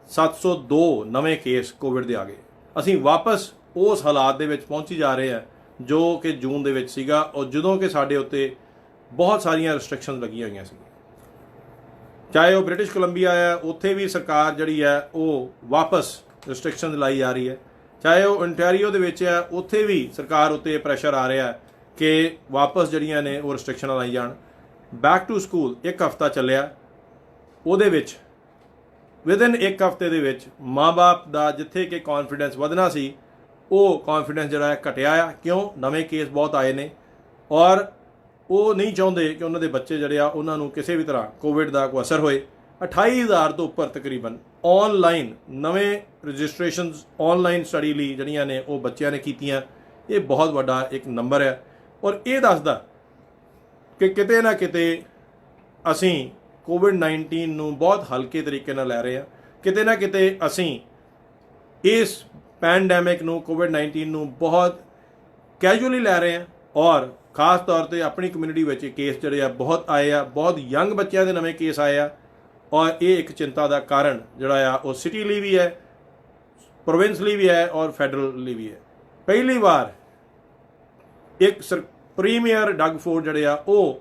702 ਨਵੇਂ ਕੇਸ ਕੋਵਿਡ ਦੇ ਆ ਗਏ। ਅਸੀਂ ਵਾਪਸ ਉਸ ਹਾਲਾਤ ਦੇ ਵਿੱਚ ਪਹੁੰਚੀ ਜਾ ਰਹੇ ਹਾਂ ਜੋ ਕਿ ਜੂਨ ਦੇ ਵਿੱਚ ਸੀਗਾ, ਔਰ ਜਦੋਂ ਕਿ ਸਾਡੇ ਉੱਤੇ ਬਹੁਤ ਸਾਰੀਆਂ ਰਿਸਟ੍ਰਿਕਸ਼ਨਸ ਲੱਗੀਆਂ ਹੋਈਆਂ ਸੀ। ਚਾਹੇ ਉਹ ਬ੍ਰਿਟਿਸ਼ ਕੋਲੰਬੀਆ ਹੈ, ਉੱਥੇ ਵੀ ਸਰਕਾਰ ਜਿਹੜੀ ਹੈ ਉਹ ਵਾਪਸ ਰਿਸਟ੍ਰਿਕਸ਼ਨ ਲਾਈ ਜਾ ਰਹੀ ਹੈ। ਚਾਹੇ ਉਹ ontario ਦੇ ਵਿੱਚ ਹੈ, ਉੱਥੇ ਵੀ ਸਰਕਾਰ ਉੱਤੇ ਪ੍ਰੈਸ਼ਰ ਆ ਰਿਹਾ ਹੈ ਕਿ ਵਾਪਸ ਜਿਹੜੀਆਂ ਨੇ ਉਹ ਰਿਸਟ੍ਰਿਕਸ਼ਨਾਂ ਲਾਈ ਜਾਣ। ਬੈਕ ਟੂ ਸਕੂਲ ਇੱਕ ਹਫ਼ਤਾ ਚੱਲਿਆ, ਉਹਦੇ ਵਿੱਚ ਵਿਦਨ ਇੱਕ ਹਫ਼ਤੇ ਦੇ ਵਿੱਚ ਮਾਂ-ਬਾਪ ਦਾ ਜਿੱਥੇ ਕਿ ਕੌਨਫੀਡੈਂਸ ਵਧਣਾ ਸੀ ਉਹ ਕੌਨਫੀਡੈਂਸ ਜਿਹੜਾ ਹੈ ਘਟਿਆ ਆ। ਕਿਉਂ? ਨਵੇਂ ਕੇਸ ਬਹੁਤ ਆਏ ਨੇ ਔਰ ਉਹ ਨਹੀਂ ਚਾਹੁੰਦੇ ਕਿ ਉਹਨਾਂ ਦੇ ਬੱਚੇ ਜਿਹੜੇ ਆ ਉਹਨਾਂ ਨੂੰ ਕਿਸੇ ਵੀ ਤਰ੍ਹਾਂ ਕੋਵਿਡ ਦਾ ਕੋਈ ਅਸਰ ਹੋਏ। 28,000 ਤੋਂ ਉੱਪਰ ਤਕਰੀਬਨ ਆਨਲਾਈਨ ਨਵੇਂ ਰਜਿਸਟ੍ਰੇਸ਼ਨਸ ਆਨਲਾਈਨ ਸਟੱਡੀ ਲਈ ਜਿਹੜੀਆਂ ਨੇ ਉਹ ਬੱਚਿਆਂ ਨੇ ਕੀਤੀਆਂ। ਇਹ ਬਹੁਤ ਵੱਡਾ ਇੱਕ ਨੰਬਰ ਹੈ ਔਰ ਇਹ ਦੱਸਦਾ ਕਿ ਕਿਤੇ ਨਾ ਕਿਤੇ ਅਸੀਂ ਕੋਵਿਡ-19 ਨੂੰ ਬਹੁਤ ਹਲਕੇ ਤਰੀਕੇ ਨਾਲ ਲੈ ਰਹੇ ਹਾਂ। ਕਿਤੇ ਨਾ ਕਿਤੇ ਅਸੀਂ ਇਸ ਪੈਂਡੈਮਿਕ ਨੂੰ ਕੋਵਿਡ-19 ਨੂੰ ਬਹੁਤ ਕੈਜੂਅਲੀ ਲੈ ਰਹੇ ਹਾਂ ਔਰ ਖਾਸ ਤੌਰ ਤੇ ਆਪਣੀ ਕਮਿਊਨਿਟੀ ਵਿੱਚ ਕੇਸ ਜਿਹੜੇ ਆ ਬਹੁਤ ਆਏ ਆ, ਬਹੁਤ ਯੰਗ ਬੱਚਿਆਂ ਦੇ ਨਵੇਂ ਕੇਸ ਆਏ ਆ ਔਰ ਇਹ ਇੱਕ ਚਿੰਤਾ ਦਾ ਕਾਰਨ ਜਿਹੜਾ ਆ ਉਹ ਸਿਟੀ ਲਈ ਵੀ ਹੈ, ਪ੍ਰੋਵਿੰਸ ਲਈ ਵੀ ਹੈ ਔਰ ਫੈਡਰਲ ਲਈ ਵੀ ਹੈ। ਪਹਿਲੀ ਵਾਰ ਇੱਕ ਪ੍ਰੀਮੀਅਰ ਡਗ ਫੋਰਡ ਜਿਹੜੇ ਆ ਉਹ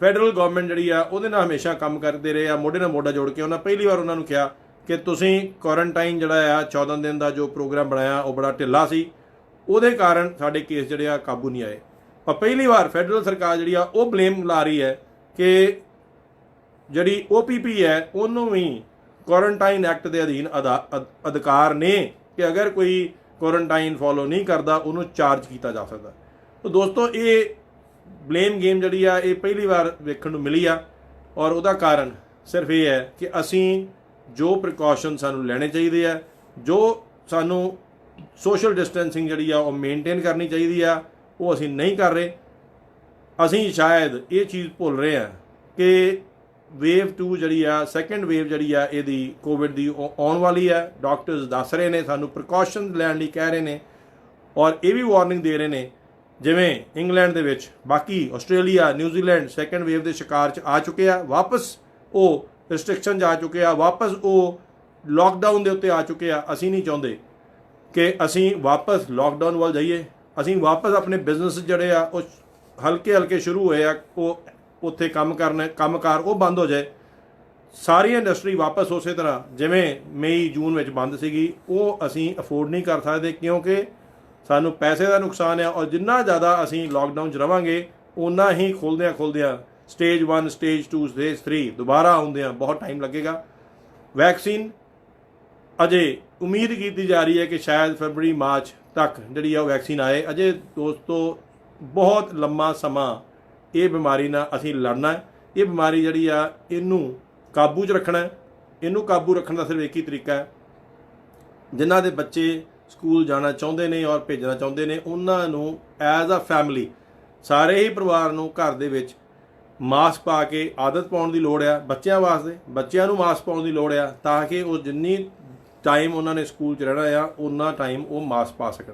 ਫੈਡਰਲ ਗਵਰਨਮੈਂਟ ਜਿਹੜੀ ਆ ਉਹਦੇ ਨਾਲ ਹਮੇਸ਼ਾ ਕੰਮ ਕਰਦੇ ਰਹੇ ਆ, ਮੋਢੇ ਨਾਲ ਮੋਢਾ ਜੋੜ ਕੇ। ਉਹਨਾਂ ਪਹਿਲੀ ਵਾਰ ਉਹਨਾਂ ਨੂੰ ਕਿਹਾ ਕਿ ਤੁਸੀਂ ਕੁਆਰੰਟਾਈਨ ਜਿਹੜਾ ਆ 14 ਦਿਨ ਦਾ ਜੋ ਪ੍ਰੋਗਰਾਮ ਬਣਾਇਆ ਉਹ ਬੜਾ ਢਿੱਲਾ ਸੀ, ਉਹਦੇ ਕਾਰਨ ਸਾਡੇ ਕੇਸ ਜਿਹੜੇ ਆ ਕਾਬੂ ਨਹੀਂ ਆਏ। ਪਰ ਪਹਿਲੀ ਵਾਰ ਫੈਡਰਲ ਸਰਕਾਰ ਜਿਹੜੀ ਆ ਉਹ ਬਲੇਮ ਲਾ ਰਹੀ ਹੈ ਕਿ ਜਿਹੜੀ OPP ਹੈ ਉਹਨੂੰ ਵੀ ਕੁਆਰੰਟਾਈਨ ਐਕਟ ਦੇ ਅਧੀਨ ਅਧਿਕਾਰ ਨੇ ਕਿ ਅਗਰ ਕੋਈ ਕੁਆਰੰਟਾਈਨ ਫੋਲੋ ਨਹੀਂ ਕਰਦਾ ਉਹਨੂੰ ਚਾਰਜ ਕੀਤਾ ਜਾ ਸਕਦਾ। ਤਾਂ ਦੋਸਤੋ ਇਹ ਬਲੇਮ ਗੇਮ ਜਿਹੜੀ ਆ ਇਹ ਪਹਿਲੀ ਵਾਰ ਵੇਖਣ ਨੂੰ ਮਿਲੀ ਆ ਔਰ ਉਹਦਾ ਕਾਰਨ ਸਿਰਫ ਇਹ ਹੈ ਕਿ ਅਸੀਂ ਜੋ ਪ੍ਰੀਕਾਸ਼ਨ ਸਾਨੂੰ ਲੈਣੇ ਚਾਹੀਦੇ ਆ, ਜੋ ਸਾਨੂੰ ਸੋਸ਼ਲ ਡਿਸਟੈਂਸਿੰਗ ਜਿਹੜੀ ਆ ਉਹ ਮੇਨਟੇਨ ਕਰਨੀ ਚਾਹੀਦੀ ਆ, ਉਹ ਅਸੀਂ ਨਹੀਂ ਕਰ ਰਹੇ। ਅਸੀਂ ਸ਼ਾਇਦ ਇਹ ਚੀਜ਼ ਭੁੱਲ ਰਹੇ ਹਾਂ ਕਿ ਵੇਵ 2 ਜਿਹੜੀ ਆ, ਸੈਕੰਡ ਵੇਵ ਜਿਹੜੀ ਆ ਇਹਦੀ ਕੋਵਿਡ ਦੀ ਉਹ ਆਉਣ ਵਾਲੀ ਹੈ। ਡਾਕਟਰਸ ਦੱਸ ਰਹੇ ਨੇ, ਸਾਨੂੰ ਪ੍ਰੀਕਾਸ਼ਨ ਲੈਣ ਲਈ ਕਹਿ ਰਹੇ ਨੇ ਔਰ ਇਹ ਵੀ ਵਾਰਨਿੰਗ ਦੇ ਰਹੇ ਨੇ ਜਿਵੇਂ ਇੰਗਲੈਂਡ ਦੇ ਵਿੱਚ, ਬਾਕੀ ਆਸਟ੍ਰੇਲੀਆ, ਨਿਊਜ਼ੀਲੈਂਡ ਸੈਕੰਡ ਵੇਵ ਦੇ ਸ਼ਿਕਾਰ 'ਚ ਆ ਚੁੱਕੇ ਆ, ਵਾਪਸ ਉਹ ਰਿਸਟ੍ਰਿਕਸ਼ਨ 'ਚ ਆ ਚੁੱਕੇ ਆ, ਵਾਪਸ ਉਹ ਲਾਕਡਾਊਨ ਦੇ ਉੱਤੇ ਆ ਚੁੱਕੇ ਆ। ਅਸੀਂ ਨਹੀਂ ਚਾਹੁੰਦੇ ਕਿ ਅਸੀਂ ਵਾਪਸ ਲਾਕਡਾਊਨ ਵੱਲ ਜਾਈਏ। ਅਸੀਂ ਵਾਪਸ ਆਪਣੇ ਬਿਜ਼ਨਸ ਜਿਹੜੇ ਆ ਉਹ ਹਲਕੇ ਸ਼ੁਰੂ ਹੋਏ ਆ, ਉਹ ਉੱਥੇ ਕੰਮਕਾਰ ਉਹ ਬੰਦ ਹੋ ਜਾਏ। ਸਾਰੀ ਇੰਡਸਟਰੀ ਵਾਪਸ ਉਸੇ ਤਰ੍ਹਾਂ ਜਿਵੇਂ ਮਈ ਜੂਨ ਵਿੱਚ ਬੰਦ ਸੀਗੀ ਉਹ ਅਸੀਂ ਅਫੋਰਡ ਨਹੀਂ ਕਰ ਸਕਦੇ, ਕਿਉਂਕਿ ਸਾਨੂੰ ਪੈਸੇ ਦਾ ਨੁਕਸਾਨ ਆ ਔਰ ਜਿੰਨਾ ਜ਼ਿਆਦਾ ਅਸੀਂ ਲਾਕਡਾਊਨ 'ਚ ਰਵਾਂਗੇ ਓਨਾ ਹੀ ਖੁੱਲਦਿਆਂ ਸਟੇਜ 1 ਸਟੇਜ 2 ਸਟੇਜ 3 ਦੁਬਾਰਾ ਆਉਂਦਿਆਂ ਬਹੁਤ ਟਾਈਮ ਲੱਗੇਗਾ। ਵੈਕਸੀਨ ਅਜੇ ਉਮੀਦ ਕੀਤੀ ਜਾ ਰਹੀ ਹੈ ਕਿ ਸ਼ਾਇਦ ਫਰਵਰੀ ਮਾਰਚ ਤੱਕ ਜਿਹੜੀ ਆ ਉਹ ਵੈਕਸੀਨ ਆਏ। ਅਜੇ ਦੋਸਤੋ ਬਹੁਤ ਲੰਮਾ ਸਮਾਂ ਇਹ ਬਿਮਾਰੀ ਨਾਲ ਅਸੀਂ ਲੜਨਾ ਹੈ। ਇਹ ਬਿਮਾਰੀ ਜਿਹੜੀ ਆ ਇਹਨੂੰ ਕਾਬੂ 'ਚ ਰੱਖਣਾ ਹੈ। ਇਹਨੂੰ ਕਾਬੂ ਰੱਖਣ ਦਾ ਸਿਰਫ ਇੱਕ ਹੀ ਤਰੀਕਾ ਹੈ, ਜਿਨ੍ਹਾਂ ਦੇ ਬੱਚੇ ਸਕੂਲ ਜਾਣਾ ਚਾਹੁੰਦੇ ਨੇ ਔਰ ਭੇਜਣਾ ਚਾਹੁੰਦੇ ਨੇ ਉਹਨਾਂ ਨੂੰ ਐਜ਼ ਅ ਫੈਮਿਲੀ ਸਾਰੇ ਹੀ ਪਰਿਵਾਰ ਨੂੰ ਘਰ ਦੇ ਵਿੱਚ ਮਾਸਕ ਪਾ ਕੇ ਆਦਤ ਪਾਉਣ ਦੀ ਲੋੜ ਆ। ਬੱਚਿਆਂ ਵਾਸਤੇ ਬੱਚਿਆਂ ਨੂੰ ਮਾਸਕ ਪਾਉਣ ਦੀ ਲੋੜ ਆ ਤਾਂ ਕਿ ਉਹ ਜਿੰਨੀ ਟਾਈਮ ਉਹਨਾਂ ਨੇ ਸਕੂਲ 'ਚ ਰਹਿਣਾ ਆ ਉਨਾ ਟਾਈਮ ਉਹ ਮਾਸਕ ਪਾ ਸਕਣ।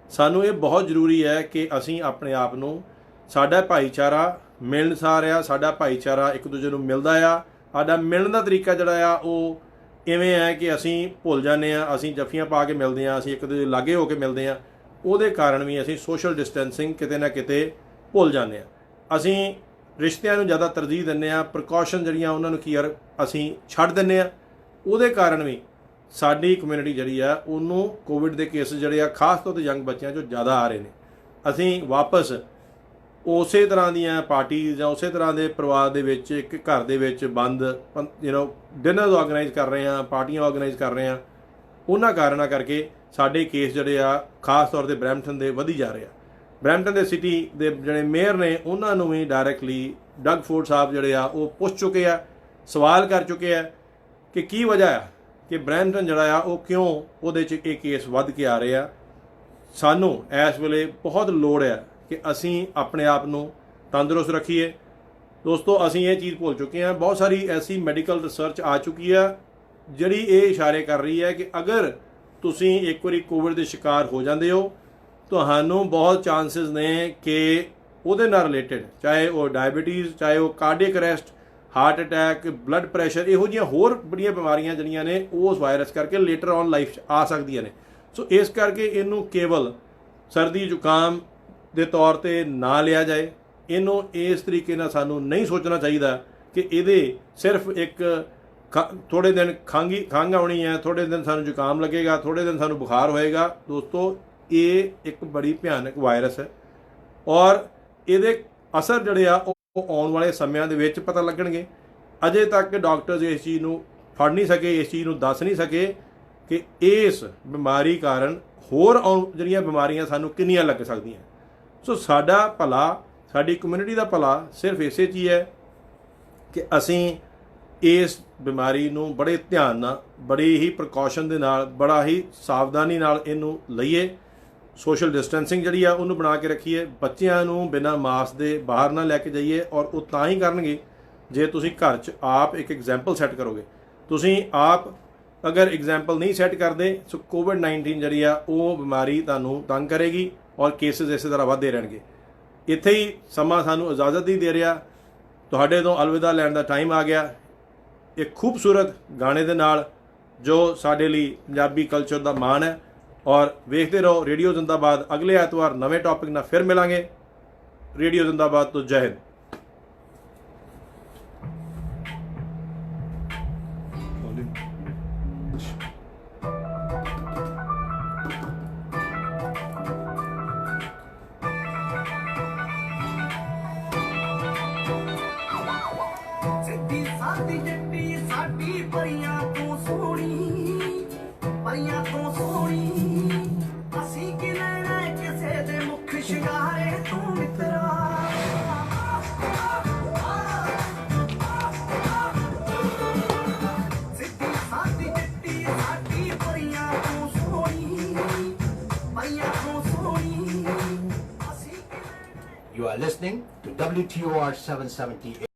ਸਾਨੂੰ ਇਹ ਬਹੁਤ ਜ਼ਰੂਰੀ ਹੈ ਕਿ ਅਸੀਂ ਆਪਣੇ ਆਪ ਨੂੰ, ਸਾਡਾ ਭਾਈਚਾਰਾ ਮਿਲਣਸਾਰ ਆ, ਸਾਡਾ ਭਾਈਚਾਰਾ ਇੱਕ ਦੂਜੇ ਨੂੰ ਮਿਲਦਾ ਆ। ਸਾਡਾ ਮਿਲਣ ਦਾ ਤਰੀਕਾ ਜਿਹੜਾ ਆ ਉਹ ਇਵੇਂ ਹੈ ਕਿ ਅਸੀਂ ਭੁੱਲ ਜਾਂਦੇ ਆ, ਅਸੀਂ ਜੱਫੀਆਂ ਪਾ ਕੇ ਮਿਲਦੇ ਆ, ਅਸੀਂ ਇੱਕ ਦੂਜੇ ਲਾਗੇ ਹੋ ਕੇ ਮਿਲਦੇ ਆ। ਉਹਦੇ ਕਾਰਨ ਵੀ ਅਸੀਂ ਸੋਸ਼ਲ ਡਿਸਟੈਂਸਿੰਗ ਕਿਤੇ ਨਾ ਕਿਤੇ ਭੁੱਲ ਜਾਂਦੇ ਆ। ਅਸੀਂ ਰਿਸ਼ਤਿਆਂ ਨੂੰ ਜ਼ਿਆਦਾ ਤਰਜੀਹ ਦਿੰਦੇ ਆ, ਪ੍ਰੀਕਾਸ਼ਨ ਜਿਹੜੀਆਂ ਉਹਨਾਂ ਨੂੰ ਅਸੀਂ ਛੱਡ ਦਿੰਦੇ ਆ। ਉਹਦੇ ਕਾਰਨ ਵੀ ਸਾਡੀ ਕਮਿਊਨਿਟੀ ਜਿਹੜੀ ਆ ਉਹਨੂੰ ਕੋਵਿਡ ਦੇ ਕੇਸ ਜਿਹੜੇ ਆ ਖਾਸ ਤੌਰ 'ਤੇ ਯੰਗ ਬੱਚਿਆਂ 'ਚੋਂ ਜ਼ਿਆਦਾ ਆ ਰਹੇ ਨੇ। ਅਸੀਂ ਵਾਪਸ ਉਸੇ ਤਰ੍ਹਾਂ ਦੀਆਂ ਪਾਰਟੀਆਂ ਜਾਂ ਉਸੇ ਤਰ੍ਹਾਂ ਦੇ ਪਰਿਵਾਰ ਦੇ ਵਿੱਚ ਇੱਕ ਘਰ ਦੇ ਵਿੱਚ ਬੰਦ ਡਿਨਰਸ ਆਰਗੇਨਾਈਜ਼ ਕਰ ਰਹੇ ਹਾਂ, ਪਾਰਟੀਆਂ ਆਰਗੇਨਾਈਜ਼ ਕਰ ਰਹੇ ਹਾਂ। ਉਹਨਾਂ ਕਾਰਨਾਂ ਕਰਕੇ ਸਾਡੇ ਕੇਸ ਜਿਹੜੇ ਆ ਖਾਸ ਤੌਰ 'ਤੇ ਬਰੈਂਪਟਨ ਦੇ ਵਧੀ ਜਾ ਰਹੇ ਆ। ਬਰੈਂਪਟਨ ਦੇ ਸਿਟੀ ਦੇ ਜਿਹੜੇ ਮੇਅਰ ਨੇ ਉਹਨਾਂ ਨੂੰ ਵੀ ਡਾਇਰੈਕਟਲੀ ਡਗ ਫੋਰਡ ਸਾਹਿਬ ਜਿਹੜੇ ਆ ਉਹ ਪੁੱਛ ਚੁੱਕੇ ਆ, ਸਵਾਲ ਕਰ ਚੁੱਕੇ ਆ ਕਿ ਕੀ ਵਜ੍ਹਾ ਆ ਕਿ ਬਰੈਂਪਟਨ ਜਿਹੜਾ ਆ ਉਹ ਕਿਉਂ ਉਹਦੇ 'ਚ ਇਹ ਕੇਸ ਵੱਧ ਕੇ ਆ ਰਹੇ ਆ। ਸਾਨੂੰ ਇਸ ਵੇਲੇ ਬਹੁਤ ਲੋੜ ਆ ਕਿ ਅਸੀਂ ਆਪਣੇ ਆਪ ਨੂੰ ਤੰਦਰੁਸਤ ਰੱਖੀਏ। ਦੋਸਤੋ ਅਸੀਂ ਇਹ ਚੀਜ਼ ਭੁੱਲ ਚੁੱਕੇ ਹਾਂ। ਬਹੁਤ ਸਾਰੀ ਐਸੀ ਮੈਡੀਕਲ ਰਿਸਰਚ ਆ ਚੁੱਕੀ ਆ ਜਿਹੜੀ ਇਹ ਇਸ਼ਾਰੇ ਕਰ ਰਹੀ ਹੈ ਕਿ ਅਗਰ ਤੁਸੀਂ ਇੱਕ ਵਾਰੀ ਕੋਵਿਡ ਦੇ ਸ਼ਿਕਾਰ ਹੋ ਜਾਂਦੇ ਹੋ ਤੁਹਾਨੂੰ ਬਹੁਤ ਚਾਂਸਸ ਨੇ ਕਿ ਉਹਦੇ ਨਾਲ ਰਿਲੇਟਡ, ਚਾਹੇ ਉਹ ਡਾਇਬੀਟੀਜ਼, ਚਾਹੇ ਉਹ cardiac arrest, heart attack, blood pressure, ਇਹੋ ਜਿਹੀਆਂ ਹੋਰ ਬੜੀਆਂ ਬਿਮਾਰੀਆਂ ਜਿਹੜੀਆਂ ਨੇ ਉਸ ਵਾਇਰਸ ਕਰਕੇ ਲੇਟਰ ਔਨ ਲਾਈਫ 'ਚ ਆ ਸਕਦੀਆਂ ਨੇ। ਸੋ ਇਸ ਕਰਕੇ ਇਹਨੂੰ ਕੇਵਲ ਸਰਦੀ ਜ਼ੁਕਾਮ ਦੇ ਤੌਰ ਤੇ ਨਾ ਲਿਆ ਜਾਏ। ਇਹਨੂੰ ਇਸ ਤਰੀਕੇ ਨਾਲ ਸਾਨੂੰ ਨਹੀਂ ਸੋਚਣਾ ਚਾਹੀਦਾ ਕਿ ਇਹਦੇ ਸਿਰਫ ਇੱਕ ਥੋੜ੍ਹੇ ਦਿਨ ਖੰਘ ਆਉਣੀ ਹੈ, ਥੋੜ੍ਹੇ ਦਿਨ ਸਾਨੂੰ ਜ਼ੁਕਾਮ ਲੱਗੇਗਾ, ਥੋੜ੍ਹੇ ਦਿਨ ਸਾਨੂੰ ਬੁਖਾਰ ਹੋਏਗਾ। ਦੋਸਤੋ, ਇਹ ਇੱਕ ਬੜੀ ਭਿਆਨਕ ਵਾਇਰਸ ਹੈ ਔਰ ਇਹਦੇ ਅਸਰ ਜਿਹੜੇ ਆ ਉਹ ਆਉਣ ਵਾਲੇ ਸਮਿਆਂ ਦੇ ਵਿੱਚ ਪਤਾ ਲੱਗਣਗੇ। ਅਜੇ ਤੱਕ ਡਾਕਟਰਸ ਇਸ ਚੀਜ਼ ਨੂੰ ਫੜ ਨਹੀਂ ਸਕੇ, ਇਸ ਚੀਜ਼ ਨੂੰ ਦੱਸ ਨਹੀਂ ਸਕੇ ਕਿ ਇਸ ਬਿਮਾਰੀ ਕਾਰਨ ਹੋਰ ਜਿਹੜੀਆਂ ਬਿਮਾਰੀਆਂ ਸਾਨੂੰ ਕਿੰਨੀਆਂ ਲੱਗ ਸਕਦੀਆਂ। ਸੋ ਸਾਡਾ ਭਲਾ, ਸਾਡੀ ਕਮਿਊਨਿਟੀ ਦਾ ਭਲਾ ਸਿਰਫ ਇਸੇ 'ਚ ਹੀ ਹੈ ਕਿ ਅਸੀਂ ਇਸ ਬਿਮਾਰੀ ਨੂੰ ਬੜੇ ਧਿਆਨ ਨਾਲ, ਬੜੀ ਹੀ ਪ੍ਰੀਕਾਸ਼ਨ ਦੇ ਨਾਲ, ਬੜਾ ਹੀ ਸਾਵਧਾਨੀ ਨਾਲ ਇਹਨੂੰ ਲਈਏ। ਸੋਸ਼ਲ ਡਿਸਟੈਂਸਿੰਗ ਜਿਹੜੀ ਆ ਉਹਨੂੰ ਬਣਾ ਕੇ ਰੱਖੀਏ। ਬੱਚਿਆਂ ਨੂੰ ਬਿਨਾਂ ਮਾਸਕ ਦੇ ਬਾਹਰ ਨਾ ਲੈ ਕੇ ਜਾਈਏ ਔਰ ਉਹ ਤਾਂ ਹੀ ਕਰਨਗੇ ਜੇ ਤੁਸੀਂ ਘਰ 'ਚ ਆਪ ਇੱਕ ਐਗਜ਼ਾਮਪਲ ਸੈੱਟ ਕਰੋਗੇ। ਤੁਸੀਂ ਆਪ ਅਗਰ ਐਗਜ਼ਾਮਪਲ ਨਹੀਂ ਸੈੱਟ ਕਰਦੇ ਸੋ ਕੋਵਿਡ-19 ਜਿਹੜੀ ਆ ਉਹ ਬਿਮਾਰੀ ਤੁਹਾਨੂੰ ਤੰਗ ਕਰੇਗੀ ਔਰ ਕੇਸਿਸ ਇਸੇ ਤਰ੍ਹਾਂ ਵੱਧਦੇ ਰਹਿਣਗੇ। ਇੱਥੇ ਹੀ ਸਮਾਂ ਸਾਨੂੰ ਇਜਾਜ਼ਤ ਨਹੀਂ ਦੇ ਰਿਹਾ। ਤੁਹਾਡੇ ਤੋਂ ਅਲਵਿਦਾ ਲੈਣ ਦਾ ਟਾਈਮ ਆ ਗਿਆ ਇੱਕ ਖੂਬਸੂਰਤ ਗਾਣੇ ਦੇ ਨਾਲ ਜੋ ਸਾਡੇ ਲਈ ਪੰਜਾਬੀ ਕਲਚਰ ਦਾ ਮਾਣ ਹੈ। ਔਰ ਵੇਖਦੇ ਰਹੋ ਰੇਡੀਓ ਜ਼ਿੰਦਾਬਾਦ। ਅਗਲੇ ਐਤਵਾਰ ਨਵੇਂ ਟੌਪਿਕ ਨਾਲ ਫਿਰ ਮਿਲਾਂਗੇ। ਰੇਡੀਓ ਜ਼ਿੰਦਾਬਾਦ ਤੋਂ ਜੈ ਹਿੰਦ। ਸਿੱਧੀ ਸਾਦੀ ਜੱਟੀ ਸਾਡੀ ਪਰੀਆਂ ਤੋਂ ਸੋਹਣੀ, ਪਰੀਆਂ ਤੋਂ ਸੋਹਣੀ। ਅਸੀਂ ਕਿ ਲੈਣਾ ਕਿਸੇ ਦੇ ਮੁੱਖ ਸ਼ਿੰਗਾਰੇ ਤੂੰ ਮਿੱਤਰਾ। ਸਿੱਧੀ ਸਾਦੀ ਜੱਟੀ ਸਾਡੀ ਪਰੀਆਂ ਤੋਂ ਸੋਹਣੀ, ਪਰੀਆਂ ਤੋਂ ਸੋਹਣੀ। ਅਸੀਂ ਕਿ ਲੈਣਾ। You are listening to WTOR 770.